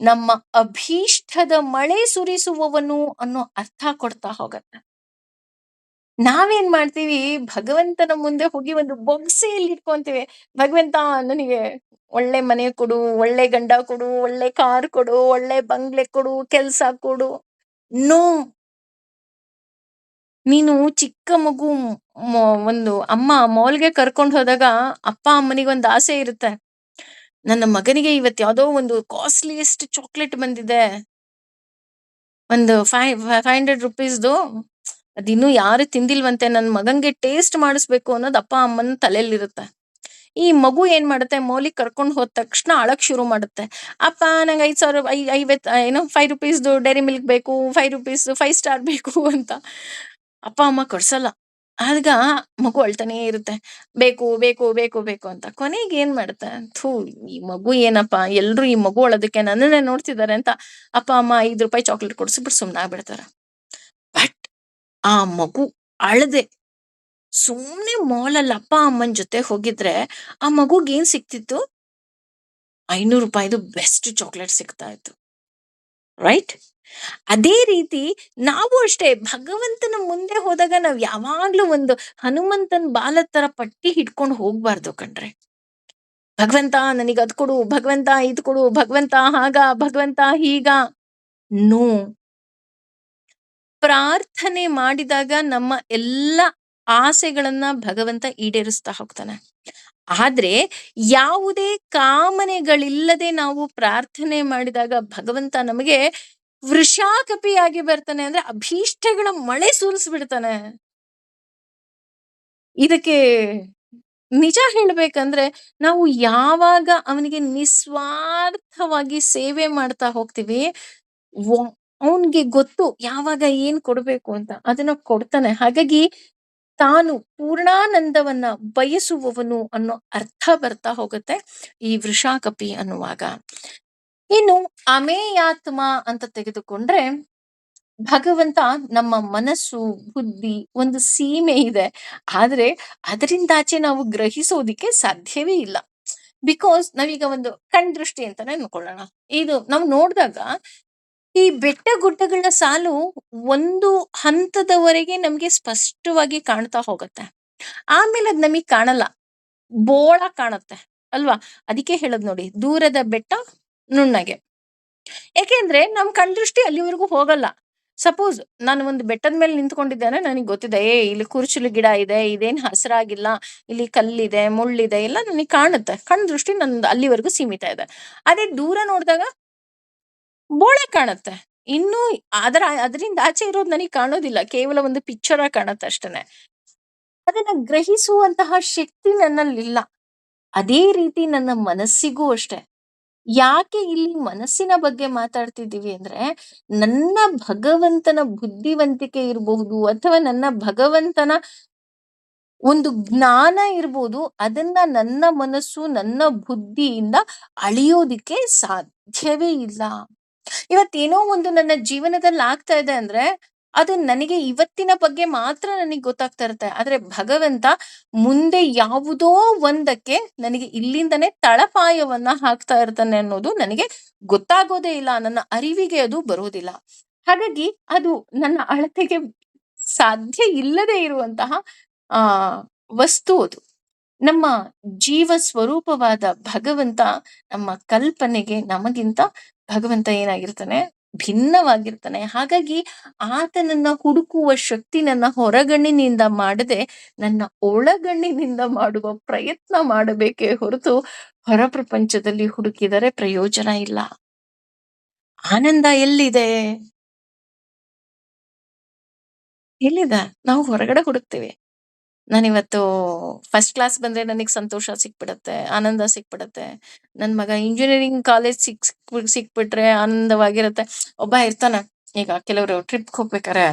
ನಮ್ಮ ಅಭೀಷ್ಟದ ಮಳೆ ಸುರಿಸುವವನು ಅನ್ನೋ ಅರ್ಥ ಕೊಡ್ತಾ ಹೋಗತ್ತೆ. ನಾವೇನ್ ಮಾಡ್ತೀವಿ, ಭಗವಂತನ ಮುಂದೆ ಹೋಗಿ ಒಂದು ಬೊಗಸೆಯಲ್ಲಿ ಇಟ್ಕೊಂತೀವಿ. ಭಗವಂತ ನನಗೆ ಒಳ್ಳೆ ಮನೆ ಕೊಡು, ಒಳ್ಳೆ ಗಂಡ ಕೊಡು, ಒಳ್ಳೆ ಕಾರ್ ಕೊಡು, ಒಳ್ಳೆ ಬಂಗ್ಲೆ ಕೊಡು, ಕೆಲ್ಸ ಕೊಡು. ನೋ. ನೀನು ಚಿಕ್ಕ ಮಗು ಒಂದು ಅಮ್ಮ ಮಾಲ್ಗೆ ಕರ್ಕೊಂಡು ಹೋದಾಗ ಅಪ್ಪ ಅಮ್ಮನಿಗೆ ಒಂದು ಆಸೆ ಇರುತ್ತೆ. ನನ್ನ ಮಗನಿಗೆ ಇವತ್ತು ಯಾವ್ದೋ ಒಂದು ಕಾಸ್ಟ್ಲಿಯೆಸ್ಟ್ ಚಾಕ್ಲೇಟ್ ಬಂದಿದೆ. ಒಂದು 500 ರುಪೀಸ್ದು. ಅದಿನ್ನೂ ಯಾರು ತಿಂದಿಲ್ವಂತೆ. ನನ್ನ ಮಗಂಗೆ ಟೇಸ್ಟ್ ಮಾಡಿಸ್ಬೇಕು ಅನ್ನೋದು ಅಪ್ಪ ಅಮ್ಮನ ತಲೆಯಲ್ಲಿರುತ್ತೆ. ಈ ಮಗು ಏನ್ ಮಾಡುತ್ತೆ, ಮೌಲಿಗೆ ಕರ್ಕೊಂಡು ಹೋದ ತಕ್ಷಣ ಅಳಕ್ ಶುರು ಮಾಡುತ್ತೆ. ಅಪ್ಪ ನಂಗೆ 5,000 ಏನೋ 5 ರುಪೀಸ್ದು ಡೈರಿ ಮಿಲ್ಕ್ ಬೇಕು, 5 ರುಪೀಸ್ 5 ಸ್ಟಾರ್ ಬೇಕು ಅಂತ. ಅಪ್ಪ ಅಮ್ಮ ಕೊಡ್ಸಲ್ಲ. ಆಗ ಮಗು ಅಳ್ತಾನೇ ಇರುತ್ತೆ. ಬೇಕು ಬೇಕು ಬೇಕು ಬೇಕು ಅಂತ. ಕೊನೆಗೆ ಏನ್ ಮಾಡುತ್ತೆ, ಥೂ ಈ ಮಗು ಏನಪ್ಪ, ಎಲ್ರು ಈ ಮಗು ಅಳೋದಕ್ಕೆ ನನ್ನನ್ನೇ ನೋಡ್ತಿದ್ದಾರೆ ಅಂತ ಅಪ್ಪ ಅಮ್ಮ 5 ರೂಪಾಯಿ ಚಾಕ್ಲೇಟ್ ಕೊಡಿಸ್ಬಿಟ್ಟು ಸುಮ್ಮನಾಗ್ಬಿಡ್ತಾರೆ. ಬಟ್ ಆ ಮಗು ಅಳದೆ ಸುಮ್ನೆ ಮಾಲಲ್ಲಿ ಅಪ್ಪ ಅಮ್ಮನ ಜೊತೆ ಹೋಗಿದ್ರೆ ಆ ಮಗುಗೆ ಏನ್ ಸಿಕ್ತಿತ್ತು, 500 ರೂಪಾಯಿದು ಬೆಸ್ಟ್ ಚಾಕ್ಲೇಟ್ ಸಿಗ್ತಾ ಇತ್ತು. ರೈಟ್? ಅದೇ ರೀತಿ ನಾವು ಅಷ್ಟೇ ಭಗವಂತನ ಮುಂದೆ ಹೋದಾಗ ನಾವ್ ಯಾವಾಗ್ಲೂ ಒಂದು ಹನುಮಂತನ್ ಬಾಲದ ತರ ಪಟ್ಟಿ ಹಿಡ್ಕೊಂಡು ಹೋಗ್ಬಾರ್ದು ಕಣ್ರೆ. ಭಗವಂತ ನನಗೆ ಅದ್ ಕೊಡು, ಭಗವಂತ ಇದ್ ಕೊಡು, ಭಗವಂತ ಹಾಗ, ಭಗವಂತ ಹೀಗ. ನೋ. ಪ್ರಾರ್ಥನೆ ಮಾಡಿದಾಗ ನಮ್ಮ ಎಲ್ಲ ಆಸೆಗಳನ್ನ ಭಗವಂತ ಈಡೇರಿಸ್ತಾ ಹೋಗ್ತಾನೆ. ಆದ್ರೆ ಯಾವುದೇ ಕಾಮನೆಗಳಿಲ್ಲದೆ ನಾವು ಪ್ರಾರ್ಥನೆ ಮಾಡಿದಾಗ ಭಗವಂತ ನಮಗೆ ವೃಷಾಕಪಿಯಾಗಿ ಬರ್ತಾನೆ. ಅಂದ್ರೆ ಅಭೀಷ್ಟಗಳ ಮಳೆ ಸುರಿಸ್ಬಿಡ್ತಾನೆ. ಇದಕ್ಕೆ ನಿಜ ಹೇಳ್ಬೇಕಂದ್ರೆ ನಾವು ಯಾವಾಗ ಅವನಿಗೆ ನಿಸ್ವಾರ್ಥವಾಗಿ ಸೇವೆ ಮಾಡ್ತಾ ಹೋಗ್ತೀವಿ, ಅವನ್ಗೆ ಗೊತ್ತು ಯಾವಾಗ ಏನ್ ಕೊಡ್ಬೇಕು ಅಂತ, ಅದನ್ನ ಕೊಡ್ತಾನೆ. ಹಾಗಾಗಿ ತಾನು ಪೂರ್ಣಾನಂದವನ್ನ ಬಯಸುವವನು ಅನ್ನೋ ಅರ್ಥ ಬರ್ತಾ ಹೋಗುತ್ತೆ ಈ ವೃಷಾಕಪಿ ಅನ್ನುವಾಗ. ಇನ್ನು ಅಮೇಯಾತ್ಮ ಅಂತ ತೆಗೆದುಕೊಂಡ್ರೆ, ಭಗವಂತ ನಮ್ಮ ಮನಸ್ಸು ಬುದ್ಧಿ ಒಂದು ಸೀಮೆ ಇದೆ. ಆದ್ರೆ ಅದರಿಂದಾಚೆ ನಾವು ಗ್ರಹಿಸೋದಿಕ್ಕೆ ಸಾಧ್ಯವೇ ಇಲ್ಲ. ಬಿಕಾಸ್ ನಾವೀಗ ಒಂದು ಕಣ್ ದೃಷ್ಟಿ ಅಂತಾನೆ ಅನ್ಕೊಳ್ಳೋಣ. ಇದು ನಾವು ನೋಡಿದಾಗ ಈ ಬೆಟ್ಟ ಗುಡ್ಡಗಳ ಸಾಲು ಒಂದು ಹಂತದವರೆಗೆ ನಮ್ಗೆ ಸ್ಪಷ್ಟವಾಗಿ ಕಾಣ್ತಾ ಹೋಗುತ್ತೆ. ಆಮೇಲೆ ಅದ್ ನಮಗ್ ಕಾಣಲ್ಲ, ಬೋಳ ಕಾಣುತ್ತೆ ಅಲ್ವಾ. ಅದಕ್ಕೆ ಹೇಳದ್ ನೋಡಿ, ದೂರದ ಬೆಟ್ಟ ನುಣ್ಣಗೆ. ಯಾಕೆಂದ್ರೆ ನಮ್ ಕಣ್ ದೃಷ್ಟಿ ಅಲ್ಲಿವರೆಗೂ ಹೋಗಲ್ಲ. ಸಪೋಸ್ ನಾನು ಒಂದು ಬೆಟ್ಟದ ಮೇಲೆ ನಿಂತ್ಕೊಂಡಿದ್ದೇನೆ, ನನಗೆ ಗೊತ್ತಿದೆ ಇಲ್ಲಿ ಕುರ್ಚಲು ಗಿಡ ಇದೆ, ಇದೇನ್ ಹಸಿರಾಗಿಲ್ಲ, ಇಲ್ಲಿ ಕಲ್ಲಿದೆ ಮುಳ್ಳಿದೆ ಎಲ್ಲ ನನಗೆ ಕಾಣುತ್ತೆ. ಕಣ್ ದೃಷ್ಟಿ ನಂದು ಅಲ್ಲಿವರೆಗೂ ಸೀಮಿತ ಇದೆ. ಅದೇ ದೂರ ನೋಡಿದಾಗ ಬೋಳೆ ಕಾಣುತ್ತೆ. ಇನ್ನು ಅದರಿಂದ ಆಚೆ ಇರೋದು ನನಗೆ ಕಾಣೋದಿಲ್ಲ, ಕೇವಲ ಒಂದು ಪಿಕ್ಚರ್ ಕಾಣುತ್ತೆ ಅಷ್ಟೇನೆ. ಅದನ್ನ ಗ್ರಹಿಸುವಂತಹ ಶಕ್ತಿ ನನ್ನಲ್ಲಿಲ್ಲ. ಅದೇ ರೀತಿ ನನ್ನ ಮನಸ್ಸಿಗೂ ಅಷ್ಟೆ. ಯಾಕೆ ಇಲ್ಲಿ ಮನಸ್ಸಿನ ಬಗ್ಗೆ ಮಾತಾಡ್ತಿದ್ದೀವಿ ಅಂದ್ರೆ, ನನ್ನ ಭಗವಂತನ ಬುದ್ಧಿವಂತಿಕೆ ಇರಬಹುದು ಅಥವಾ ನನ್ನ ಭಗವಂತನ ಒಂದು ಜ್ಞಾನ ಇರ್ಬೋದು, ಅದನ್ನ ನನ್ನ ಮನಸ್ಸು ನನ್ನ ಬುದ್ಧಿಯಿಂದ ಅಳಿಯೋದಿಕ್ಕೆ ಸಾಧ್ಯವೇ ಇಲ್ಲ. ಇವತ್ತೇನೋ ಒಂದು ನನ್ನ ಜೀವನದಲ್ಲಿ ಆಗ್ತಾ ಇದೆ ಅಂದ್ರೆ ಅದು ನನಗೆ ಇವತ್ತಿನ ಬಗ್ಗೆ ಮಾತ್ರ ನನಗೆ ಗೊತ್ತಾಗ್ತಾ ಇರುತ್ತೆ. ಆದ್ರೆ ಭಗವಂತ ಮುಂದೆ ಯಾವುದೋ ಒಂದಕ್ಕೆ ನನಗೆ ಇಲ್ಲಿಂದನೇ ತಳಪಾಯವನ್ನ ಹಾಕ್ತಾ ಇರ್ತಾನೆ ಅನ್ನೋದು ನನಗೆ ಗೊತ್ತಾಗೋದೇ ಇಲ್ಲ, ನನ್ನ ಅರಿವಿಗೆ ಅದು ಬರೋದಿಲ್ಲ. ಹಾಗಾಗಿ ಅದು ನನ್ನ ಅಳತೆಗೆ ಸಾಧ್ಯ ಇಲ್ಲದೆ ಇರುವಂತಹ ಆ ವಸ್ತು ಅದು. ನಮ್ಮ ಜೀವ ಸ್ವರೂಪವಾದ ಭಗವಂತ ನಮ್ಮ ಕಲ್ಪನೆಗೆ ನಮಗಿಂತ ಭಗವಂತ ಏನಾಗಿರ್ತಾನೆ, ಭಿನ್ನವಾಗಿರ್ತಾನೆ. ಹಾಗಾಗಿ ಆತನನ್ನ ಹುಡುಕುವ ಶಕ್ತಿ ನನ್ನ ಹೊರಗಣ್ಣಿನಿಂದ ಮಾಡದೆ ನನ್ನ ಒಳಗಣ್ಣಿನಿಂದ ಮಾಡುವ ಪ್ರಯತ್ನ ಮಾಡಬೇಕೇ ಹೊರತು ಹೊರ ಪ್ರಪಂಚದಲ್ಲಿ ಹುಡುಕಿದರೆ ಪ್ರಯೋಜನ ಇಲ್ಲ. ಆನಂದ ಎಲ್ಲಿದೆ? ಎಲ್ಲಿದೆ? ನಾವು ಹೊರಗಡೆ ಹುಡುಕ್ತೀವಿ. ನಾನಿವತ್ತು ಫಸ್ಟ್ ಕ್ಲಾಸ್ ಬಂದ್ರೆ ನನಗೆ ಸಂತೋಷ ಸಿಕ್ಬಿಡತ್ತೆ, ಆನಂದ ಸಿಕ್ಬಿಡತ್ತೆ. ನನ್ ಮಗ ಇಂಜಿನಿಯರಿಂಗ್ ಕಾಲೇಜ್ ಸಿಕ್ಬಿಟ್ರೆ ಆನಂದವಾಗಿರತ್ತೆ. ಒಬ್ಬ ಇರ್ತಾನೆ, ಈಗ ಕೆಲವರು ಟ್ರಿಪ್ ಹೋಗ್ಬೇಕಾರೆ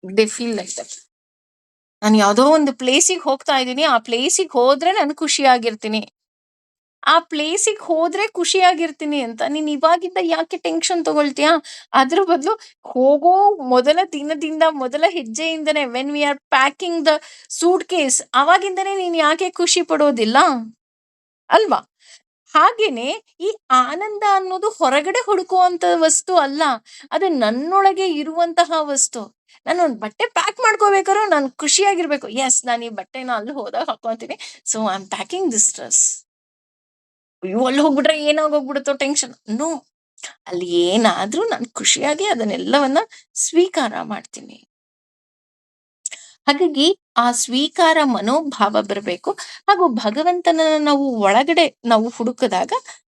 ದೇ ಫೀಲ್ ಲೈಕ್ ದಟ್. ನಾನು ಯಾವ್ದೋ ಒಂದು ಪ್ಲೇಸಿಗೆ ಹೋಗ್ತಾ ಇದ್ದೀನಿ, ಆ ಪ್ಲೇಸಿಗೆ ಹೋದ್ರೆ ನಾನು ಖುಷಿಯಾಗಿರ್ತೀನಿ, ಆ ಪ್ಲೇಸಿಗೆ ಹೋದ್ರೆ ಖುಷಿಯಾಗಿರ್ತೀನಿ ಅಂತ. ನೀನ್ ಇವಾಗಿಂದ ಯಾಕೆ ಟೆನ್ಷನ್ ತಗೊಳ್ತೀಯಾ? ಅದ್ರ ಬದಲು ಹೋಗೋ ಮೊದಲ ದಿನದಿಂದ, ಮೊದಲ ಹೆಜ್ಜೆಯಿಂದನೇ, when we are packing the suitcase, ಅವಾಗಿಂದನೇ ನೀನ್ ಯಾಕೆ ಖುಷಿ ಪಡೋದಿಲ್ಲ ಅಲ್ವಾ? ಹಾಗೇನೆ ಈ ಆನಂದ ಅನ್ನೋದು ಹೊರಗಡೆ ಹುಡುಕುವಂತ ವಸ್ತು ಅಲ್ಲ, ಅದು ನನ್ನೊಳಗೆ ಇರುವಂತಹ ವಸ್ತು. ನಾನೊಂದು ಬಟ್ಟೆ ಪ್ಯಾಕ್ ಮಾಡ್ಕೋಬೇಕಾದ್ರೂ ನಾನು ಖುಷಿಯಾಗಿರ್ಬೇಕು. ಯೆಸ್, ನಾನು ಈ ಬಟ್ಟೆನ ಅಲ್ಲಿ ಹೋದಾಗ ಹಾಕೊಂತೀನಿ. So I am packing this dress. ಅಯ್ಯೋ! ಅಲ್ಲಿ ಹೋಗ್ಬಿಟ್ರೆ ಏನಾಗೋಗ್ಬಿಡುತ್ತೋ ಟೆನ್ಷನ್. ನೋ. ಅಲ್ಲಿ ಏನಾದ್ರೂ ನಾನು ಖುಷಿಯಾಗಿ ಅದನ್ನೆಲ್ಲವನ್ನ ಸ್ವೀಕಾರ ಮಾಡ್ತೀನಿ. ಹಾಗಾಗಿ ಆ ಸ್ವೀಕಾರ ಮನೋಭಾವ ಬರಬೇಕು. ಹಾಗೂ ಭಗವಂತನನ್ನ ನಾವು ಒಳಗಡೆ ನಾವು ಹುಡುಕಿದಾಗ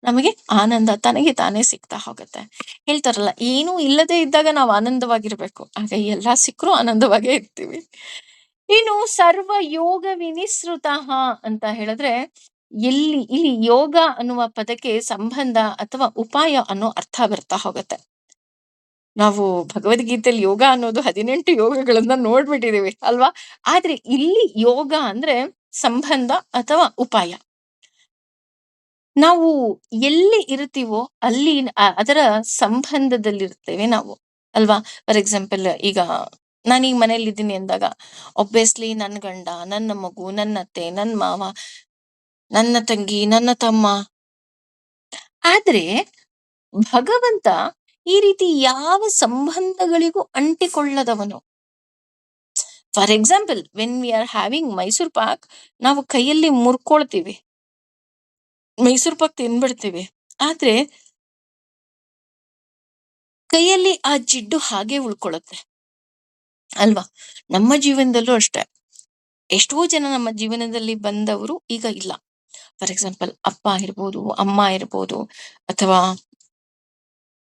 ನಮಗೆ ಆನಂದ ತನಗೆ ತಾನೇ ಸಿಗ್ತಾ ಹೋಗುತ್ತೆ. ಹೇಳ್ತಾರಲ್ಲ, ಏನೂ ಇಲ್ಲದೆ ಇದ್ದಾಗ ನಾವು ಆನಂದವಾಗಿರ್ಬೇಕು. ಆಗ ಎಲ್ಲ ಸಿಕ್ಕರೂ ಆನಂದವಾಗೇ ಇರ್ತೀವಿ. ಇನ್ನು ಸರ್ವ ಯೋಗ ವಿನಿಸೃತಃ ಅಂತ ಹೇಳಿದ್ರೆ, ಇಲ್ಲಿ ಯೋಗ ಅನ್ನುವ ಪದಕ್ಕೆ ಸಂಬಂಧ ಅಥವಾ ಉಪಾಯ ಅನ್ನೋ ಅರ್ಥ ಬರ್ತಾ ಹೋಗುತ್ತೆ. ನಾವು ಭಗವದ್ಗೀತೆಯಲ್ಲಿ ಯೋಗ ಅನ್ನೋದು 18 ಯೋಗಗಳನ್ನ ನೋಡ್ಬಿಟ್ಟಿದೀವಿ ಅಲ್ವಾ? ಆದ್ರೆ ಇಲ್ಲಿ ಯೋಗ ಅಂದ್ರೆ ಸಂಬಂಧ ಅಥವಾ ಉಪಾಯ. ನಾವು ಎಲ್ಲಿ ಇರ್ತೀವೋ ಅಲ್ಲಿ ಅದರ ಸಂಬಂಧದಲ್ಲಿರ್ತೇವೆ ನಾವು ಅಲ್ವಾ? ಫಾರ್ ಎಕ್ಸಾಂಪಲ್, ಈಗ ನಾನೀಗ ಮನೇಲಿದ್ದೀನಿ ಅಂದಾಗ ಒಬ್ವಿಯಸ್ಲಿ ನನ್ನ ಗಂಡ, ನನ್ನ ಮಗು, ನನ್ನ ಅತ್ತೆ, ನನ್ನ ಮಾವ, ನನ್ನ ತಂಗಿ, ನನ್ನ ತಮ್ಮ. ಆದ್ರೆ ಭಗವಂತ ಈ ರೀತಿ ಯಾವ ಸಂಬಂಧಗಳಿಗೂ ಅಂಟಿಕೊಳ್ಳದವನು. For example, when we are having Mysore pak, ನಾವು ಕೈಯಲ್ಲಿ ಮುರ್ಕೊಳ್ತೀವಿ, ಮೈಸೂರ್ ಪಾಕ್ ತಿನ್ಬಿಡ್ತೀವಿ. ಆದ್ರೆ ಕೈಯಲ್ಲಿ ಆ ಜಿಡ್ಡು ಹಾಗೆ ಉಳ್ಕೊಳ್ಳುತ್ತೆ ಅಲ್ವಾ? ನಮ್ಮ ಜೀವನದಲ್ಲೂ ಅಷ್ಟೇ. ಎಷ್ಟೋ ಜನ ನಮ್ಮ ಜೀವನದಲ್ಲಿ ಬಂದವರು ಈಗ ಇಲ್ಲ. ಫಾರ್ ಎಕ್ಸಾಂಪಲ್, ಅಪ್ಪ ಇರ್ಬೋದು, ಅಮ್ಮ ಇರ್ಬೋದು, ಅಥವಾ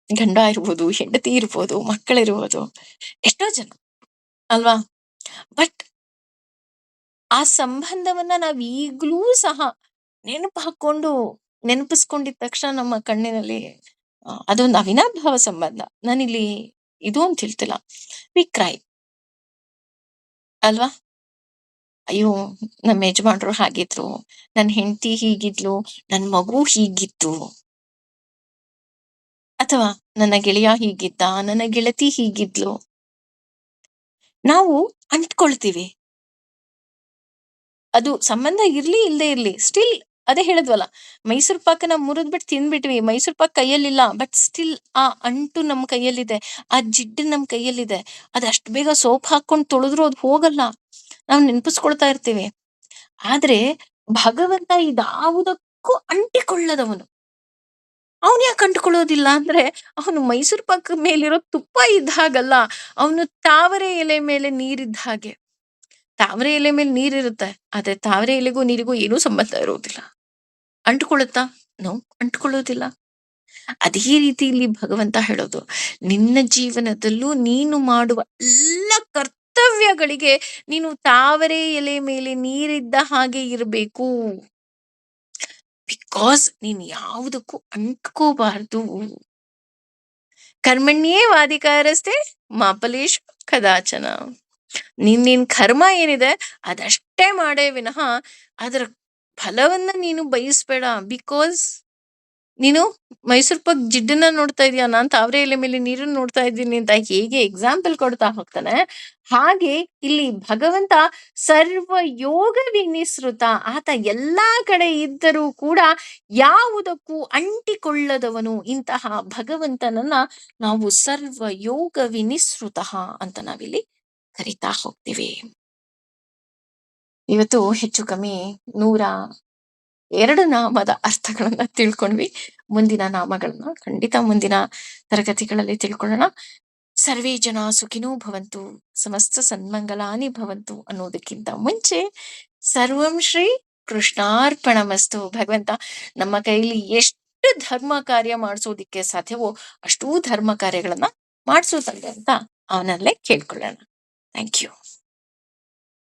ಗಂಡ ಇರ್ಬೋದು, ಹೆಂಡತಿ ಇರ್ಬೋದು, ಮಕ್ಕಳಿರ್ಬೋದು, ಎಷ್ಟೋ ಜನ ಅಲ್ವಾ? ಬಟ್ ಆ ಸಂಬಂಧವನ್ನ ನಾವ್ ಈಗ್ಲೂ ಸಹ ನೆನಪಿಸ್ಕೊಂಡಿದ ತಕ್ಷಣ ನಮ್ಮ ಕಣ್ಣಿನಲ್ಲಿ ಅದೊಂದು ಅವಿನಾಭಾವ ಸಂಬಂಧ. ನಾನಿಲ್ಲಿ ಇದು ಅಂತ ಹೇಳ್ತಿಲ್ಲ, ವಿ ಕ್ರೈ ಅಲ್ವಾ? ಅಯ್ಯೋ, ನಮ್ಮ ಯಜಮಾನ್ರು ಹಾಗಿದ್ರು, ನನ್ನ ಹೆಂಡತಿ ಹೀಗಿದ್ಲು, ನನ್ನ ಮಗು ಹೀಗಿತ್ತು, ಅಥವಾ ನನ್ನ ಗೆಳೆಯ ಹೀಗಿದ್ದ, ನನ್ನ ಗೆಳತಿ ಹೀಗಿದ್ಲು. ನಾವು ಅಂಟ್ಕೊಳ್ತೀವಿ. ಅದು ಸಂಬಂಧ ಇರ್ಲಿ ಇಲ್ಲದೆ ಇರ್ಲಿ, ಸ್ಟಿಲ್ ಅದೇ ಹೇಳಿದ್ವಲ್ಲ, ಮೈಸೂರ್ ಪಾಕನ ಮುರಿದ್ಬಿಟ್ಟು ತಿಂದ್ಬಿಟ್ವಿ, ಮೈಸೂರ್ ಪಾಕ್ ಕೈಯಲ್ಲಿಲ್ಲ, ಬಟ್ ಸ್ಟಿಲ್ ಆ ಅಂಟು ನಮ್ಮ ಕೈಯಲ್ಲಿದೆ, ಆ ಜಿಡ್ಡು ನಮ್ಮ ಕೈಯಲ್ಲಿದೆ. ಅದು ಅಷ್ಟು ಬೇಗ ಸೋಪ್ ಹಾಕೊಂಡು ತೊಳೆದ್ರು ಅದು ಹೋಗಲ್ಲ, ನಾವು ನೆನಪಿಸ್ಕೊಳ್ತಾ ಇರ್ತೀವಿ. ಆದ್ರೆ ಭಗವಂತ ಇದಾವುದಕ್ಕೂ ಅಂಟಿಕೊಳ್ಳದವನು. ಅವನು ಯಾಕೆ ಅಂಟ್ಕೊಳ್ಳೋದಿಲ್ಲ ಅಂದ್ರೆ, ಅವನು ಮೈಸೂರ್ ಪಾಕ್ ಮೇಲಿರೋ ತುಪ್ಪ ಇದ್ದ ಹಾಗಲ್ಲ, ಅವನು ತಾವರೆ ಎಲೆ ಮೇಲೆ ನೀರಿದ್ದ ಹಾಗೆ. ತಾವರೆ ಎಲೆ ಮೇಲೆ ನೀರಿರುತ್ತೆ, ಆದ್ರೆ ತಾವರೆ ಎಲೆಗೂ ನೀರಿಗೂ ಏನೂ ಸಂಬಂಧ ಇರುವುದಿಲ್ಲ. ಅಂಟ್ಕೊಳ್ಳುತ್ತಾ? ನೋ, ಅಂಟ್ಕೊಳ್ಳೋದಿಲ್ಲ. ಅದೇ ರೀತಿ ಇಲ್ಲಿ ಭಗವಂತ ಹೇಳೋದು, ನಿನ್ನ ಜೀವನದಲ್ಲೂ ನೀನು ಮಾಡುವ ಎಲ್ಲ ಕರ್ತವ್ಯಗಳಿಗೆ ನೀನು ತಾವರೆ ಎಲೆ ಮೇಲೆ ನೀರಿದ್ದ ಹಾಗೆ ಇರಬೇಕು. ಬಿಕಾಸ್ ನೀನ್ ಯಾವುದಕ್ಕೂ ಅಂಟ್ಕೋಬಾರ್ದು. ಕರ್ಮಣ್ಯೇ ವಾದಿಕಾರಸ್ತೆ ಮಾ ಫಲೇಷು ಕದಾಚನ. ನಿನ್ ಕರ್ಮ ಏನಿದೆ ಅದಷ್ಟೇ ಮಾಡೇ ವಿನಃ ಅದರ ಫಲವನ್ನ ನೀನು ಬಯಸ್ಬೇಡ. ಬಿಕಾಸ್ ನೀನು ಮೈಸೂರ್ ಪಾಕ್ ಜಿಡ್ಡನ್ನ ನೋಡ್ತಾ ಇದೀಯ, ನಾನ್ ತಾವರೆ ಎಲೆ ಮೇಲೆ ನೀರನ್ನು ನೋಡ್ತಾ ಇದ್ದೀನಿ ಅಂತ ಹೇಗೆ ಎಕ್ಸಾಂಪಲ್ ಕೊಡ್ತಾ ಹೋಗ್ತಾನೆ, ಹಾಗೆ ಇಲ್ಲಿ ಭಗವಂತ ಸರ್ವ ಯೋಗ ವಿನಿಸೃತ. ಆತ ಎಲ್ಲಾ ಕಡೆ ಇದ್ದರೂ ಕೂಡ ಯಾವುದಕ್ಕೂ ಅಂಟಿಕೊಳ್ಳದವನು. ಇಂತಹ ಭಗವಂತನನ್ನ ನಾವು ಸರ್ವ ಯೋಗ ವಿನಿಸೃತ ಅಂತ ನಾವಿಲ್ಲಿ ಕರಿತಾ ಹೋಗ್ತೀವಿ. ಇವತ್ತು ಹೆಚ್ಚು ಕಮ್ಮಿ 102 ನಾಮದ ಅರ್ಥಗಳನ್ನ ತಿಳ್ಕೊಂಡ್ವಿ. ಮುಂದಿನ ನಾಮಗಳನ್ನ ಖಂಡಿತ ಮುಂದಿನ ತರಗತಿಗಳಲ್ಲಿ ತಿಳ್ಕೊಳ್ಳೋಣ. ಸರ್ವೇ ಜನ ಸುಖಿನೋ ಭವಂತು, ಸಮಸ್ತ ಸನ್ಮಂಗಲಾನಿ ಭವಂತು ಅನ್ನೋದಕ್ಕಿಂತ ಮುಂಚೆ ಸರ್ವಂ ಶ್ರೀ ಕೃಷ್ಣಾರ್ಪಣಮಸ್ತು. ಭಗವಂತ ನಮ್ಮ ಕೈಲಿ ಎಷ್ಟು ಧರ್ಮ ಕಾರ್ಯ ಮಾಡಿಸೋದಿಕ್ಕೆ ಸಾಧ್ಯವೋ ಅಷ್ಟೂ ಧರ್ಮ ಕಾರ್ಯಗಳನ್ನ ಮಾಡಿಸೋದಂತೆ ಅಂತ ಅವನಲ್ಲೇ ಕೇಳ್ಕೊಳ್ಳೋಣ. Thank you.